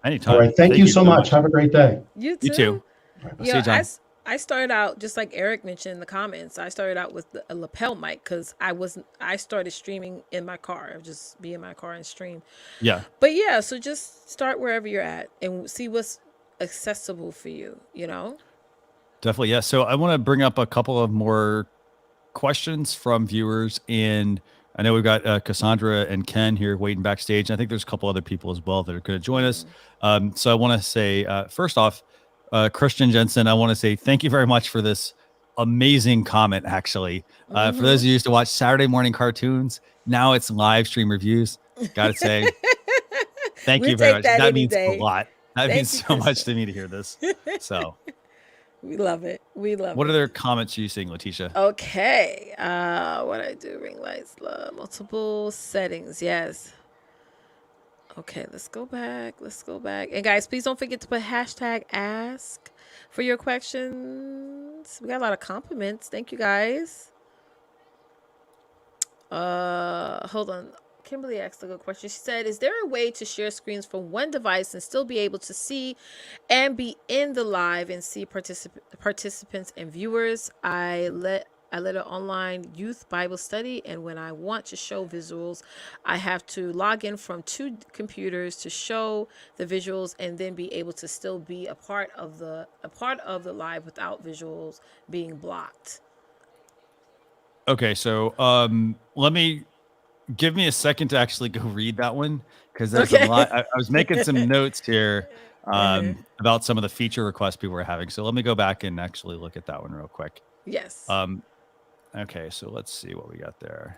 Anytime. All right. Thank you so much. Have a great day. You too. You too. All right, bye. See you, Yeah, John. I started out just like Eric mentioned in the comments. I started out with a lapel mic because I started streaming in my car. I would just be in my car and stream. Yeah. But yeah, so just start wherever you're at and see what's accessible for you. Definitely. Yeah. So I want to bring up a couple of more questions from viewers. And I know we've got Cassandra and Ken here waiting backstage. I think there's a couple other people as well that are going to join us. So I want to say, first off, Christian Jensen, I want to say thank you very much for this amazing comment, actually. For those of you who used to watch Saturday morning cartoons, now it's live stream reviews. Got to say, thank you very much. That means a lot. That means so much to me to hear this. So we love it. We love what it. other comments are you seeing, Leticia? Okay. What I do, ring lights, multiple settings. Yes. Okay, let's go back. And guys, please don't forget to put hashtag ask for your questions. We got a lot of compliments. Thank you guys. Hold on. Kimberly asked a good question. She said, is there a way to share screens from one device and still be able to see and be in the live and see participants and viewers? I led an online youth Bible study, and when I want to show visuals, I have to log in from two computers to show the visuals and then be able to still be a part of the live without visuals being blocked. Okay, so give me a second to actually go read that one, because there's a lot. I was making some notes here about some of the feature requests people were having. So let me go back and actually look at that one real quick. Yes. Okay, so let's see what we got there.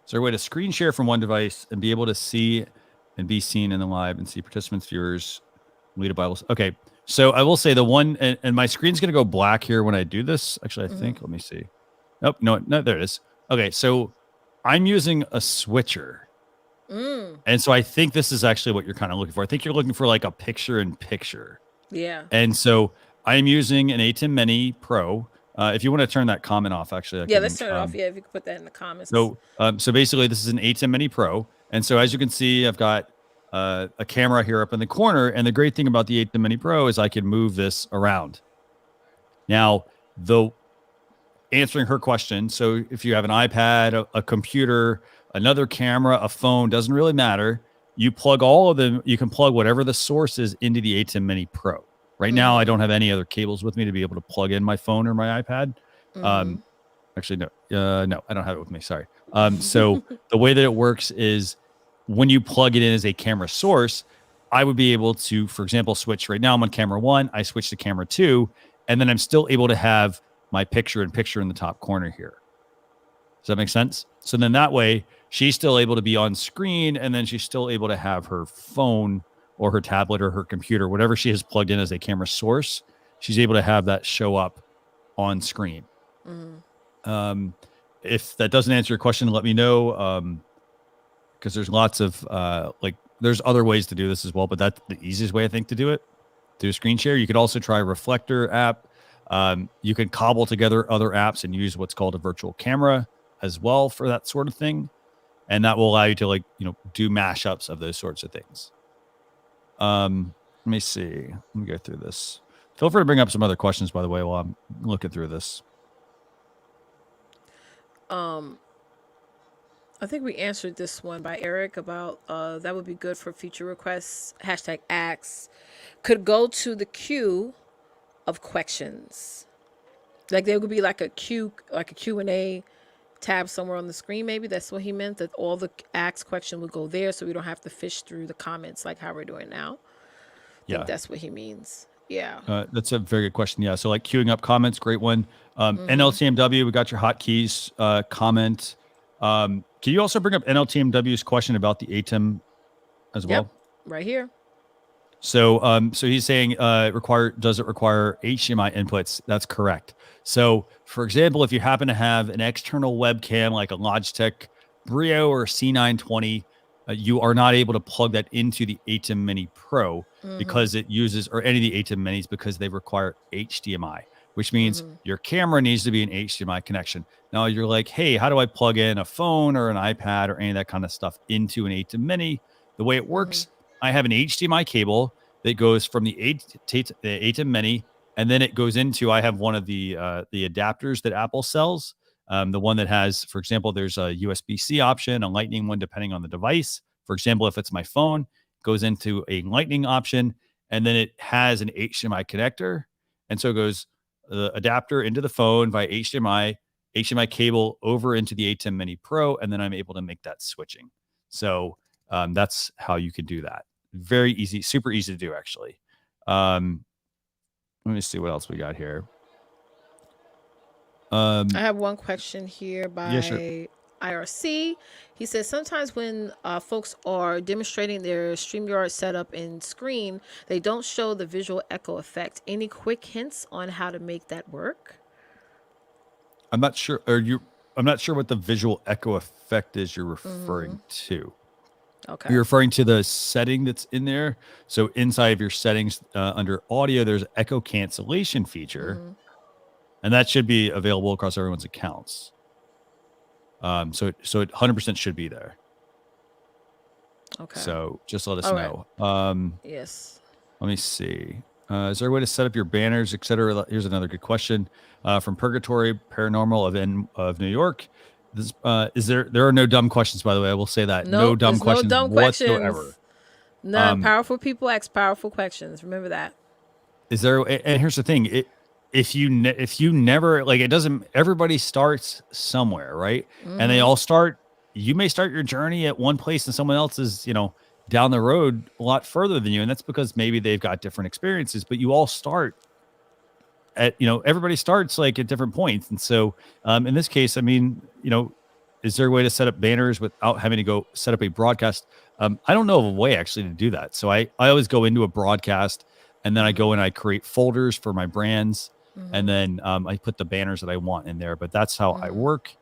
Is there a way to screen share from one device and be able to see and be seen in the live and see participants, viewers, lead a Bible? Okay, so I will say the one, and my screen's going to go black here when I do this. Actually, I think, let me see. Nope, no, there it is. Okay, so I'm using a switcher. And so I think this is actually what you're kind of looking for. I think you're looking for like a picture-in-picture. Yeah. And so I'm using an ATEM Mini Pro. If you want to turn that comment off, actually. Let's turn it off. Yeah, if you could put that in the comments. So basically, this is an ATEM Mini Pro. And so as you can see, I've got a camera here up in the corner. And the great thing about the ATEM Mini Pro is I can move this around. Now, answering her question, so if you have an iPad, a computer, another camera, a phone, doesn't really matter. You plug all of them. You can plug whatever the source is into the ATEM Mini Pro. Right now, I don't have any other cables with me to be able to plug in my phone or my iPad. Actually, no, I don't have it with me. Sorry. So the way that it works is when you plug it in as a camera source, I would be able to, for example, switch. Right now, I'm on camera 1. I switch to camera 2, and then I'm still able to have my picture-in-picture in the top corner here. Does that make sense? So then that way, she's still able to be on screen, and then she's still able to have her phone or her tablet or her computer, whatever she has plugged in as a camera source, she's able to have that show up on screen. If that doesn't answer your question, let me know, because there's lots of there's other ways to do this as well, but that's the easiest way I think to do it. Do a screen share. You could also try a Reflector app. You can cobble together other apps and use what's called a virtual camera as well for that sort of thing, and that will allow you to do mashups of those sorts of things. Let me see. Let me go through this. Feel free to bring up some other questions, by the way, while I'm looking through this. I think we answered this one by Eric about that would be good for future requests. Hashtag asks could go to the queue of questions. Like there would be like a Q&A tab somewhere on the screen. Maybe that's what he meant, that all the asked question would go there, so we don't have to fish through the comments like how we're doing now. I think that's what he means. Yeah. That's a very good question. Yeah. So like queuing up comments, great one. NLTMW, we got your hotkeys comment. Can you also bring up NLTMW's question about the ATEM as well? Yep, right here. So, so he's saying, does it require HDMI inputs? That's correct. So, for example, if you happen to have an external webcam like a Logitech Brio or C920, you are not able to plug that into the ATEM Mini Pro because it uses, or any of the ATEM Minis, because they require HDMI, which means your camera needs to be an HDMI connection. Now you're like, hey, how do I plug in a phone or an iPad or any of that kind of stuff into an ATEM Mini? The way it works, I have an HDMI cable that goes from the ATEM Mini, and then it goes into, I have one of the adapters that Apple sells. The one that has, for example, there's a USB-C option, a Lightning one, depending on the device. For example, if it's my phone, it goes into a Lightning option, and then it has an HDMI connector. And so it goes the adapter into the phone via HDMI cable over into the ATEM Mini Pro, and then I'm able to make that switching. So that's how you can do that. Very easy, super easy to do, actually. Let me see what else we got here. I have one question here by IRC. He says sometimes when folks are demonstrating their StreamYard setup and screen, they don't show the visual echo effect. Any quick hints on how to make that work? I'm not sure. I'm not sure what the visual echo effect is you're referring to. Okay. You're referring to the setting that's in there. So inside of your settings under audio, there's an echo cancellation feature. And that should be available across everyone's accounts. So it 100% should be there. Okay. So just let us know. Yes. Let me see. Is there a way to set up your banners, etc.? Here's another good question from Purgatory Paranormal of New York. There are no dumb questions, by the way. I will say that. No dumb questions whatsoever. None. Powerful people ask powerful questions. Remember that. Is there? And here's the thing. If you never, like, it doesn't, everybody starts somewhere, right? And they all start, you may start your journey at one place and someone else is, down the road a lot further than you. And that's because maybe they've got different experiences, but you all start at, everybody starts like at different points. And so in this case, I mean, is there a way to set up banners without having to go set up a broadcast? I don't know of a way actually to do that. So I always go into a broadcast and then I go and I create folders for my brands. And then I put the banners that I want in there, but that's how I work.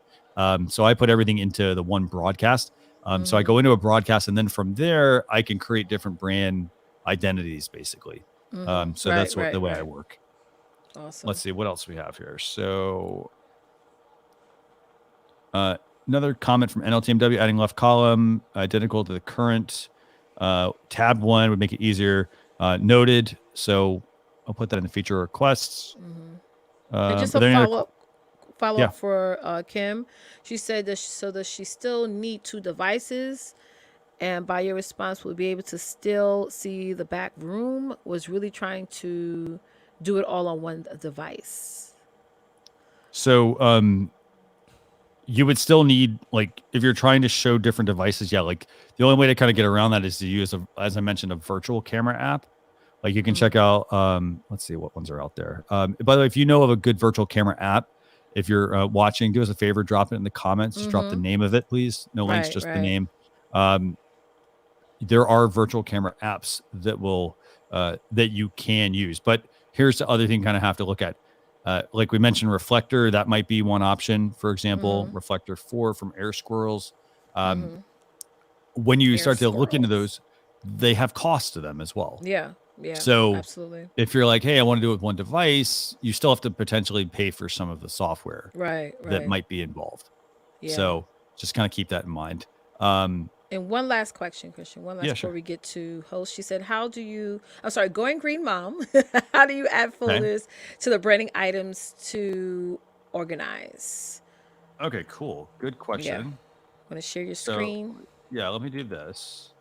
So I put everything into the one broadcast. So I go into a broadcast and then from there I can create different brand identities basically. So that's the way I work. Awesome. Let's see what else we have here. So another comment from NLTMW, adding left column identical to the current tab 1 would make it easier. Noted. So I'll put that in the feature requests. And just a follow-up for Kim. She said does she still need 2 devices? And by your response, we'll be able to still see the back room. Was really trying to do it all on one device. So you would still need, like, if you're trying to show different devices, like the only way to kind of get around that is to use, as I mentioned, a virtual camera app. Like you can check out, let's see what ones are out there. By the way, if you know of a good virtual camera app, if you're watching, do us a favor, drop it in the comments. Just drop the name of it, please. No links, just the name. There are virtual camera apps that will that you can use. But here's the other thing kind of have to look at. Like we mentioned, Reflector, that might be one option. For example, Reflector 4 from Air Squirrels. When you start to look into those, they have costs to them as well. Yeah. So absolutely. If you're like, hey, I want to do it with one device, you still have to potentially pay for some of the software right. that might be involved. Yeah. So just kind of keep that in mind. And one last question, Christian. One last before we get to host. She said, "How do you? I'm sorry, Going Green Mom. How do you add folders to the branding items to organize?" Okay, cool. Good question. Yeah. Want to share your screen? Yeah, let me do this.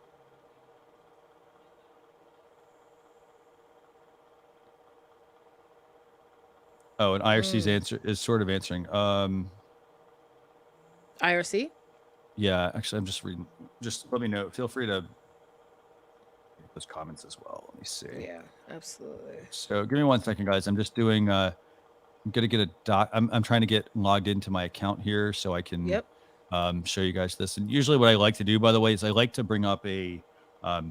Oh, and IRC's answer is sort of answering. IRC? Yeah, actually, I'm just reading. Just let me know. Feel free to make those comments as well. Let me see. Yeah, absolutely. So give me 1 second, guys. I'm just doing. I'm gonna get a doc. I'm trying to get logged into my account here so I can show you guys this. And usually, what I like to do, by the way, is I like to bring up a. I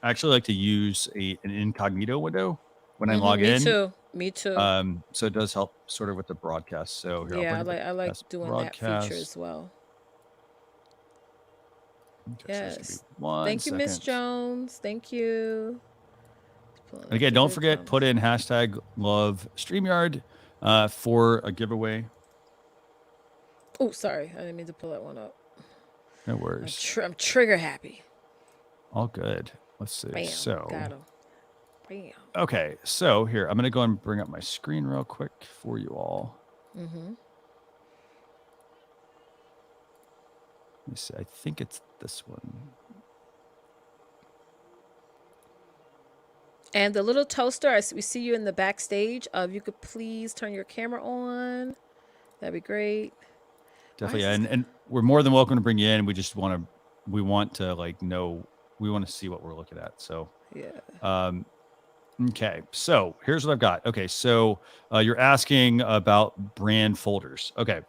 actually like to use an incognito window when I log in. Me too. So it does help sort of with the broadcast. So here, yeah, I like doing that feature as well. Okay, yes. So thank you, Miss Jones. Thank you. And again, don't forget, put in hashtag love StreamYard for a giveaway. Oh, sorry. I didn't mean to pull that one up. No worries. I'm trigger happy. All good. Let's see. Bam, so got him. Bam. Okay, so here, I'm going to go and bring up my screen real quick for you all. Mm-hmm. Let me see. I think it's this one. And the little toaster, we see you in the backstage. If you could please turn your camera on, that'd be great. Definitely, and we're more than welcome to bring you in. We just want to like know, we want to see what we're looking at. So yeah. Okay, so here's what I've got. Okay, so you're asking about brand folders. Okay.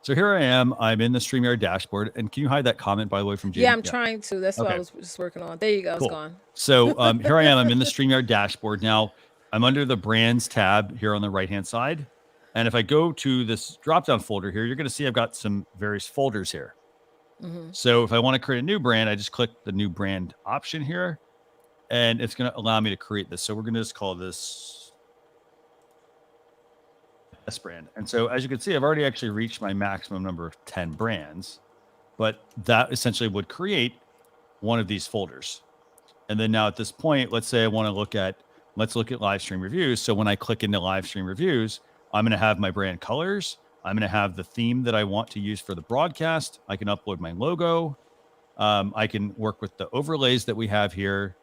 So here I am. I'm in the StreamYard dashboard. And can you hide that comment, by the way, from Jamie? Yeah, I'm trying to. That's what I was just working on. There you go. Cool. It's gone. So here I am. I'm in the StreamYard dashboard. Now, I'm under the brands tab here on the right-hand side. And if I go to this drop-down folder here, you're going to see I've got some various folders here. Mm-hmm. So if I want to create a new brand, I just click the new brand option here. And it's going to allow me to create this. So we're going to just call this S brand. And so as you can see, I've already actually reached my maximum number of 10 brands, but that essentially would create one of these folders. And then now at this point, let's say I want to let's look at live stream reviews. So when I click into live stream reviews, I'm going to have my brand colors. I'm going to have the theme that I want to use for the broadcast. I can upload my logo. I can work with the overlays that we have here.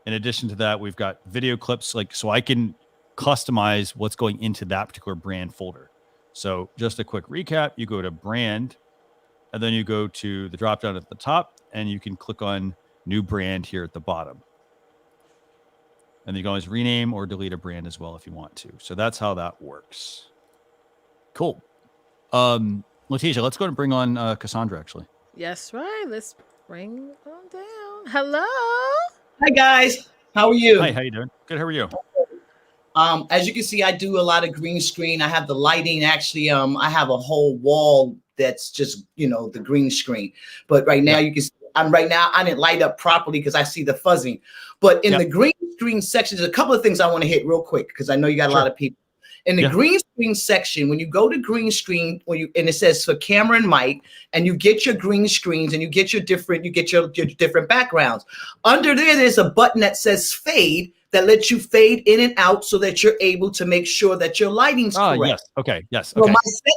In addition to that, we've got video clips, so I can customize what's going into that particular brand folder. So just a quick recap, you go to brand, and then you go to the drop down at the top, and you can click on new brand here at the bottom. And you can always rename or delete a brand as well if you want to. So that's how that works. Cool. Leticia, let's go and bring on Cassandra, actually. Yes, right. Let's bring them down. Hello. Hi guys, how are you? Hi, how you doing? Good. How are you? As you can see, I do a lot of green screen. I have the lighting. Actually, I have a whole wall that's just the green screen. But right now, you can see I didn't light up properly because I see the fuzzing. But in the green screen section, there's a couple of things I want to hit real quick because I know you got a lot of people. In the green screen section, when you go to green screen, and it says for camera and mic, and you get your green screens and you get your different backgrounds. Under there's a button that says fade that lets you fade in and out so that you're able to make sure that your lighting's correct. Yes. Okay. Yes. Okay.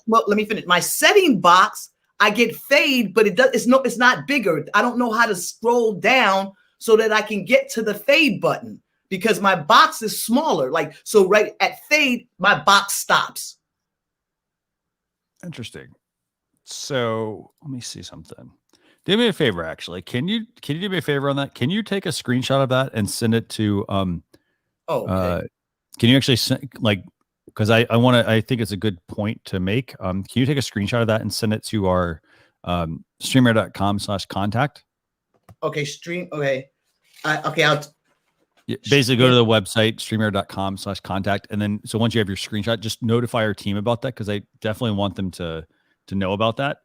Well, let me finish. My setting box, I get fade, but it's not bigger. I don't know how to scroll down so that I can get to the fade button. Because my box is smaller. So right at fade, my box stops. Interesting. So let me see something. Do me a favor, actually. Can you do me a favor on that? Can you take a screenshot of that and send it to okay. Can you actually send because I think it's a good point to make. Can you take a screenshot of that and send it to our streamer.com/contact? Okay, okay. I'll basically go to the website streamer.com/contact, and then so once you have your screenshot, just notify our team about that because I definitely want them to know about that.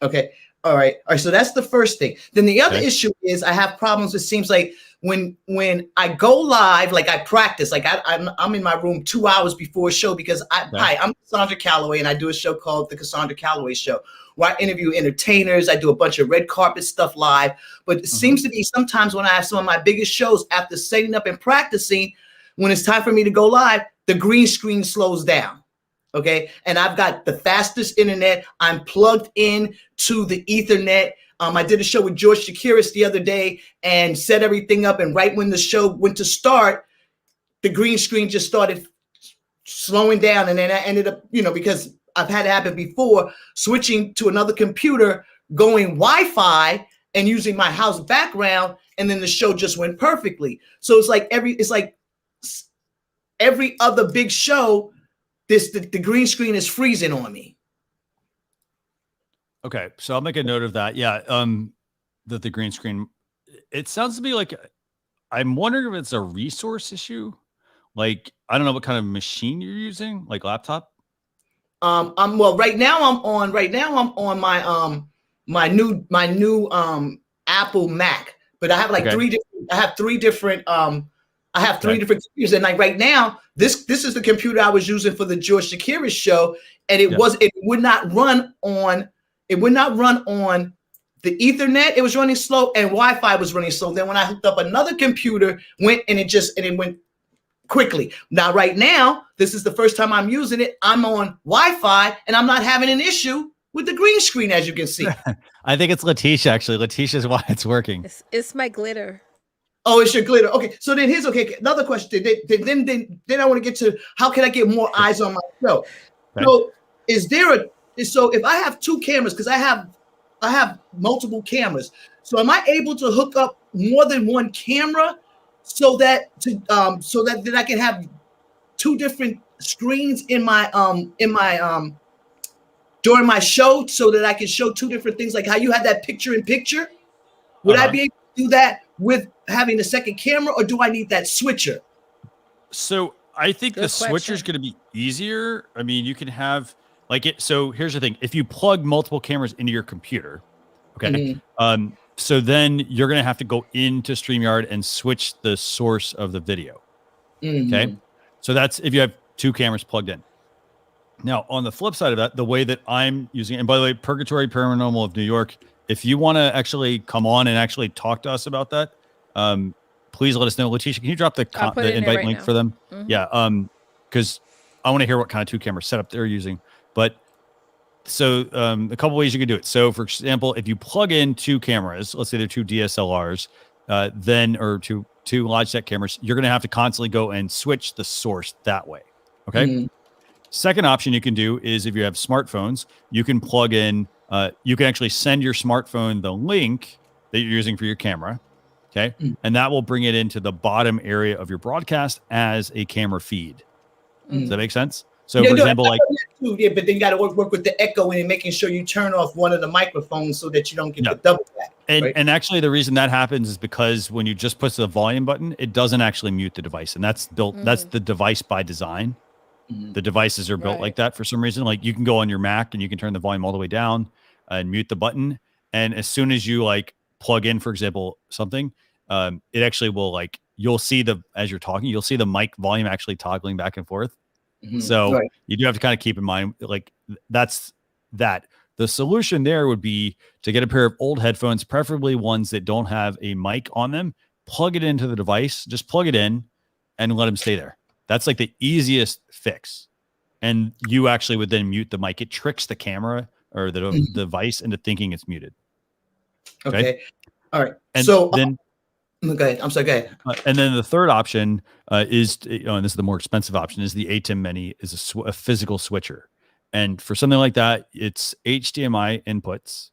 Okay. All right. So that's the first thing. Then the other issue is I have problems. It seems like when I go live, like I practice, like I'm in my room 2 hours before a show because hi, I'm Cassandra Calloway and I do a show called The Cassandra Calloway Show, where I interview entertainers. I do a bunch of red carpet stuff live. But it seems to be sometimes when I have some of my biggest shows, after setting up and practicing, when it's time for me to go live, the green screen slows down. Okay. And I've got the fastest internet. I'm plugged in to the Ethernet. I did a show with George Shakiris the other day and set everything up. And right when the show went to start, the green screen just started slowing down. And then I ended up, because I've had it happen before, switching to another computer, going Wi-Fi and using my house background. And then the show just went perfectly. So it's like every other big show, the green screen is freezing on me. Okay, so I'll make a note of that. Yeah, that the green screen. It sounds to me like I'm wondering if it's a resource issue. Like I don't know what kind of machine you're using, like laptop. Right now I'm on my new Apple Mac, but I have like three different computers, and like right now this is the computer I was using for the George Shakiris show, and it would not run on the Ethernet. It was running slow, and Wi-Fi was running slow. Then when I hooked up another computer, it went quickly. Now, right now, this is the first time I'm using it. I'm on Wi-Fi, and I'm not having an issue with the green screen, as you can see. I think it's Leticia, actually. Leticia's why it's working. It's my glitter. Oh, it's your glitter. Okay, so then here's another question. Then I want to get to how can I get more eyes on my show. Okay. So if I have two cameras, because I have multiple cameras, so am I able to hook up more than one camera so that I can have two different screens in my during my show, so that I can show two different things, like how you had that picture-in-picture? Would I be able to do that with having a second camera, or do I need that switcher? So I think the switcher is going to be easier. I mean, you can have so here's the thing. If you plug multiple cameras into your computer, okay, so then you're going to have to go into StreamYard and switch the source of the video. Okay. So that's if you have two cameras plugged in. Now, on the flip side of that, the way that I'm using it, and by the way, Purgatory Paranormal of New York, if you want to actually come on and actually talk to us about that, please let us know. Leticia, can you drop the invite link for them? Yeah. Because I want to hear what kind of two camera setup they're using. But so a couple ways you can do it. So for example, if you plug in two cameras, let's say they're two DSLRs, or two Logitech cameras, you're going to have to constantly go and switch the source that way. Okay. Second option you can do is if you have smartphones, you can plug in, you can actually send your smartphone the link that you're using for your camera. Okay. And that will bring it into the bottom area of your broadcast as a camera feed. Does that make sense? So for example, but then you got to work with the echo and making sure you turn off one of the microphones so that you don't get the double back. And actually the reason that happens is because when you just push the volume button, it doesn't actually mute the device. And that's built, that's the device by design. The devices are built like that for some reason. Like you can go on your Mac and you can turn the volume all the way down and mute the button. And as soon as you plug in, for example, something, it actually will you'll see as you're talking, you'll see the mic volume actually toggling back and forth. So you do have to kind of keep in mind, that's that. The solution there would be to get a pair of old headphones, preferably ones that don't have a mic on them, plug it into the device, just plug it in and let them stay there. That's like the easiest fix. And you actually would then mute the mic. It tricks the camera or the device into thinking it's muted. Okay. All right. And so then go ahead. I'm sorry. Go ahead. And then the third option is, and this is the more expensive option, is the ATEM Mini is a physical switcher. And for something like that, it's HDMI inputs.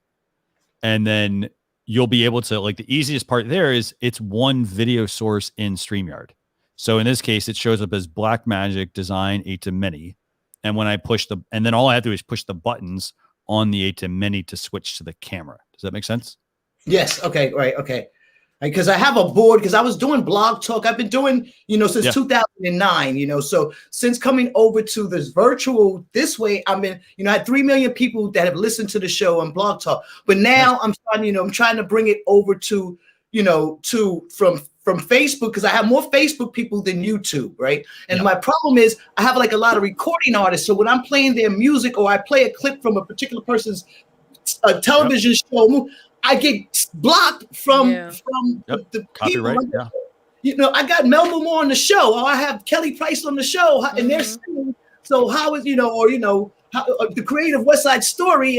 And then you'll be able to, the easiest part there is it's one video source in StreamYard. So in this case, it shows up as Blackmagic Design ATEM Mini. And when I push and then all I have to do is push the buttons on the ATEM Mini to switch to the camera. Does that make sense? Yes. Okay. Right. Okay. Because I have a board, because I was doing blog talk. I've been doing, since 2009, so since coming over to this virtual this way, I had 3 million people that have listened to the show on blog talk. But now I'm starting, I'm trying to bring it over to, from from Facebook because I have more Facebook people than YouTube, right? And my problem is I have like a lot of recording artists. So when I'm playing their music or I play a clip from a particular person's television show, I get blocked from the copyright. people. You know, I got Melba Moore on the show, or I have Kelly Price on the show, and they're singing. So how is, you know, or, you know, how, the creative West Side Story,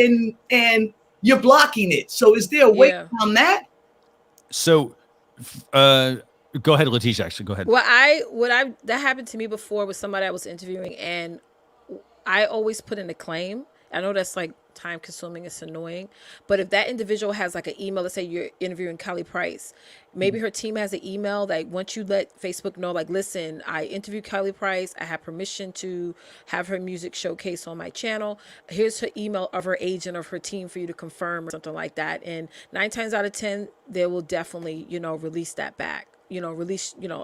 and you're blocking it. So is there a way around that? So go ahead, Leticia, actually, go ahead. Well, that happened to me before with somebody I was interviewing, and I always put in a claim. I know that's like time consuming, it's annoying, but if that individual has like an email, let's say you're interviewing Kelly Price, maybe her team has an email, like once you let Facebook know, like, listen, I interviewed Kelly Price, I have permission to have her music showcased on my channel, here's her email of her agent, of her team, for you to confirm, or something like that. And 9 times out of 10 they will definitely, you know, release that back, you know,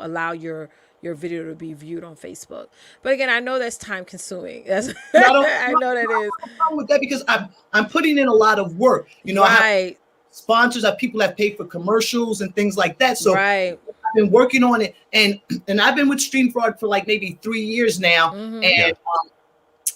allow your video to be viewed on Facebook. But again, I know that's time consuming. That's I know that is. With that, because I'm putting in a lot of work. You know, I have sponsors, I have people that pay for commercials and things like that. So I've been working on it, and I've been with StreamYard for like maybe 3 years now.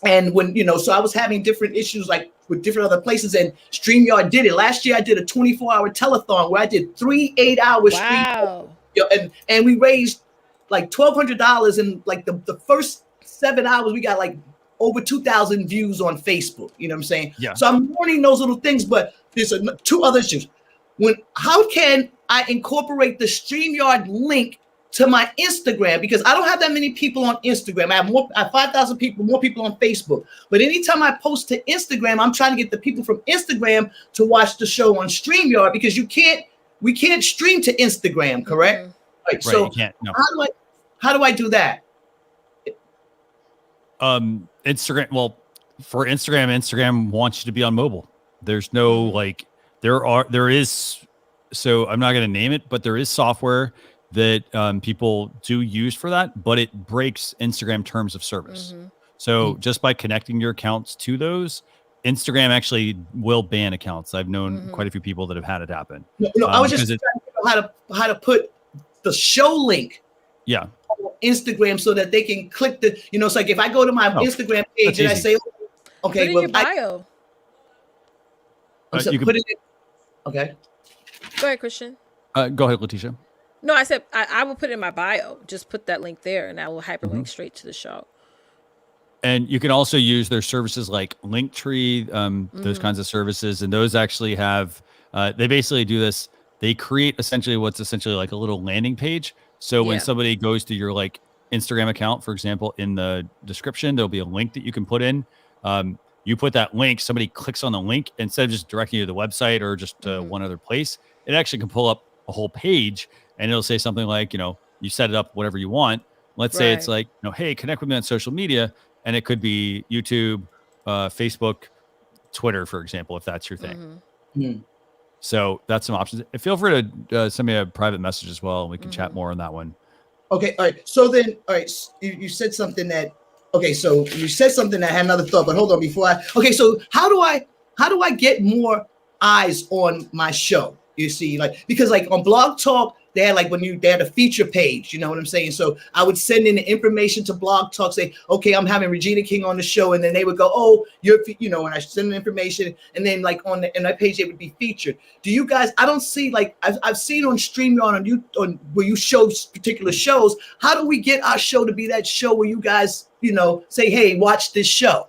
And when, you know, so I was having different issues like with different other places, and StreamYard did it. Last year I did a 24-hour telethon where I did 3 8-hour streams. You know, and we raised like $1,200, and like the first 7 hours we got like over 2,000 views on Facebook. You know what I'm saying? Yeah. So I'm learning those little things, but there's 2 other issues. How can I incorporate the StreamYard link to my Instagram? Because I don't have that many people on Instagram. I have 5,000 people, more people on Facebook. But anytime I post to Instagram, I'm trying to get the people from Instagram to watch the show on StreamYard, because we can't stream to Instagram, correct? Right. So you can't, no. How do I do that? Instagram. Well, for Instagram wants you to be on mobile. There's no like there is. So I'm not going to name it, but there is software that people do use for that, but it breaks Instagram terms of service. So just by connecting your accounts to those, Instagram actually will ban accounts. I've known quite a few people that have had it happen. No, I was just trying to figure out how to put the show link on Instagram so that they can click the, you know, it's like if I go to my Instagram page and I say, okay, put in your bio. You can put it in. Okay. Go ahead, Christian. Go ahead, Leticia. No, I said I will put it in my bio. Just put that link there, and I will hyperlink straight to the show. And you can also use their services like Linktree, those kinds of services, and those actually have. They basically do this. They create essentially what's essentially like a little landing page. So when somebody goes to your like Instagram account, for example, in the description, there'll be a link that you can put in. You put that link, somebody clicks on the link, instead of just directing you to the website or just one other place, it actually can pull up a whole page, and it'll say something like, you know, you set it up whatever you want. Let's say it's like, you know, hey, connect with me on social media. And it could be YouTube, Facebook, Twitter, for example, if that's your thing. So that's some options. Feel free to send me a private message as well, and we can chat more on that one. Okay. All right. So then, all right, you said something that, okay, so you said something that I had another thought, but hold on so how do I get more eyes on my show? You see, like, because like on Blog Talk, they had like they had a feature page, you know what I'm saying? So I would send in the information to Blog Talk, say, okay, I'm having Regina King on the show. And then they would go, oh, you know, and I send the information. And then like on that page, they would be featured. Do you guys, I don't see, like, I've seen on StreamYard on where you show particular shows. How do we get our show to be that show where you guys, you know, say, hey, watch this show?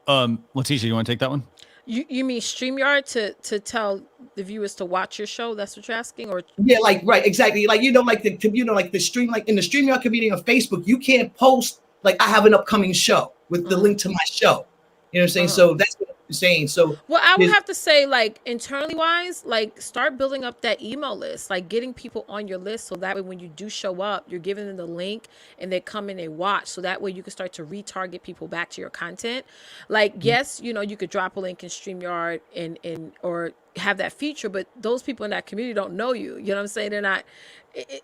Leticia, you want to take that one? You mean StreamYard to tell the viewers to watch your show? That's what you're asking, or like right, exactly. Like like the stream, like in the StreamYard community on Facebook, you can't post like I have an upcoming show with the link to my show. You know what I'm saying? So that's what I'm saying. So well, I would have to say, like, internally wise, like, start building up that email list, like getting people on your list, so that way when you do show up, you're giving them the link and they come in and watch. So that way you can start to retarget people back to your content. Like, yes, you know, you could drop a link in StreamYard or have that feature, but those people in that community don't know you. You know what I'm saying? They're not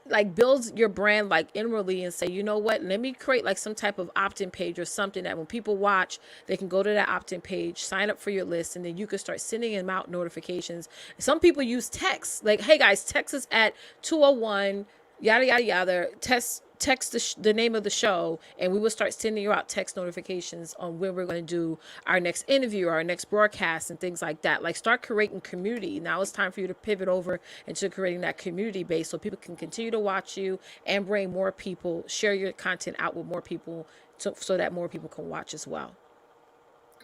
like builds your brand like inwardly and say, you know what, let me create like some type of opt-in page or something that when people watch, they can go to that opt-in page, sign up for your list, and then you can start sending them out notifications. Some people use text, like, hey guys, text us at 201 yada yada yada, text the name of the show, and we will start sending you out text notifications on when we're going to do our next interview or our next broadcast and things like that. Like, start creating community. Now it's time for you to pivot over into creating that community base so people can continue to watch you and bring more people, share your content out with more people so that more people can watch as well.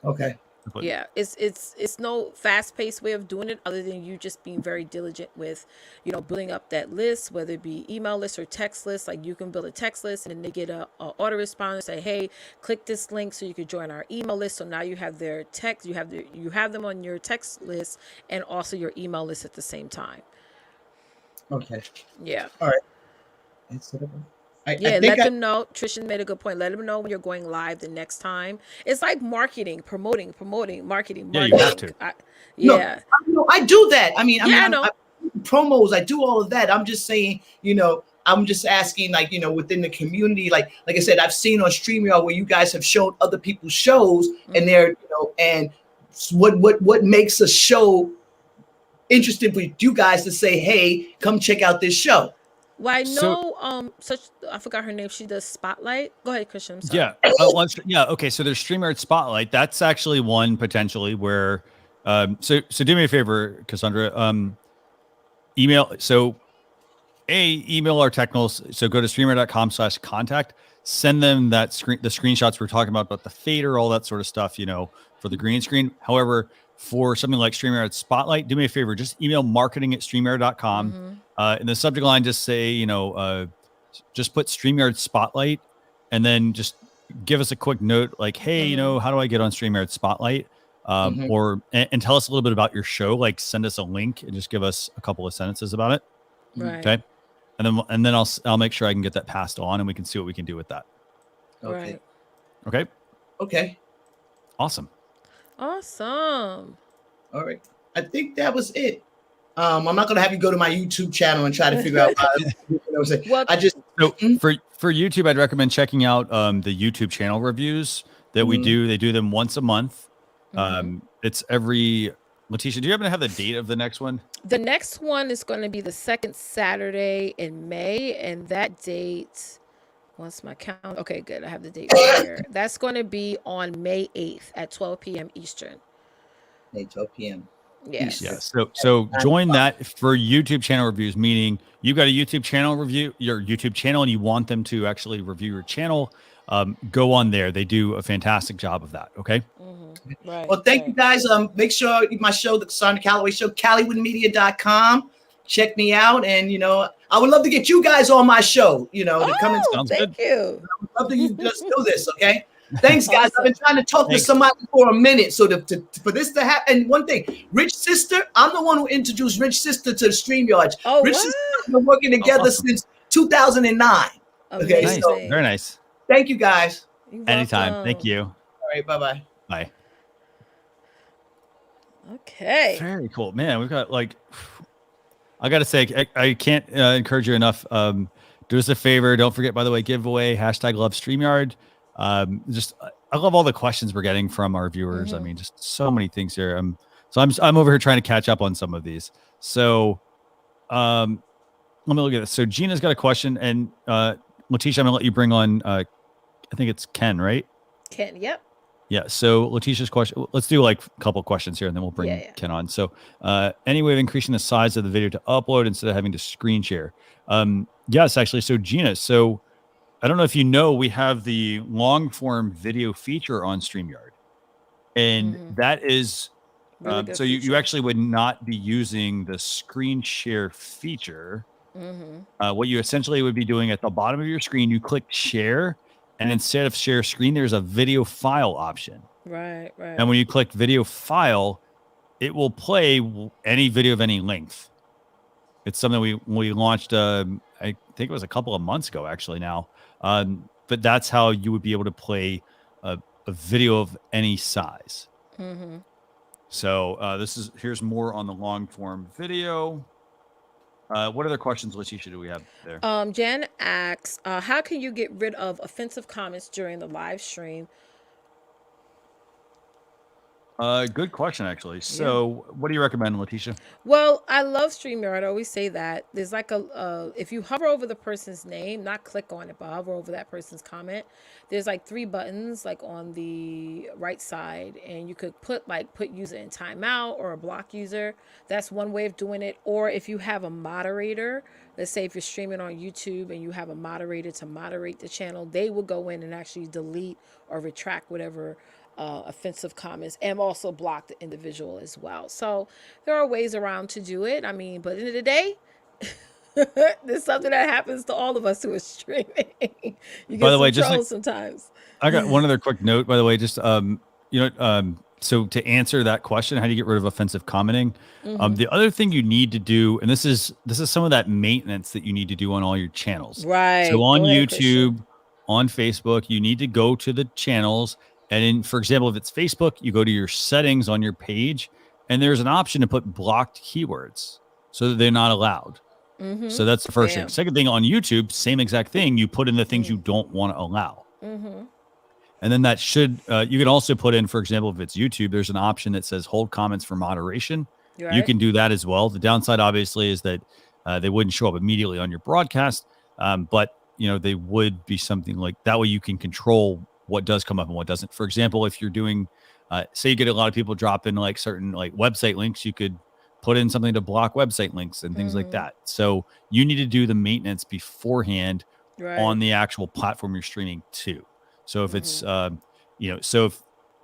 Okay. Yeah, it's no fast-paced way of doing it other than you just being very diligent with, you know, building up that list, whether it be email list or text list. Like, you can build a text list and then they get a autoresponder, say, hey, click this link so you can join our email list. So now you have their text, you have them on your text list and also your email list at the same time. Okay. Yeah. All right. Let them know. Trishan made a good point. Let them know when you're going live the next time. It's like marketing, promoting, marketing. Yeah, you have to. I do that. I mean, I know. I promos, I do all of that. I'm just saying, you know, I'm just asking, like, you know, within the community, like I said, I've seen on StreamYard where you guys have showed other people's shows, and they're, you know, and what makes a show interesting for you guys to say, hey, come check out this show. Well, I know, I forgot her name. She does Spotlight. Go ahead, Christian. I'm sorry. Yeah. Okay. So there's StreamYard Spotlight. That's actually one potentially where, so do me a favor, Cassandra, email our technicals. So go to streamer.com/contact, send them the screenshots we're talking about the fader, all that sort of stuff, you know, for the green screen. However, for something like StreamYard Spotlight, do me a favor, just email marketing@streamyard.com. In the subject line, just say, you know, just put StreamYard Spotlight, and then just give us a quick note like, hey, you know, how do I get on StreamYard Spotlight? Or tell us a little bit about your show. Like, send us a link and just give us a couple of sentences about it. Right. Okay. And then I'll make sure I can get that passed on, and we can see what we can do with that. Okay. Right. Okay. Okay. Awesome. All right. I think that was it. I'm not going to have you go to my YouTube channel and try to figure out. I just for YouTube, I'd recommend checking out the YouTube channel reviews that we do. They do them once a month. It's every. Leticia, do you happen to have the date of the next one? The next one is going to be the second Saturday in May, and that date. What's my count? Okay, good. I have the date right here. That's going to be on May 8th at 12 p.m. Eastern. May 12 p.m. Yes. Yeah. So join that for YouTube channel reviews, meaning you've got a YouTube channel review, your YouTube channel, and you want them to actually review your channel. Go on there. They do a fantastic job of that. Okay. Right. Well, thank you guys. Make sure my show, the Cassandra Calloway Show, CallowayMedia.com. Check me out, and you know, I would love to get you guys on my show. You know, to come and thank you. I would love to just do this. Okay. Thanks, guys. I've been trying to talk to somebody for a minute, so for this to happen. And one thing, Rich Sister, I'm the one who introduced Rich Sister to the StreamYard. Oh, Rich Sister, we've been working together since 2009. Okay, Amazing. so Very nice. thank you, guys. Anytime. Thank you. All right, bye-bye. Bye. Okay. Very cool, man. We've got like, I got to say, I can't encourage you enough. Do us a favor. Don't forget, by the way, giveaway #love StreamYard. I love all the questions we're getting from our viewers. I mean, just so many things here. I'm over here trying to catch up on some of these. So, let me look at this. So Gina's got a question, and Leticia, I'm gonna let you bring on. I think it's Ken, right? Ken. Yep. Yeah. So Leticia's question. Let's do like a couple of questions here, and then we'll bring Ken on. So, any way of increasing the size of the video to upload instead of having to screen share? Yes, actually. So Gina. So I don't know if you know, we have the long form video feature on StreamYard, and that is Really so you actually would not be using the screen share feature. What you essentially would be doing at the bottom of your screen, you click share, and instead of share screen, there's a video file option. Right. And when you click video file, it will play any video of any length. It's something we launched. I think it was a couple of months ago, actually now. But that's how you would be able to play a video of any size. So here's more on the long form video. What other questions, Leticia, do we have there? Jan asks, how can you get rid of offensive comments during the live stream? Good question, actually. So, what do you recommend, Leticia? Well, I love StreamYard. I always say that. There's like if you hover over the person's name, not click on it, but hover over that person's comment, there's like 3 buttons like on the right side, and you could put user in timeout or a block user. That's one way of doing it. Or if you have a moderator, let's say if you're streaming on YouTube and you have a moderator to moderate the channel, they will go in and actually delete or retract whatever offensive comments, and also block the individual as well. So there are ways around to do it. I mean, but at the end of the day, there's something that happens to all of us who are streaming. You get some trolls sometimes. I got one other quick note, by the way. Just so to answer that question, how do you get rid of offensive commenting? The other thing you need to do, and this is some of that maintenance that you need to do on all your channels. Right. So on YouTube, on Facebook, you need to go to the channels. And for example, if it's Facebook, you go to your settings on your page, and there's an option to put blocked keywords so that they're not allowed. So that's the first thing. Second thing, on YouTube, same exact thing. You put in the things you don't want to allow. And then that should, you can also put in, for example, if it's YouTube, there's an option that says hold comments for moderation. Right. You can do that as well. The downside, obviously, is that they wouldn't show up immediately on your broadcast, but they would be something like that way you can control what does come up and what doesn't. For example, if you're doing, say you get a lot of people drop in like certain like website links, you could put in something to block website links and things like that. So you need to do the maintenance beforehand on the actual platform you're streaming to. So if it's, so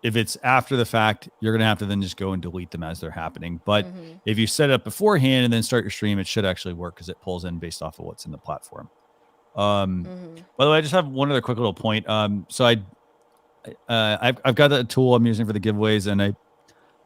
if it's after the fact, you're going to have to then just go and delete them as they're happening. But if you set it up beforehand and then start your stream, it should actually work because it pulls in based off of what's in the platform. By the way, I just have one other quick little point. So I've got a tool I'm using for the giveaways, and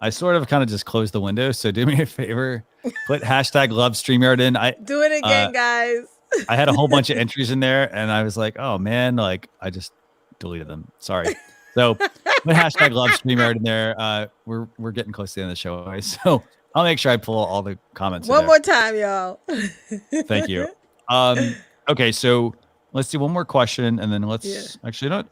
I sort of kind of just closed the window. So do me a favor, put hashtag love StreamYard in. Do it again, guys. I had a whole bunch of entries in there, and I was like, oh man, like I just deleted them. Sorry. So put hashtag love StreamYard in there. We're getting close to the end of the show anyway, so I'll make sure I pull all the comments. One more time, y'all. Thank you. Okay, so let's do one more question, and then let's actually not.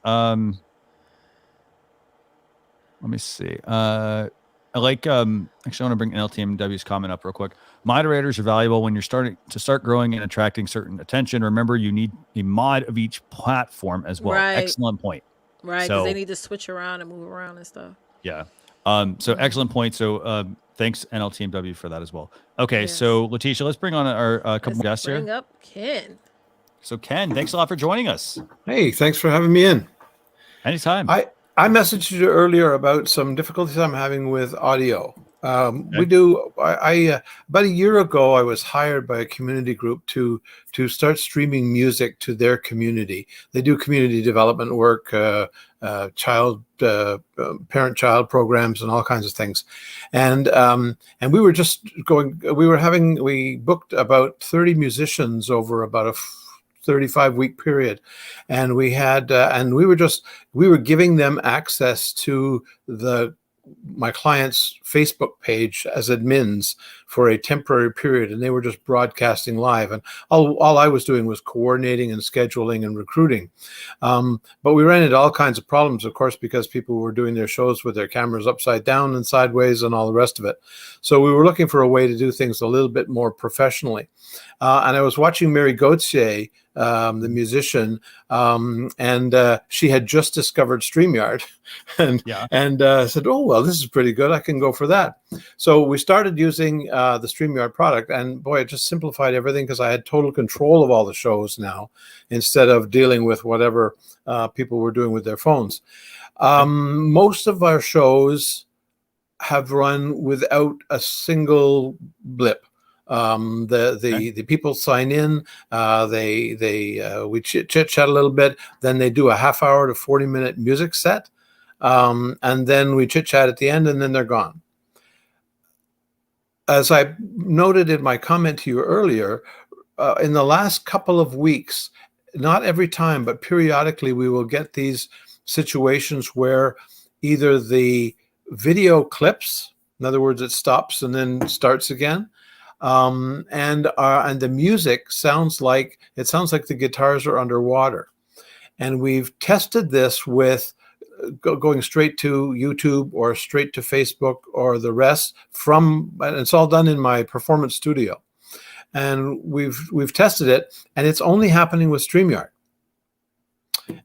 Let me see. I like actually I want to bring NLTMW's comment up real quick. Moderators are valuable when you're starting to start growing and attracting certain attention. Remember, you need a mod of each platform as well. Right. Excellent point. Right, because they need to switch around and move around and stuff. Yeah. So excellent point. So thanks NLTMW for that as well. Okay, so Leticia, let's bring on our couple guests here. Bring up Ken. So Ken, thanks a lot for joining us. Hey, thanks for having me in. Anytime. I messaged you earlier about some difficulties I'm having with audio. Okay. We do. I about a year ago, I was hired by a community group to start streaming music to their community. They do community development work, parent-child programs, and all kinds of things. And we were just going. We booked about 30 musicians over about a 35-week period, and we had we were giving them access to my client's Facebook page as admins for a temporary period, and they were just broadcasting live, and all I was doing was coordinating and scheduling and recruiting. But we ran into all kinds of problems, of course, because people were doing their shows with their cameras upside down and sideways and all the rest of it. So we were looking for a way to do things a little bit more professionally. And I was watching Mary Gauthier, the musician, and she had just discovered StreamYard, and said, "Oh well, this is pretty good. I can go for that." So we started using the StreamYard product, and boy, it just simplified everything because I had total control of all the shows now, instead of dealing with whatever people were doing with their phones. Most of our shows have run without a single blip. The people sign in, we chit chat a little bit, then they do a half-hour to 40-minute music set, and then we chit chat at the end, and then they're gone. As I noted in my comment to you earlier, in the last couple of weeks, not every time, but periodically, we will get these situations where either the video clips In other words, it stops and then starts again. And the music sounds like the guitars are underwater. And we've tested this with going straight to YouTube or straight to Facebook or the rest and it's all done in my performance studio. And we've tested it, and it's only happening with StreamYard.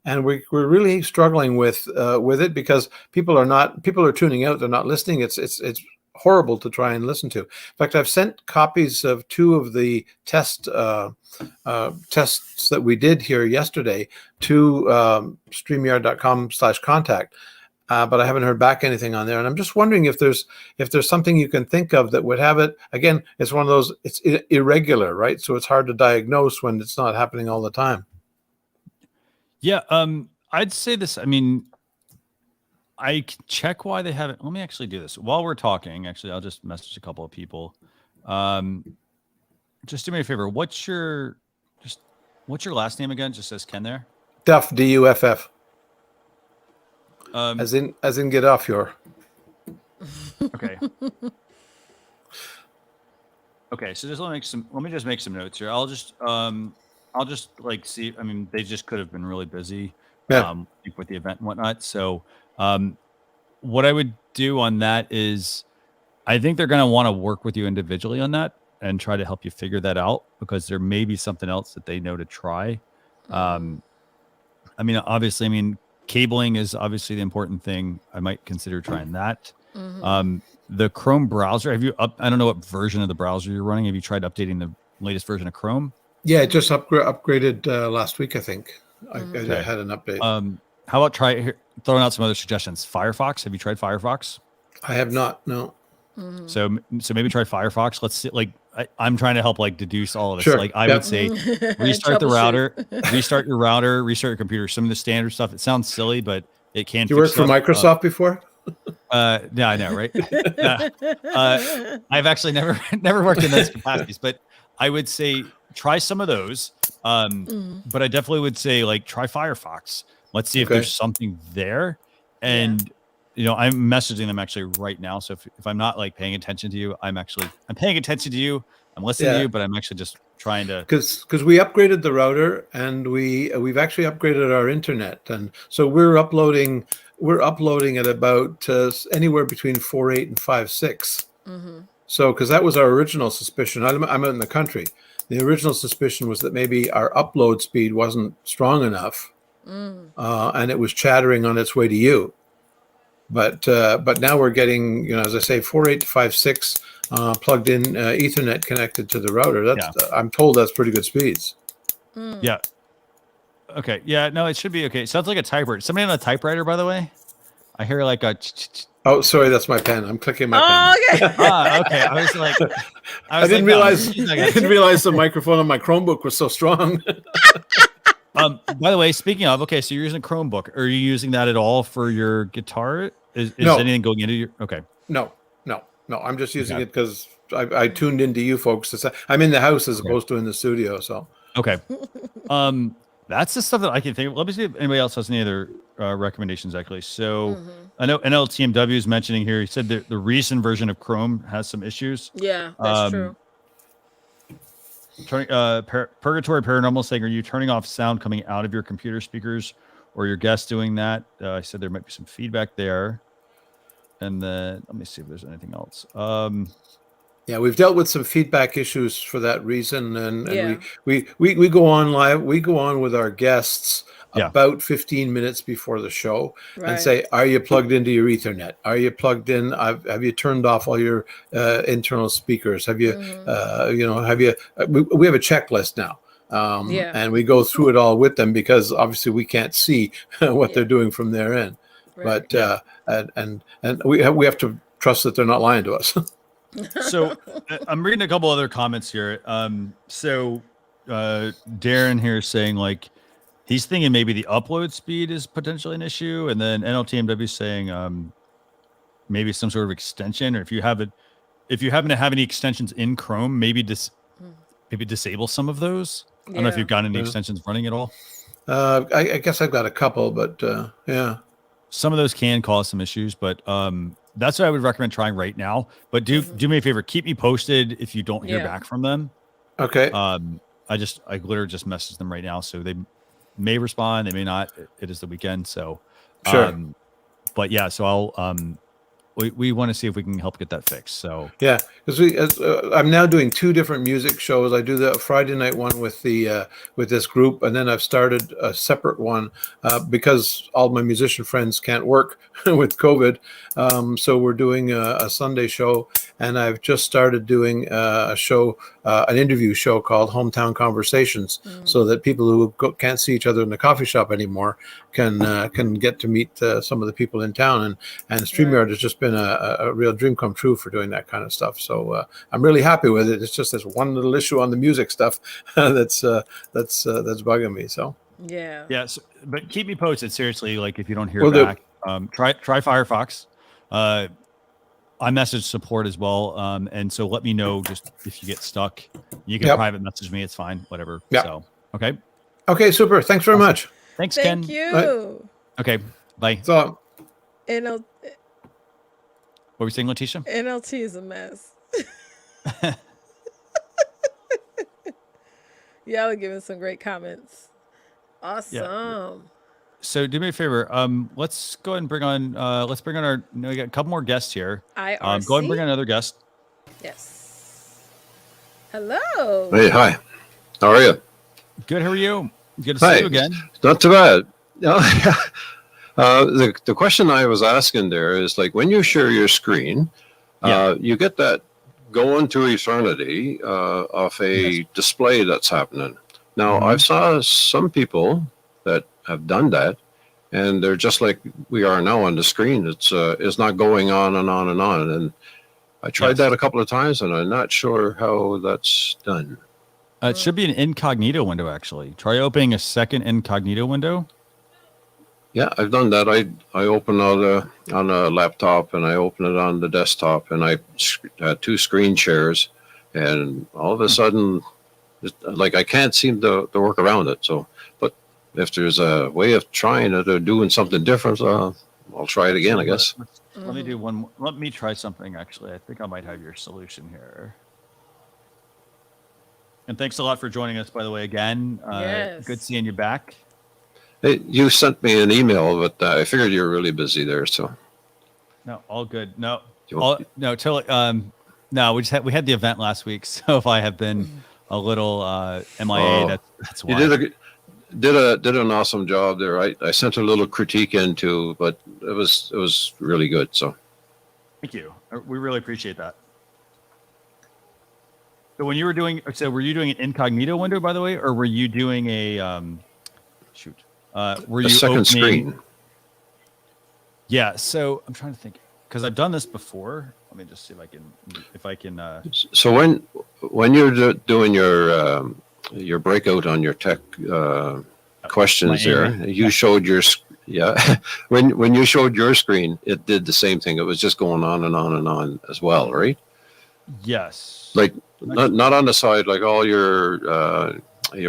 And we're really struggling with it because people are tuning out. They're not listening. It's horrible to try and listen to. In fact, I've sent copies of 2 of the tests that we did here yesterday to StreamYard.com/contact, but I haven't heard back anything on there. And I'm just wondering if there's something you can think of that would have it. Again, it's one of those. It's irregular, right? So it's hard to diagnose when it's not happening all the time. Yeah, I'd say this. I mean, I can check why they haven't. Let me actually do this while we're talking. Actually, I'll just message a couple of people. Just do me a favor. What's your last name again? Just says Ken there. Duff, D-U-F-F. As in get off your. Okay. Okay. So let me just make some notes here. I'll just like see. I mean, they just could have been really busy. Yeah. With the event and whatnot. So. What I would do on that is I think they're going to want to work with you individually on that and try to help you figure that out, because there may be something else that they know to try. I mean, cabling is obviously the important thing. I might consider trying that. The Chrome browser, I don't know what version of the browser you're running. Have you tried updating the latest version of Chrome? Yeah, it just upgraded last week, I think. I had an update. How about throwing out some other suggestions? Firefox. Have you tried Firefox? I have not. No. So maybe try Firefox. Let's see. Like I'm trying to help deduce all of this. Sure. Like I would say, restart the router, restart your router, restart your computer. Some of the standard stuff. It sounds silly, but it can. You worked for Microsoft before? Yeah, I know, right? I've actually never worked in those capacities, but I would say try some of those. But I definitely would say try Firefox. Let's see if there's something there. And, I'm messaging them actually right now. So if I'm not paying attention to you, I'm paying attention to you. I'm listening to you, but I'm actually just trying to. Because we upgraded the router and we've actually upgraded our internet. And so we're uploading at about anywhere between 4.8 and 5.6. So, because that was our original suspicion. I'm out in the country. The original suspicion was that maybe our upload speed wasn't strong enough. And it was chattering on its way to you, but now we're getting, as I say, 4.8 to 5.6 plugged in Ethernet connected to the router. I'm told that's pretty good speeds. Yeah. Okay. Yeah. No, it should be okay. It sounds like a typewriter. Somebody on a typewriter, by the way. I hear a. Oh, sorry, that's my pen. I'm clicking my pen. Okay. I was like, I didn't realize the microphone on my Chromebook was so strong. By the way, speaking of, okay, so you're using a Chromebook. Are you using that at all for your guitar? Is no. anything going into your? Okay. No. I'm just using it because I tuned into you folks. I'm in the house as opposed to in the studio. So okay. That's the stuff that I can think of. Let me see if anybody else has any other recommendations. Actually, so I know NLTMW is mentioning here. He said that the recent version of Chrome has some issues. Yeah, that's true. Purgatory Paranormal saying, are you turning off sound coming out of your computer speakers, or your guests doing that? I said there might be some feedback there. And then let me see if there's anything else. Yeah, we've dealt with some feedback issues for that reason, and we go on live. We go on with our guests about 15 minutes before the show and say, "Are you plugged into your Ethernet? Are you plugged in? Have you turned off all your internal speakers? Have you, have you?" We have a checklist now, and we go through it all with them because obviously we can't see what they're doing from their end, but and we have to trust that they're not lying to us. So I'm reading a couple other comments here. Darren here is saying he's thinking maybe the upload speed is potentially an issue, and then NLTMW saying maybe some sort of extension, or if you happen to have any extensions in Chrome, maybe disable some of those. I don't know if you've got any extensions running at all. I guess I've got a couple, but yeah. Some of those can cause some issues, but that's what I would recommend trying right now. But do me a favor, keep me posted if you don't hear Yeah. back from them. Okay. I literally just messaged them right now, so they may respond, they may not. It is the weekend, so Sure. but yeah, so I'll we want to see if we can help get that fixed. So Yeah, because I'm now doing 2 different music shows. I do the Friday night one with this group, and then I've started a separate one because all my musician friends can't work with COVID. So we're doing a Sunday show, and I've just started doing a show, an interview show called Hometown Conversations, so that people who can't see each other in the coffee shop anymore can get to meet some of the people in town. And StreamYard has just been a real dream come true for doing that kind of stuff. So I'm really happy with it. It's just this one little issue on the music stuff that's bugging me. So yeah, but keep me posted. Seriously, like if you don't hear Will do. back, try Firefox. I message support as well, and so let me know just if you get stuck. You can private message me. It's fine, whatever. Yeah. So okay. Okay, super. Thanks very much. Thanks, Ken. Thank you. Okay, bye. So NL- What were you saying, Leticia? NLT is a mess. Y'all are giving some great comments. Awesome. So do me a favor. Let's go ahead and bring on. Let's bring on our. No, we got a couple more guests here. IRC. Go ahead and bring on another guest. Yes. Hello. Hey, hi. How are you? Good. How are you? Good to see you again. Not too bad. The question I was asking there is like when you share your screen, you get that going to eternity of a display that's happening. Now, I've saw some people that have done that, and they're just like we are now on the screen. It's not going on and on and on. And I tried that a couple of times, and I'm not sure how that's done. It should be an incognito window, actually. Try opening a second incognito window. Yeah, I've done that. I open on a laptop, and I open it on the desktop, and I had 2 screen shares, and all of a sudden, like I can't seem to work around it. So, but if there's a way of trying it or doing something different, I'll try it again, I guess. Let me do one more. Let me try something, actually. I think I might have your solution here. And thanks a lot for joining us, by the way, again. Yes. Good seeing you back. Hey, you sent me an email, but I figured you were really busy there, so. No, all good. No, You- no, totally. No, we had the event last week, so if I have been a little MIA, that's why. You did an awesome job there. I sent a little critique in too, but it was really good. So. Thank you. We really appreciate that. So when you were doing, were you doing an incognito window, by the way, or were you doing a were you A second opening, screen? Yeah. So I'm trying to think because I've done this before. Let me just see if I can. So when you're doing your breakout on your tech questions there, you showed your when you showed your screen, it did the same thing. It was just going on and on and on as well, right? Yes. Like not on the side, like all your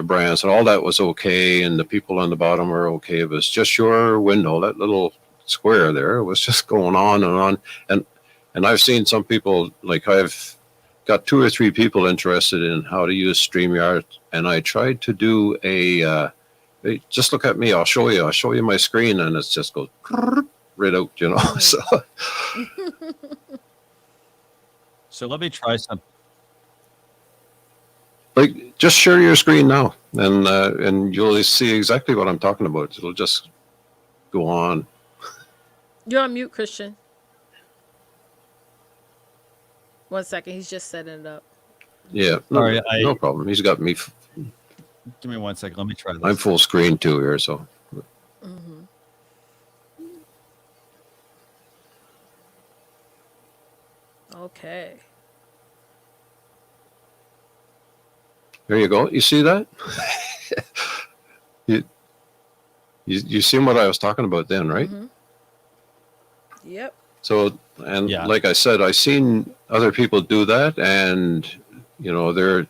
brands and all that was okay, and the people on the bottom were okay. It was just your window, that little square there. It was just going on and on, and I've seen some people, like I've got 2 or 3 people interested in how to use StreamYard, and I tried to do a hey, just look at me, I'll show you my screen, and it's just goes right out, you know. So let me try something. Like, just share your screen now, and you'll see exactly what I'm talking about. It'll just go on. You're on mute, Christian. 1 second. He's just setting it up. Yeah, no problem. He's got me. Give me 1 second. Let me try this. I'm full screen too here, so. Okay. There you go. You see that? you seen what I was talking about then, right? Yep. So, and like I said, I seen other people do that, and you know, their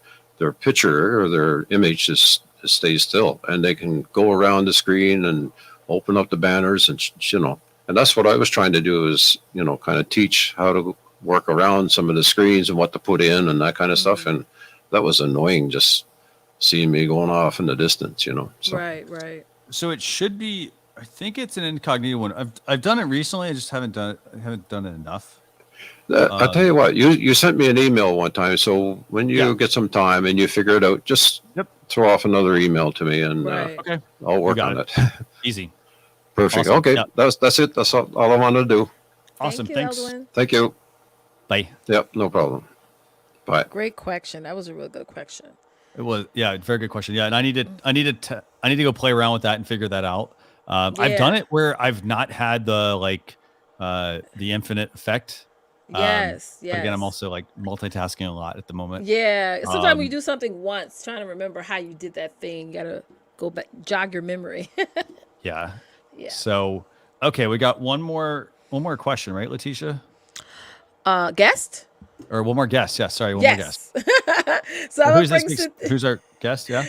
picture or their image just stays still, and they can go around the screen and open up the banners and you know, And that's what I was trying to do is, kind of teach how to work around some of the screens and what to put in and that kind of stuff. And that was annoying, just seeing me going off in the distance, So. Right. So it should be. I think it's an incognito one. I've done it recently. I just haven't done it enough. I'll tell you what. You sent me an email one time. So when you get some time and you figure it out, just throw off another email to me, and Okay. I'll work on it. Easy. Perfect. Awesome. Okay. Yeah. That's it. That's all I wanted to do. Awesome. Thank you, Thanks. Eldwin. Thank you. Bye. Yep. No problem. Bye. Great question. That was a real good question. It was, very good question. Yeah, and I need to go play around with that and figure that out. I've done it where I've not had the infinite effect. Yes. But again, I'm also like multitasking a lot at the moment. Yeah. Sometimes when you do something once, trying to remember how you did that thing, you gotta go back, jog your memory. Yeah. Yeah. So, okay, we got one more question, right, Leticia? Guest? Or one more guest. Yeah, sorry, one more guest. So I'm who's, gonna bring who's our guest? Yeah.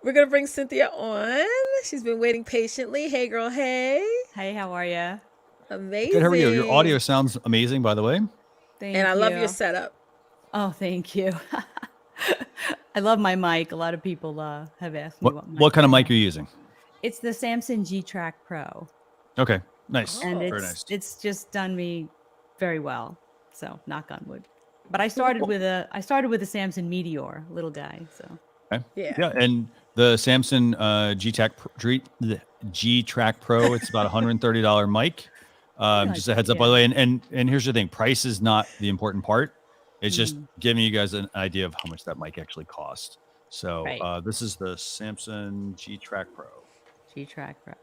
We're gonna bring Cynthia on. She's been waiting patiently. Hey, girl. Hey. Hey, how are you? Amazing. Good. How are you? Your audio sounds amazing, by the way. Thank and I you. love your setup. Oh, thank you. I love my mic. A lot of people have asked me what kind of mic are you using? It's the Samson G-Track Pro. Okay, nice. And very nice. It's just done me very well. So knock on wood. But I started with a Samson Meteor, little guy. So okay. Yeah, and the Samson G-Track Pro, it's about $130 mic. Just a heads up, by the way. And here's the thing: price is not the important part. It's just giving you guys an idea of how much that mic actually costs. So this is the Samson G-Track Pro. G-Track Pro,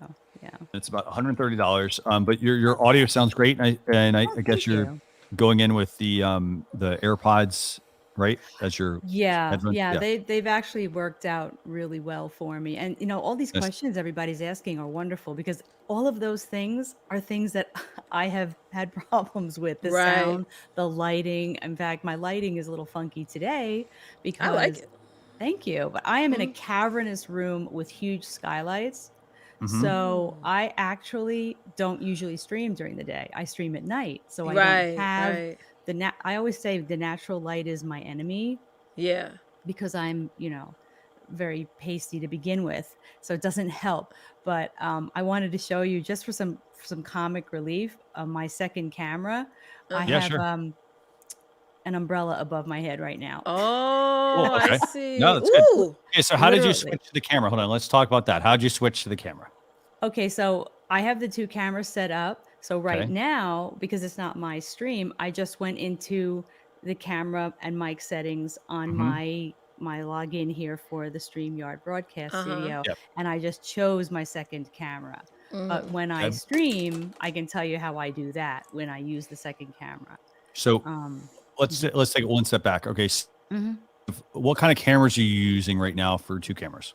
yeah. It's about $130. But your audio sounds great, and I guess you're going in with the AirPods, right? As your headphones? Yeah. They've actually worked out really well for me. And all these questions everybody's asking are wonderful, because all of those things are things that I have had problems with. The sound, the lighting. In fact, my lighting is a little funky today because I like it. Thank you. But I am in a cavernous room with huge skylights. So I actually don't usually stream during the day. I stream at night. So I don't have I always say the natural light is my enemy. Yeah. Because I'm, very pasty to begin with. So it doesn't help. But I wanted to show you, just for some comic relief, my second camera. I have an umbrella above my head right now. Oh, cool. Okay. I see. No, that's good. Okay, so how did you switch to the camera? Hold on, let's talk about that. How did you switch to the camera? Okay, so I have the two cameras set up. So right now, because it's not my stream, I just went into the camera and mic settings on my login here for the StreamYard broadcast studio, and I just chose my second camera. But when I stream, I can tell you how I do that when I use the second camera. So let's take it one step back. Okay, what kind of cameras are you using right now for two cameras?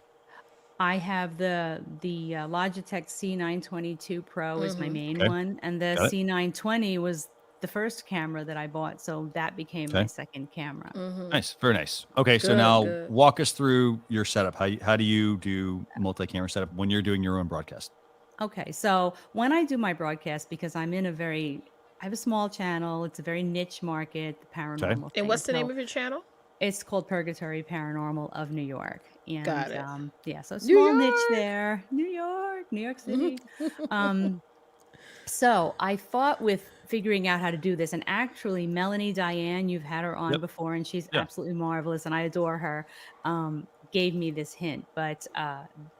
I have the Logitech C922 Pro is my main one, and the C920 was the first camera that I bought, so that became my second camera. Nice, very nice. Okay, so now walk us through your setup. How do you do multi-camera setup when you're doing your own broadcast? Okay, so when I do my broadcast, because I have a small channel, it's a very niche market, the paranormal. And what's the name of your channel? It's called Purgatory Paranormal of New York. And, got it. So small niche there. New York City. So I fought with figuring out how to do this. And actually, Melanie Diane, you've had her on before, and she's absolutely marvelous, and I adore her, gave me this hint. But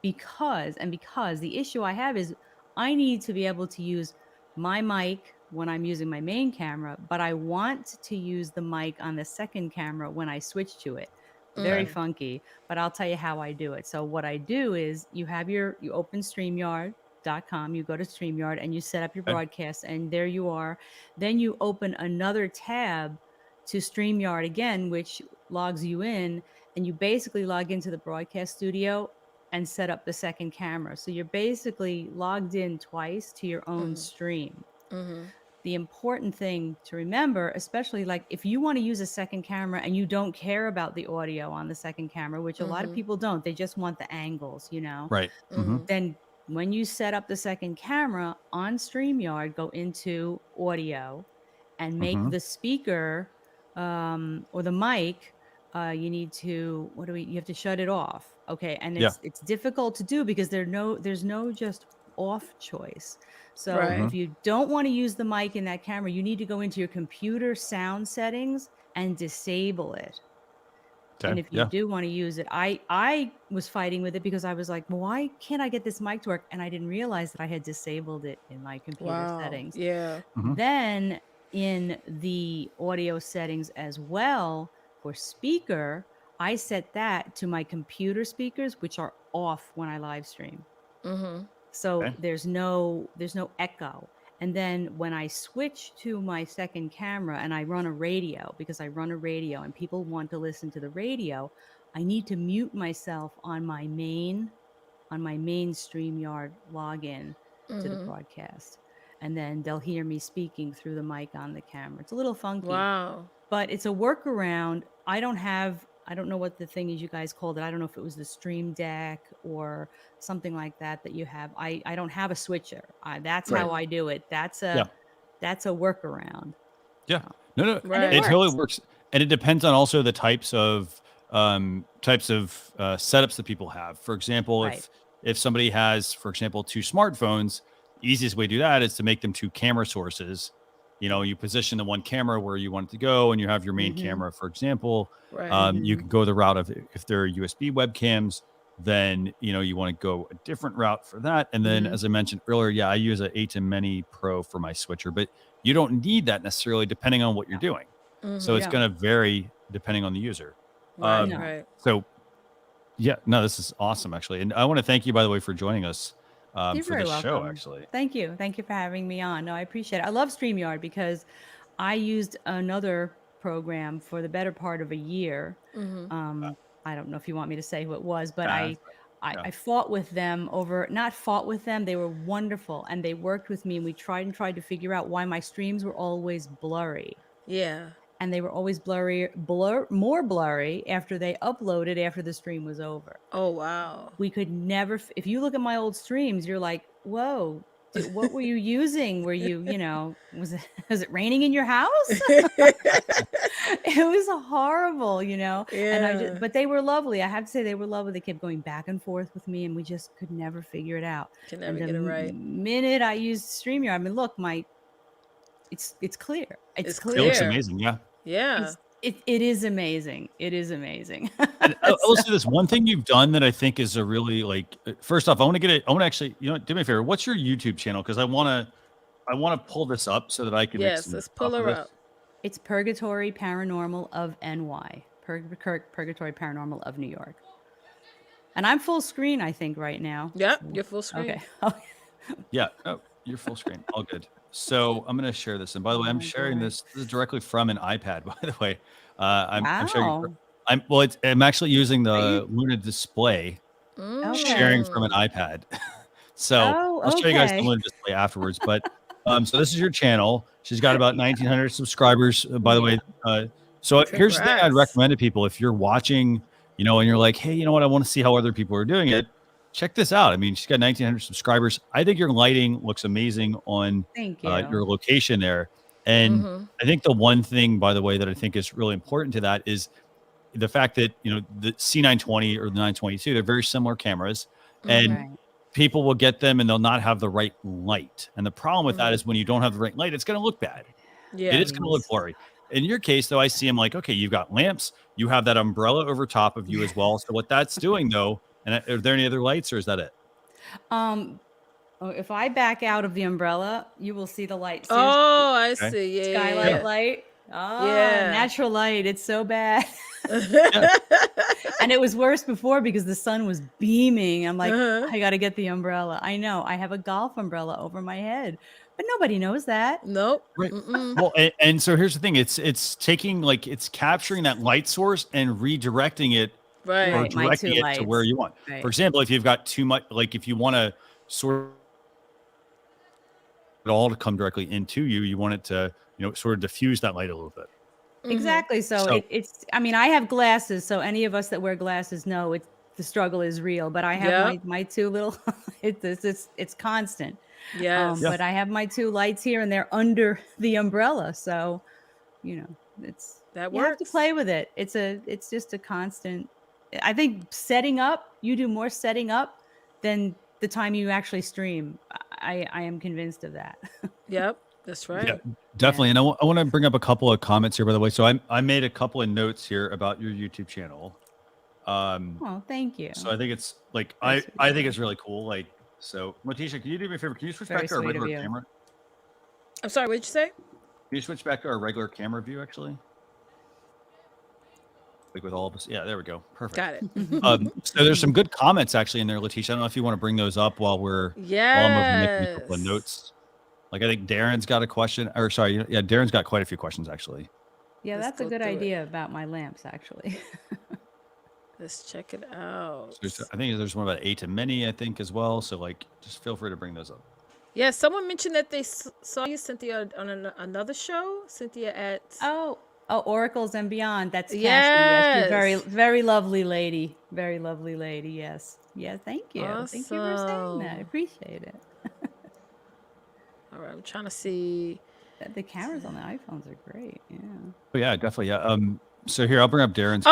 because the issue I have is I need to be able to use my mic when I'm using my main camera, but I want to use the mic on the second camera when I switch to it. Very funky, but I'll tell you how I do it. So what I do is you open StreamYard.com, you go to StreamYard and you set up your broadcast, and there you are. Then you open another tab to StreamYard again, which logs you in, and you basically log into the broadcast studio and set up the second camera. So you're basically logged in twice to your own stream. The important thing to remember, especially like if you want to use a second camera and you don't care about the audio on the second camera, which a lot of people don't, they just want the angles, Right. Then when you set up the second camera on StreamYard, go into audio and make Mhm. the speaker or the mic. You need to you have to shut it off. Okay. And Yeah. it's difficult to do because there's no just off choice. So Right. if you don't want to use the mic in that camera, you need to go into your computer sound settings and disable it. And Okay. if you Yeah. do want to use it, I was fighting with it because I was like, well, why can't I get this mic to work? And I didn't realize that I had disabled it in my computer Wow. settings. Yeah. Mhm. Then in the audio settings as well for speaker, I set that to my computer speakers, which are off when I live stream. Mm-hmm. So Okay. there's no echo. And then when I switch to my second camera and I run a radio, because I run a radio and people want to listen to the radio, I need to mute myself on my main StreamYard login to the Mm-hmm. broadcast. And then they'll hear me speaking through the mic on the camera. It's a little funky, Wow. but it's a workaround. I don't know what the thing is you guys called it. I don't know if it was the Stream Deck or something like that you have. I don't have a switcher. That's Right. how I do it. That's Yeah. a workaround. Yeah. No. And Right. It totally works. works, and it depends on also the types of setups that people have. For example, Right. if somebody has, for example, 2 smartphones, the easiest way to do that is to make them 2 camera sources. You position the one camera where you want it to go, and you have your main Mhm. camera, for example. Right. You Mhm. can go the route of, if they're USB webcams, then you want to go a different route for that. And then, Mhm. as I mentioned earlier, yeah, I use a ATEM Mini Pro for my switcher, but you don't need that necessarily depending on what you're doing. So Mm-hmm. it's Yeah. going to vary depending on the user. Right. No. Right. So yeah, no, this is awesome actually, and I want to thank you, by the way, for joining us You're for very this show. welcome. Actually, Thank you. Thank you for having me on. No, I appreciate it. I love StreamYard because I used another program for the better part of a year. Mm-hmm. I don't know if you want me to say who it was, but yeah. I fought with them not fought with them. They were wonderful and they worked with me and we tried to figure out why my streams were always blurry. Yeah. And they were always more blurry after they uploaded after the stream was over. Oh wow. We could never, if you look at my old streams, you're like, whoa, what were you using? Were you, was it raining in your house? It was horrible, and but they were lovely. I have to say they were lovely. They kept going back and forth with me and we just could never figure it out. Can never And the get it right. minute I used StreamYard, I mean, look, it's clear. It's It looks clear. amazing. Yeah. Yeah. It is amazing. It is amazing. And I will say this one thing you've done that I think is a really first off, I want to actually, do me a favor. What's your YouTube channel? Because I want to pull this up so that I can. Yes. Let's pull her up. It's Purgatory Paranormal of NY. Purgatory Paranormal of New York. And I'm full screen, I think, right now. Yep. You're full screen. Okay. Yeah. Oh, you're full screen. All good. So I'm going to share this. And by the way, I'm sharing this. This is directly from an iPad, by the way. I'm sharing. I'm actually using the Luna display, sharing from an iPad. So I'll show you guys the Luna display afterwards. But so this is your channel. She's got about 1,900 subscribers, by the way. So here's the thing I'd recommend to people. If you're watching, and you're like, hey, you know what? I want to see how other people are doing it. Check this out. I mean, she's got 1,900 subscribers. I think your lighting looks amazing on your location there. And I think the one thing, by the way, that I think is really important to that is the fact that, the C920 or the 922, they're very similar cameras. And people will get them and they'll not have the right light. And the problem with that is when you don't have the right light, it's going to look bad. Yeah. It is going to look blurry. In your case, though, I see them like, okay, you've got lamps, you have that umbrella over top of you as well. So what that's doing, though, and are there any other lights or is that it? If I back out of the umbrella, you will see the light. Oh, I see. Yeah. Skylight light. Oh, Yeah. natural light. It's so bad. And it was worse before because the sun was beaming. I'm like, I got to get the umbrella. I know. I have a golf umbrella over my head, but nobody knows that. Nope. Right. Well, and so here's the thing. It's taking it's capturing that light source and redirecting it or directing it to where you want. Right. For example, if you've got too much, if you want to sort it all to come directly into you, you want it to, sort of diffuse that light a little bit. Exactly. So it's, I mean, I have glasses. So any of us that wear glasses know the struggle is real. But I have my two little. It's constant. Yes. But I have my two lights here, and they're under the umbrella, so it's that you works. have to play with it. It's just a constant. I think setting up, you do more setting up than the time you actually stream. I am convinced of that. Yep, that's right. Yeah, definitely. And I want to bring up a couple of comments here, by the way. So I made a couple of notes here about your YouTube channel. Oh, thank you. So I think it's like I think it's really cool. Like, so Leticia, can you do me a favor? Can you switch back to our regular camera? I'm sorry, what did you say? Can you switch back to our regular camera view, actually? Like with all of us. Yeah, there we go. Perfect. Got it. So there's some good comments actually in there, Leticia. I don't know if you want to bring those up while I'm making a couple of notes. Like I think Darren's got a question, or sorry, yeah, Darren's got quite a few questions actually. Yeah, that's a good idea about my lamps, actually. Let's check it out. So I think there's one about A to many, I think, as well. So like, just feel free to bring those up. Yeah, someone mentioned that they saw you, Cynthia, on another show. Cynthia at Oracles and Beyond. That's Cassie. Yes. Yes, very, very lovely lady. Very lovely lady. Yes. Yeah. Thank you. Awesome. Thank you for saying that. I appreciate it. All right, I'm trying to see. The cameras on the iPhones are great. Yeah. Oh yeah, definitely. Yeah. So here I'll bring up Darren's.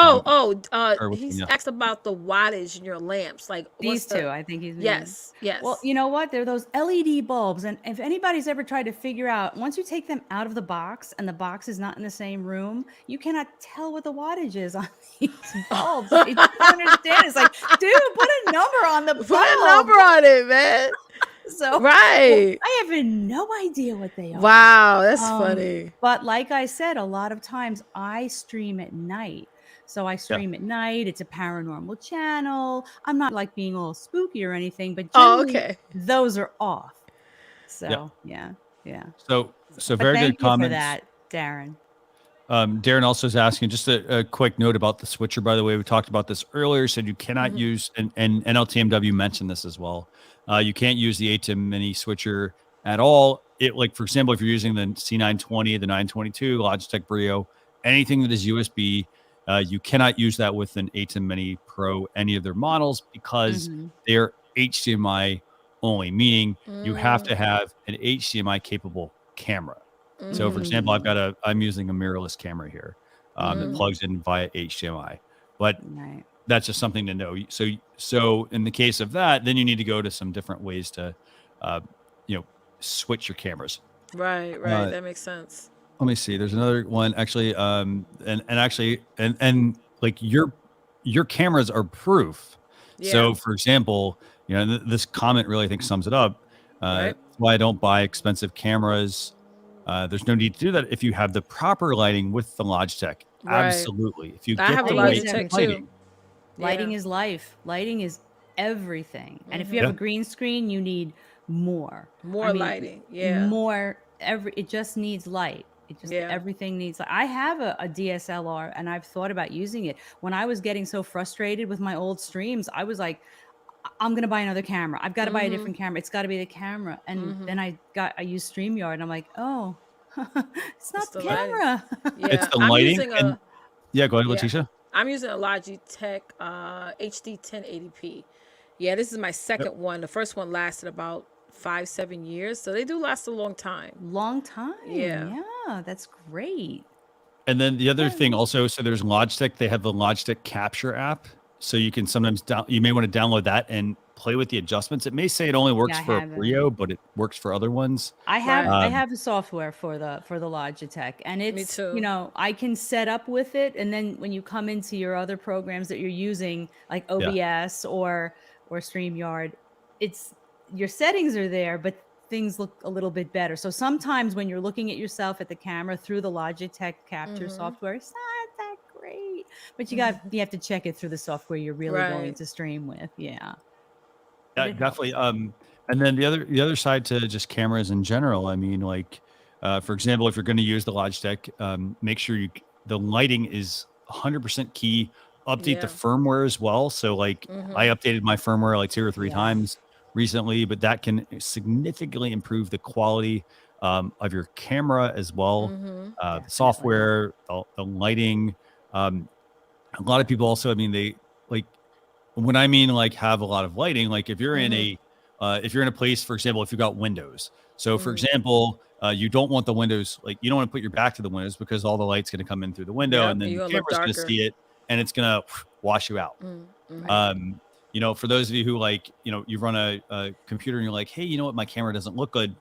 He's asked about the wattage in your lamps. Like these two, I think he's. Yes. Well, you know what? They're those LED bulbs, and if anybody's ever tried to figure out, once you take them out of the box and the box is not in the same room, you cannot tell what the wattage is on these bulbs. You don't understand. It's like, dude, put a number on the bulb. Put a number on it, man. So right, I have no idea what they are. Wow, that's funny. But like I said, a lot of times I stream at night. So I stream at night. It's a paranormal channel. I'm not like being all spooky or anything, but generally those are off. So yeah. So but very thank good comments you for that, Darren. Darren also is asking just a quick note about the switcher. By the way, we talked about this earlier. Said you cannot use, and NLTMW mentioned this as well. You can't use the ATEM mini switcher at all. It, like, for example, if you're using the C920, the 922, Logitech Brio, anything that is USB, you cannot use that with an ATEM Mini Pro, any of their models, because they're HDMI only, meaning you have to have an HDMI capable camera. So, for example, I'm using a mirrorless camera here that plugs in via HDMI, but that's just something to know. So in the case of that, then you need to go to some different ways to, switch your cameras. Right. That makes sense. Let me see. There's another one actually, and like your cameras are proof. Yeah. So, for example, this comment really, I think, sums it up. That's why I don't buy expensive cameras. There's no need to do that if you have the proper lighting with the Logitech. Right. Absolutely. If you get the right lighting. Lighting is life. Lighting is everything. And if you have a green screen, you need more lighting. Yeah. It just needs light. Everything needs light. I have a DSLR and I've thought about using it. When I was getting so frustrated with my old streams, I was like, I'm going to buy another camera. I've got to buy a different camera. It's got to be the camera. And then I used StreamYard and I'm like, oh, it's not the camera. It's the lighting. Go ahead, Leticia. I'm using a Logitech HD 1080p. Yeah, this is my second one. The first one lasted about 5-7 years. So they do last a long time. Yeah, that's great. And then the other thing also, so there's Logitech. They have the Logitech Capture app. So you can sometimes you may want to download that and play with the adjustments. It may say it only works for a Brio, but it works for other ones. I have the software for the Logitech, and it's, me too. I can set up with it, and then when you come into your other programs that you're using, like OBS or StreamYard, your settings are there, but things look a little bit better. So sometimes when you're looking at yourself at the camera through the Logitech Capture software, it's not that great, but you have to check it through the software you're really going to stream with. Yeah, definitely. And then the other side to just cameras in general, I mean, like for example, if you're going to use the Logitech, make sure the lighting is 100% key. Update the firmware as well. So like I updated my firmware like 2 or 3 times recently, but that can significantly improve the quality of your camera as well. The software, the lighting. A lot of people also, I mean, they like when I mean like have a lot of lighting, like if you're in a place, for example, if you've got windows. So for example, you don't want the windows, like you don't want to put your back to the windows because all the light's going to come in through the window and then the camera's going to see it and it's going to wash you out. You know, for those of you who like, you know, you run a computer and you're like, hey, you know what, my camera doesn't look good.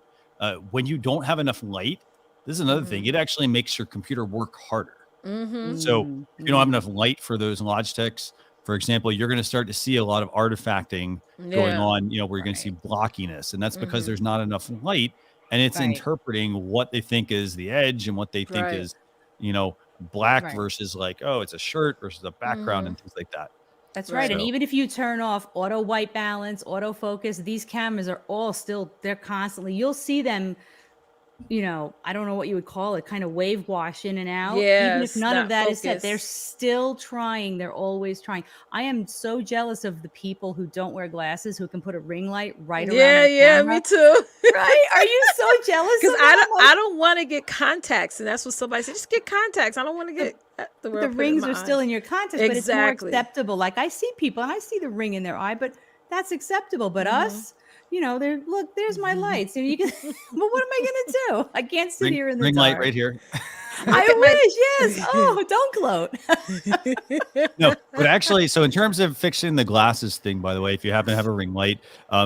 When you don't have enough light, this is another thing. It actually makes your computer work harder. So if you don't have enough light for those Logitechs, for example, you're going to start to see a lot of artifacting going on, you know, where you're going to see blockiness. And that's because there's not enough light and it's interpreting what they think is the edge and what they think is, you know, black versus like, oh, it's a shirt versus a background and things like that. That's right. And even if you turn off auto white balance, autofocus, these cameras are all still, they're constantly, you'll see them, you know, I don't know what you would call it, kind of wave wash in and out. Even if none of that is set, they're still trying. They're always trying. I am so jealous of the people who don't wear glasses, who can put a ring light right around the camera. Me too. Right? Are you so jealous? Because I don't want to get contacts, and that's what somebody said. Just get contacts. I don't want to get the rings are still in your contacts, but it's more acceptable. Like I see people and I see the ring in their eye, but that's acceptable. But us, you know, look, there's my lights. So you can, well, what am I gonna do? I can't sit here in the ring dark. light right here. I wish, yes. Oh, don't gloat. No, but actually, so in terms of fixing the glasses thing, by the way, if you happen to have a ring light,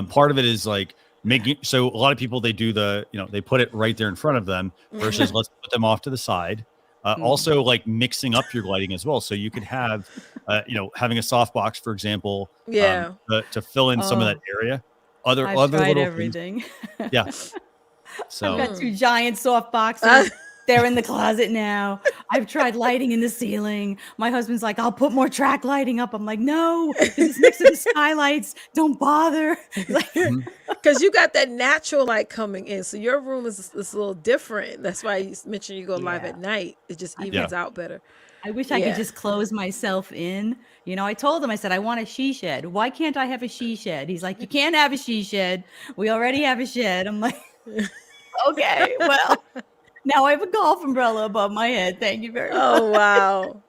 part of it is like making, so a lot of people, they do the, you know, they put it right there in front of them versus let's put them off to the side. Also like mixing up your lighting as well. So you could have, you know, having a softbox, for example, to fill in some of that area. Other tried little everything. Yeah. So I've got 2 giant soft boxes. They're in the closet now. I've tried lighting in the ceiling. My husband's like, I'll put more track lighting up. I'm like, no, it's next to the skylights. Don't bother. Because you got that natural light coming in. So your room is a little different. That's why you mentioned you go live at night. It just evens out better. I wish I could just close myself in. You know, I told him, I said, I want a she shed. Why can't I have a she shed? He's like, you can't have a she shed. We already have a shed. I'm like, okay, well. Now I have a golf umbrella above my head. Thank you very much. Oh, wow.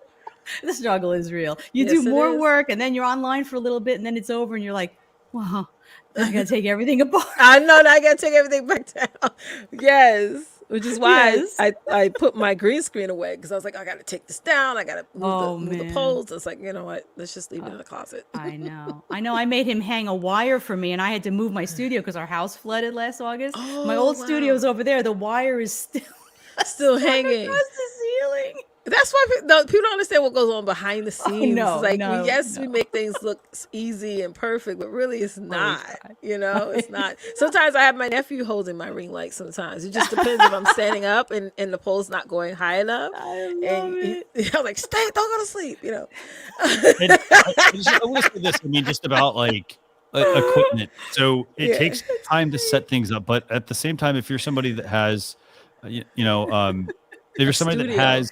The struggle is real. You do more work and then you're online for a little bit and then it's over and you're like, wow, I got to take everything apart. I know. Now I got to take everything back down. Yes. Which is why I put my green screen away because I was like, I got to take this down. I got to move the poles. It's like, you know what? Let's just leave it in the closet. I know. I made him hang a wire for me and I had to move my studio because our house flooded last August. My old studio's over there. The wire is still hanging across the ceiling. That's why people don't understand what goes on behind the scenes. We make things look easy and perfect, but really it's not. You know, it's not. Sometimes I have my nephew holding my ring light. Sometimes it just depends if I'm standing up and the pole's not going high enough. I love it. I'm like, stay, don't go to sleep. You know. I will say this. I mean, just about like equipment. So it takes time to set things up, but at the same time, if you're somebody that has, if you're somebody that has,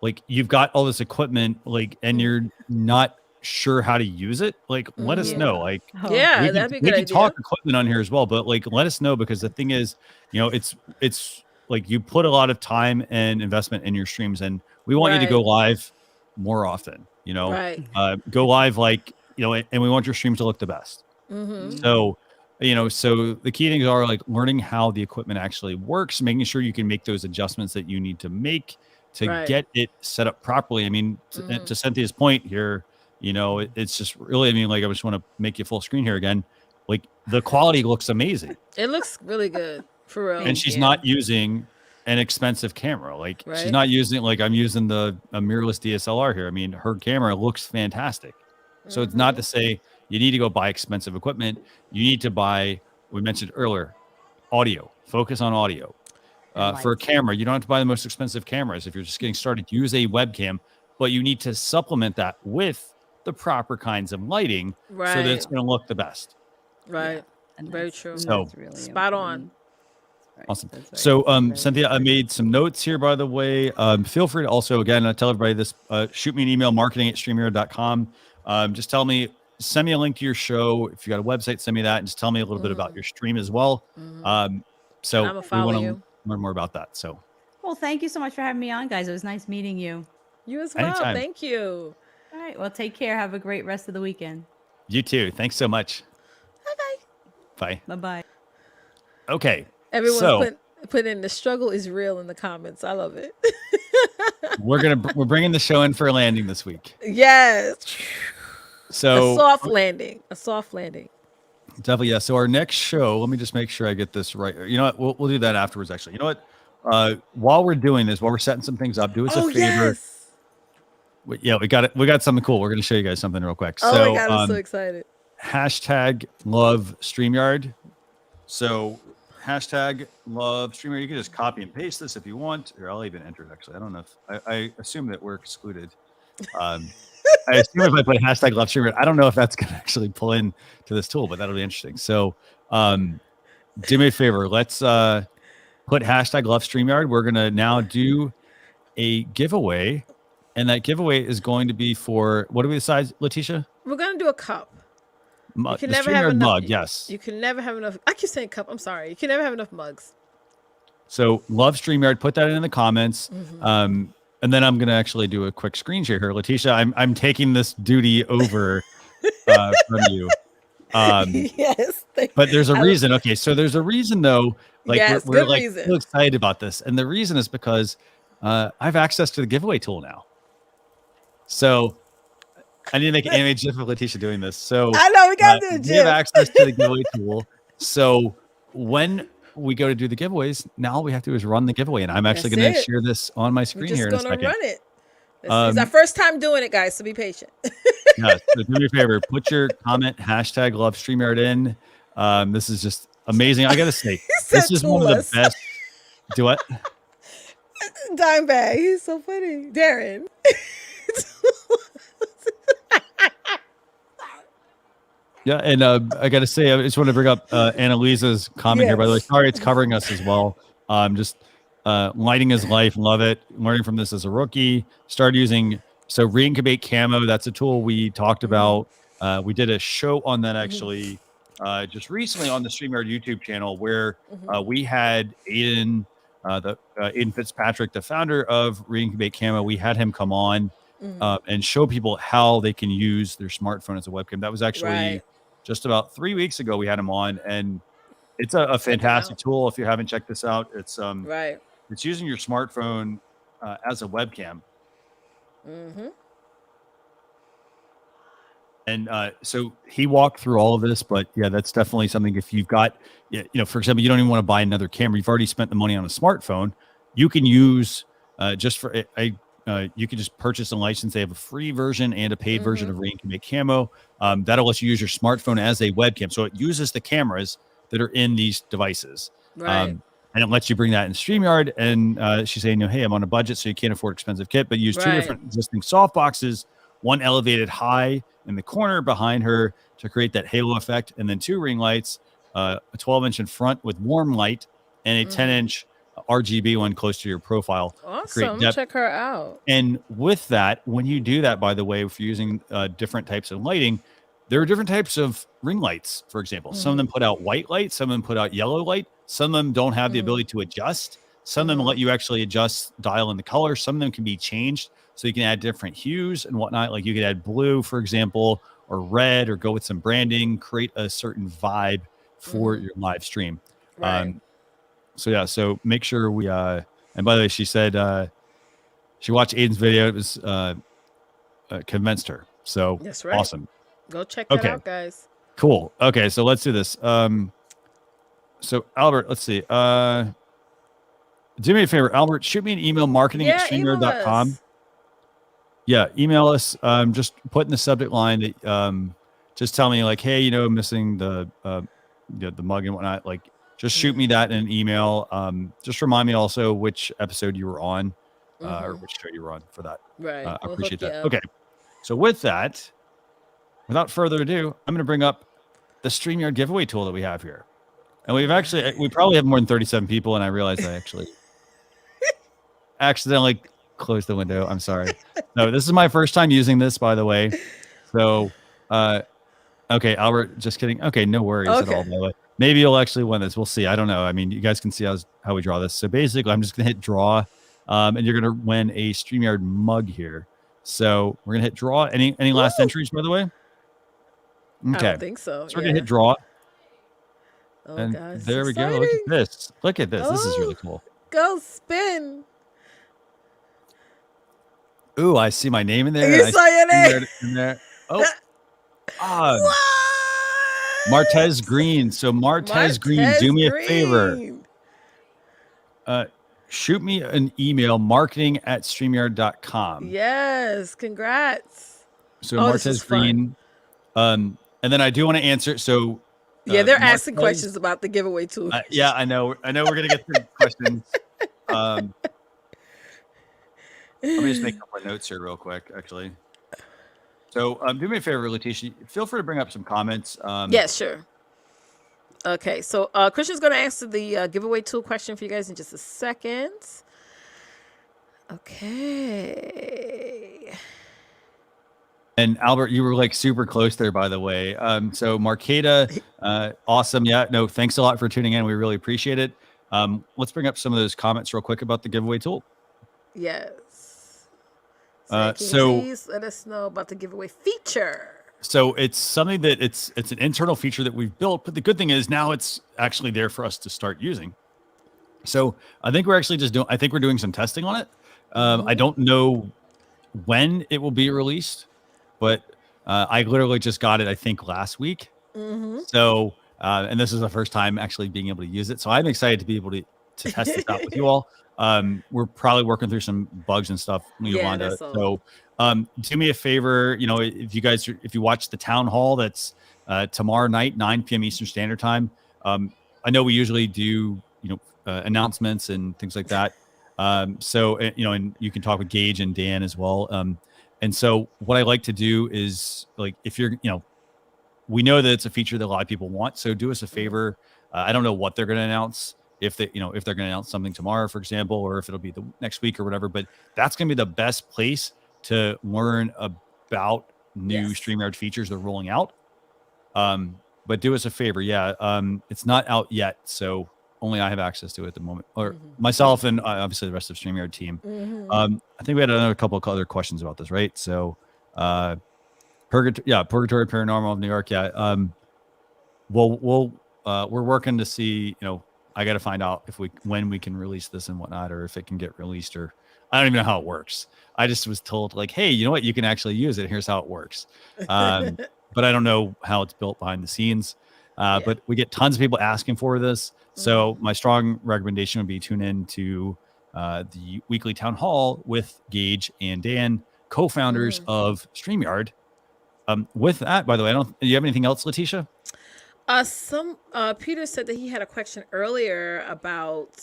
like, you've got all this equipment, like, and you're not sure how to use it, like, let us know. Like, that'd be a good idea. We can talk equipment on here as well, but like, let us know, because the thing is, you know, it's like you put a lot of time and investment in your streams, and we want you to go live more often. You know, go live, like, you know, and we want your streams to look the best. So, you know, so the key things are like learning how the equipment actually works, making sure you can make those adjustments that you need to make to get it set up properly. I mean, to Cynthia's point here, you know, it's just really, I mean, like, I just want to make you full screen here again. Like, the quality looks amazing. It looks really good, for real. And she's not using an expensive camera. Like, she's not using, like, I'm using a mirrorless DSLR here. I mean, her camera looks fantastic. So it's not to say you need to go buy expensive equipment. You need to buy, we mentioned earlier, audio. Focus on audio. For a camera, you don't have to buy the most expensive cameras. If you're just getting started, use a webcam, but you need to supplement that with the proper kinds of lighting so that it's going to look the best. Right. Very true. So really spot on. Awesome. So, Cynthia, I made some notes here, by the way. Feel free to also, again, tell everybody this, shoot me an email, marketing@streamyard.com. Just send me a link to your show. If you got a website, send me that, and just tell me a little bit about your stream as well. So I'm we want to learn more about that. So, well, thank you so much for having me on, guys. It was nice meeting you. You as well. Anytime. Thank you. All right. Well, take care. Have a great rest of the weekend. You too. Thanks so much. Bye-bye. Bye. Bye-bye. Okay. Everyone's So put in the struggle is real in the comments. I love it. we're bringing the show in for a landing this week. Yes. So a soft landing. A soft landing. Definitely, yeah. So our next show, let me just make sure I get this right. You know what? We'll do that afterwards. Actually, you know what? While we're doing this, while we're setting some things up, do us a favor. Yes. Yeah, we got something cool. We're going to show you guys something real quick. Oh so, my God, I'm so excited. Hashtag love StreamYard. So hashtag love StreamYard. You can just copy and paste this if you want, or I'll even enter it. Actually, I don't know if I assume that we're excluded. I assume if I put hashtag love StreamYard, I don't know if that's going to actually pull in to this tool, but that'll be interesting. So do me a favor. Let's put hashtag love StreamYard. We're going to now do a giveaway. And that giveaway is going to be for, what do we decide, Leticia? We're going to do a cup. You can never have enough mug, yes. You can never have enough. I keep saying cup. I'm sorry. You can never have enough mugs. So love StreamYard. Put that in the comments. And then I'm going to actually do a quick screen share here. Leticia, I'm taking this duty over from you. Yes. But there's a reason. Okay. So there's a reason though. Like yes, we're like reason. so excited about this. And the reason is because I have access to the giveaway tool now. So I need to make an image of Leticia doing this. So I know we got to do a GIF. We have access to the giveaway tool. So when we go to do the giveaways, now all we have to do is run the giveaway. And I'm actually going to share this on my screen here in a second. We're just going to run it. It's our first time doing it, guys. So be patient. Yeah, so do me a favor. Put your comment, hashtag love StreamYard in. This is just amazing. I got to say, this is one of the best. Do what? Dime bag. He's so funny. Darren. Yeah, and I got to say, I just want to bring up Annalisa's comment here. By the way, sorry, it's covering us as well. Just lighting his life, love it. Learning from this as a rookie. Started using reincubate camo. That's a tool we talked about. We did a show on that actually just recently on the StreamYard YouTube channel where we had Aiden, Aiden Fitzpatrick, the founder of Reincubate Camo. We had him come on and show people how they can use their smartphone as a webcam. That was actually just about 3 weeks ago. We had him on, and it's a fantastic tool. If you haven't checked this out, it's it's using your smartphone as a webcam. And so he walked through all of this, but yeah, that's definitely something. If you've got, for example, you don't even want to buy another camera, you've already spent the money on a smartphone, you can use you can just purchase a license. They have a free version and a paid version of Reincubate Camo. That'll let you use your smartphone as a webcam. So it uses the cameras that are in these devices. And it lets you bring that in StreamYard. And she's saying, hey, I'm on a budget, so you can't afford expensive kit, but use two different existing soft boxes, one elevated high in the corner behind her to create that halo effect, and then two ring lights, a 12-inch in front with warm light, and a 10-inch RGB one close to your profile. Awesome. Check her out. And with that, when you do that, by the way, if you're using different types of lighting, there are different types of ring lights, for example. Some of them put out white light, some of them put out yellow light, some of them don't have the ability to adjust. Some of them let you actually adjust, dial in the color. Some of them can be changed, so you can add different hues and whatnot. Like you could add blue, for example, or red, or go with some branding, create a certain vibe for your live stream. So yeah, so make sure we and by the way, she said she watched Aiden's video. It was convinced her. So that's right. Awesome. Go check that out, guys. Cool. Okay, so let's do this. So Albert, let's see. Do me a favor, Albert, shoot me an email, marketing@streamyard.com. Yeah, email us. Just put in the subject line that just tell me like, hey, I'm missing the mug and whatnot. Like, just shoot me that in an email. Just remind me also which episode you were on, or which show you were on for that. Right. I appreciate that. Okay. So with that, without further ado, I'm going to bring up the StreamYard giveaway tool that we have here. And we probably have more than 37 people, and I realized I actually accidentally closed the window. I'm sorry. No, this is my first time using this, by the way. So, okay, Albert, just kidding. Okay, no worries at all, by the way. Maybe you'll actually win this. We'll see. I don't know. I mean, you guys can see how we draw this. So basically, I'm just going to hit draw, and you're going to win a StreamYard mug here. So we're going to hit draw. Any last entries, by the way? I Okay. don't think so. So we're gonna hit Yeah. draw. Oh And gosh, it's there we go. Look at exciting. this. Look at this. This is really Oh, cool. go spin. Ooh, I see my name in there. You And I saw your see name. in there. Oh, ah, What? Martez Green. So Martez Green, do Martez me a favor. Green. Shoot me an email, marketing@streamyard.com. Yes, congrats. So Oh, this was Martez fun. Green. And then I do want to answer. So Yeah, they're asking Martez, questions about the giveaway too. yeah, I know. We're gonna get to questions. Let me just make a couple of notes here real quick, actually. So do me a favor, Leticia. Feel free to bring up some comments. Yes, sure. Okay, so Christian's going to answer the giveaway tool question for you guys in just a second. Okay. And Albert, you were like super close there, by the way. So Marketa, awesome. Yeah, no, thanks a lot for tuning in. We really appreciate it. Let's bring up some of those comments real quick about the giveaway tool. Yes. Can you So please let us know about the giveaway feature? So it's something that it's an internal feature that we've built, but the good thing is now it's actually there for us to start using. So I think we're actually we're doing some testing on it. I don't know when it will be released, but I literally just got it, I think, last week. So, and this is the first time actually being able to use it. So I'm excited to be able to test this out with you all. We're probably working through some bugs and stuff, Yolanda. So do me a favor, if you watch the town hall, that's tomorrow night, 9 p.m. Eastern Standard Time. I know we usually do, announcements and things like that. So, and you can talk with Gage and Dan as well. And so what I like to do is, like, if you're, we know that it's a feature that a lot of people want. So do us a favor. I don't know what they're going to announce. If they're going to announce something tomorrow, for example, or if it'll be the next week or whatever, but that's going to be the best place to learn about new StreamYard features they're rolling out. But do us a favor. Yeah. It's not out yet. So only I have access to it at the moment, or myself and obviously the rest of the StreamYard team. I think we had another couple of other questions about this, right? So, Purgatory Paranormal of New York. Yeah. We're working to see, I got to find out when we can release this and whatnot, or if it can get released, or I don't even know how it works. I just was told, like, hey, you know what? You can actually use it. Here's how it works. But I don't know how it's built behind the scenes. But we get tons of people asking for this. So my strong recommendation would be tune in to the weekly town hall with Gage and Dan, co-founders of StreamYard. With that, by the way, do you have anything else, Leticia? Peter said that he had a question earlier about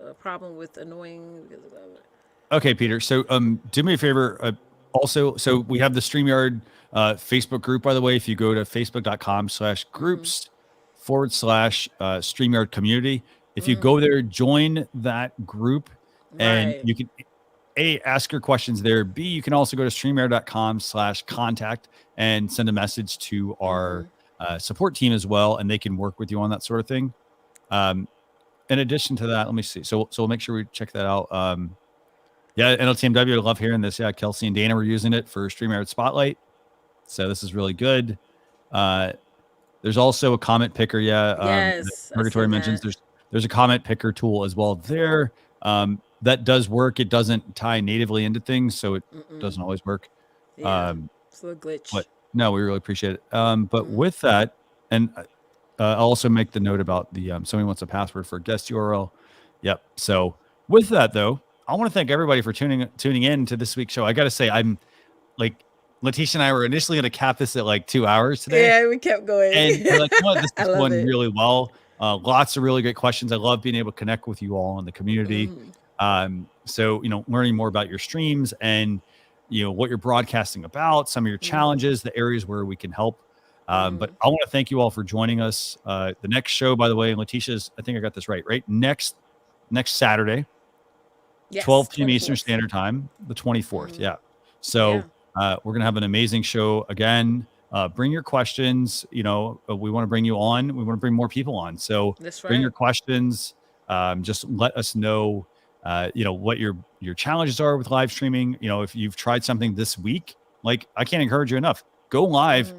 a problem with annoying. Okay, Peter. So, do me a favor. Also, so we have the StreamYard Facebook group, by the way. If you go to facebook.com/groups/StreamYard community, if you go there, join that group, and you can ask your questions there. B, you can also go to StreamYard.com/contact and send a message to our support team as well, and they can work with you on that sort of thing. In addition to that, let me see. So we'll make sure we check that out. NLTMW, I love hearing this. Yeah, Kelsey and Dana were using it for StreamYard Spotlight, so this is really good. There's also a comment picker. Yes, Purgatory mentions there's a comment picker tool as well there. That does work. It doesn't tie natively into things, so it doesn't always work. Yeah, it's a glitch. But no, we really appreciate it. But with that, and I'll also make the note about the somebody wants a password for a guest URL. Yep. So with that, though, I want to thank everybody for tuning in to this week's show. I got to say, I'm like, Leticia and I were initially going to cap this at like 2 hours today. Yeah, we kept going. And we're like, this is going really well. Lots of really great questions. I love being able to connect with you all in the community. So, learning more about your streams and, what you're broadcasting about, some of your challenges, the areas where we can help. But I want to thank you all for joining us. The next show, by the way, Leticia's, I think I got this right? Next Saturday, 12 p.m. Eastern Standard Time, the 24th. Yeah. So we're going to have an amazing show again. Bring your questions. We want to bring you on. We want to bring more people on. So bring your questions. Just let us know, what your challenges are with live streaming. If you've tried something this week, like, I can't encourage you enough. go live,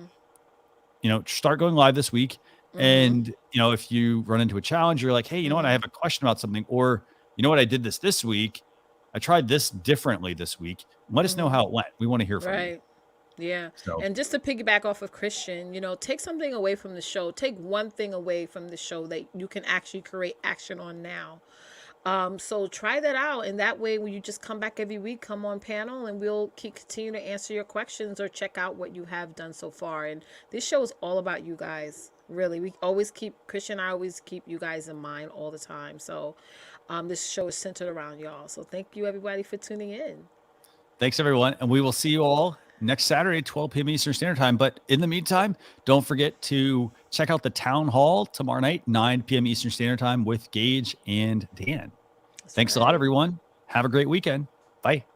start going live this week. And, if you run into a challenge, you're like, hey, you know what? I have a question about something, or you know what? I did this week. I tried this differently this week. Let us know how it went. We want to hear from you. Yeah. So. And just to piggyback off of Christian, take something away from the show. Take one thing away from the show that you can actually create action on now. So try that out. And that way, when you just come back every week, come on panel and we'll continue to answer your questions or check out what you have done so far. And this show is all about you guys. Really, we always Christian and I always keep you guys in mind all the time. So this show is centered around y'all. So thank you, everybody, for tuning in. Thanks, everyone. And we will see you all next Saturday, 12 p.m. Eastern Standard Time. But in the meantime, don't forget to check out the town hall tomorrow night, 9 p.m. Eastern Standard Time with Gage and Dan. Thanks a lot, everyone. Have a great weekend. Bye.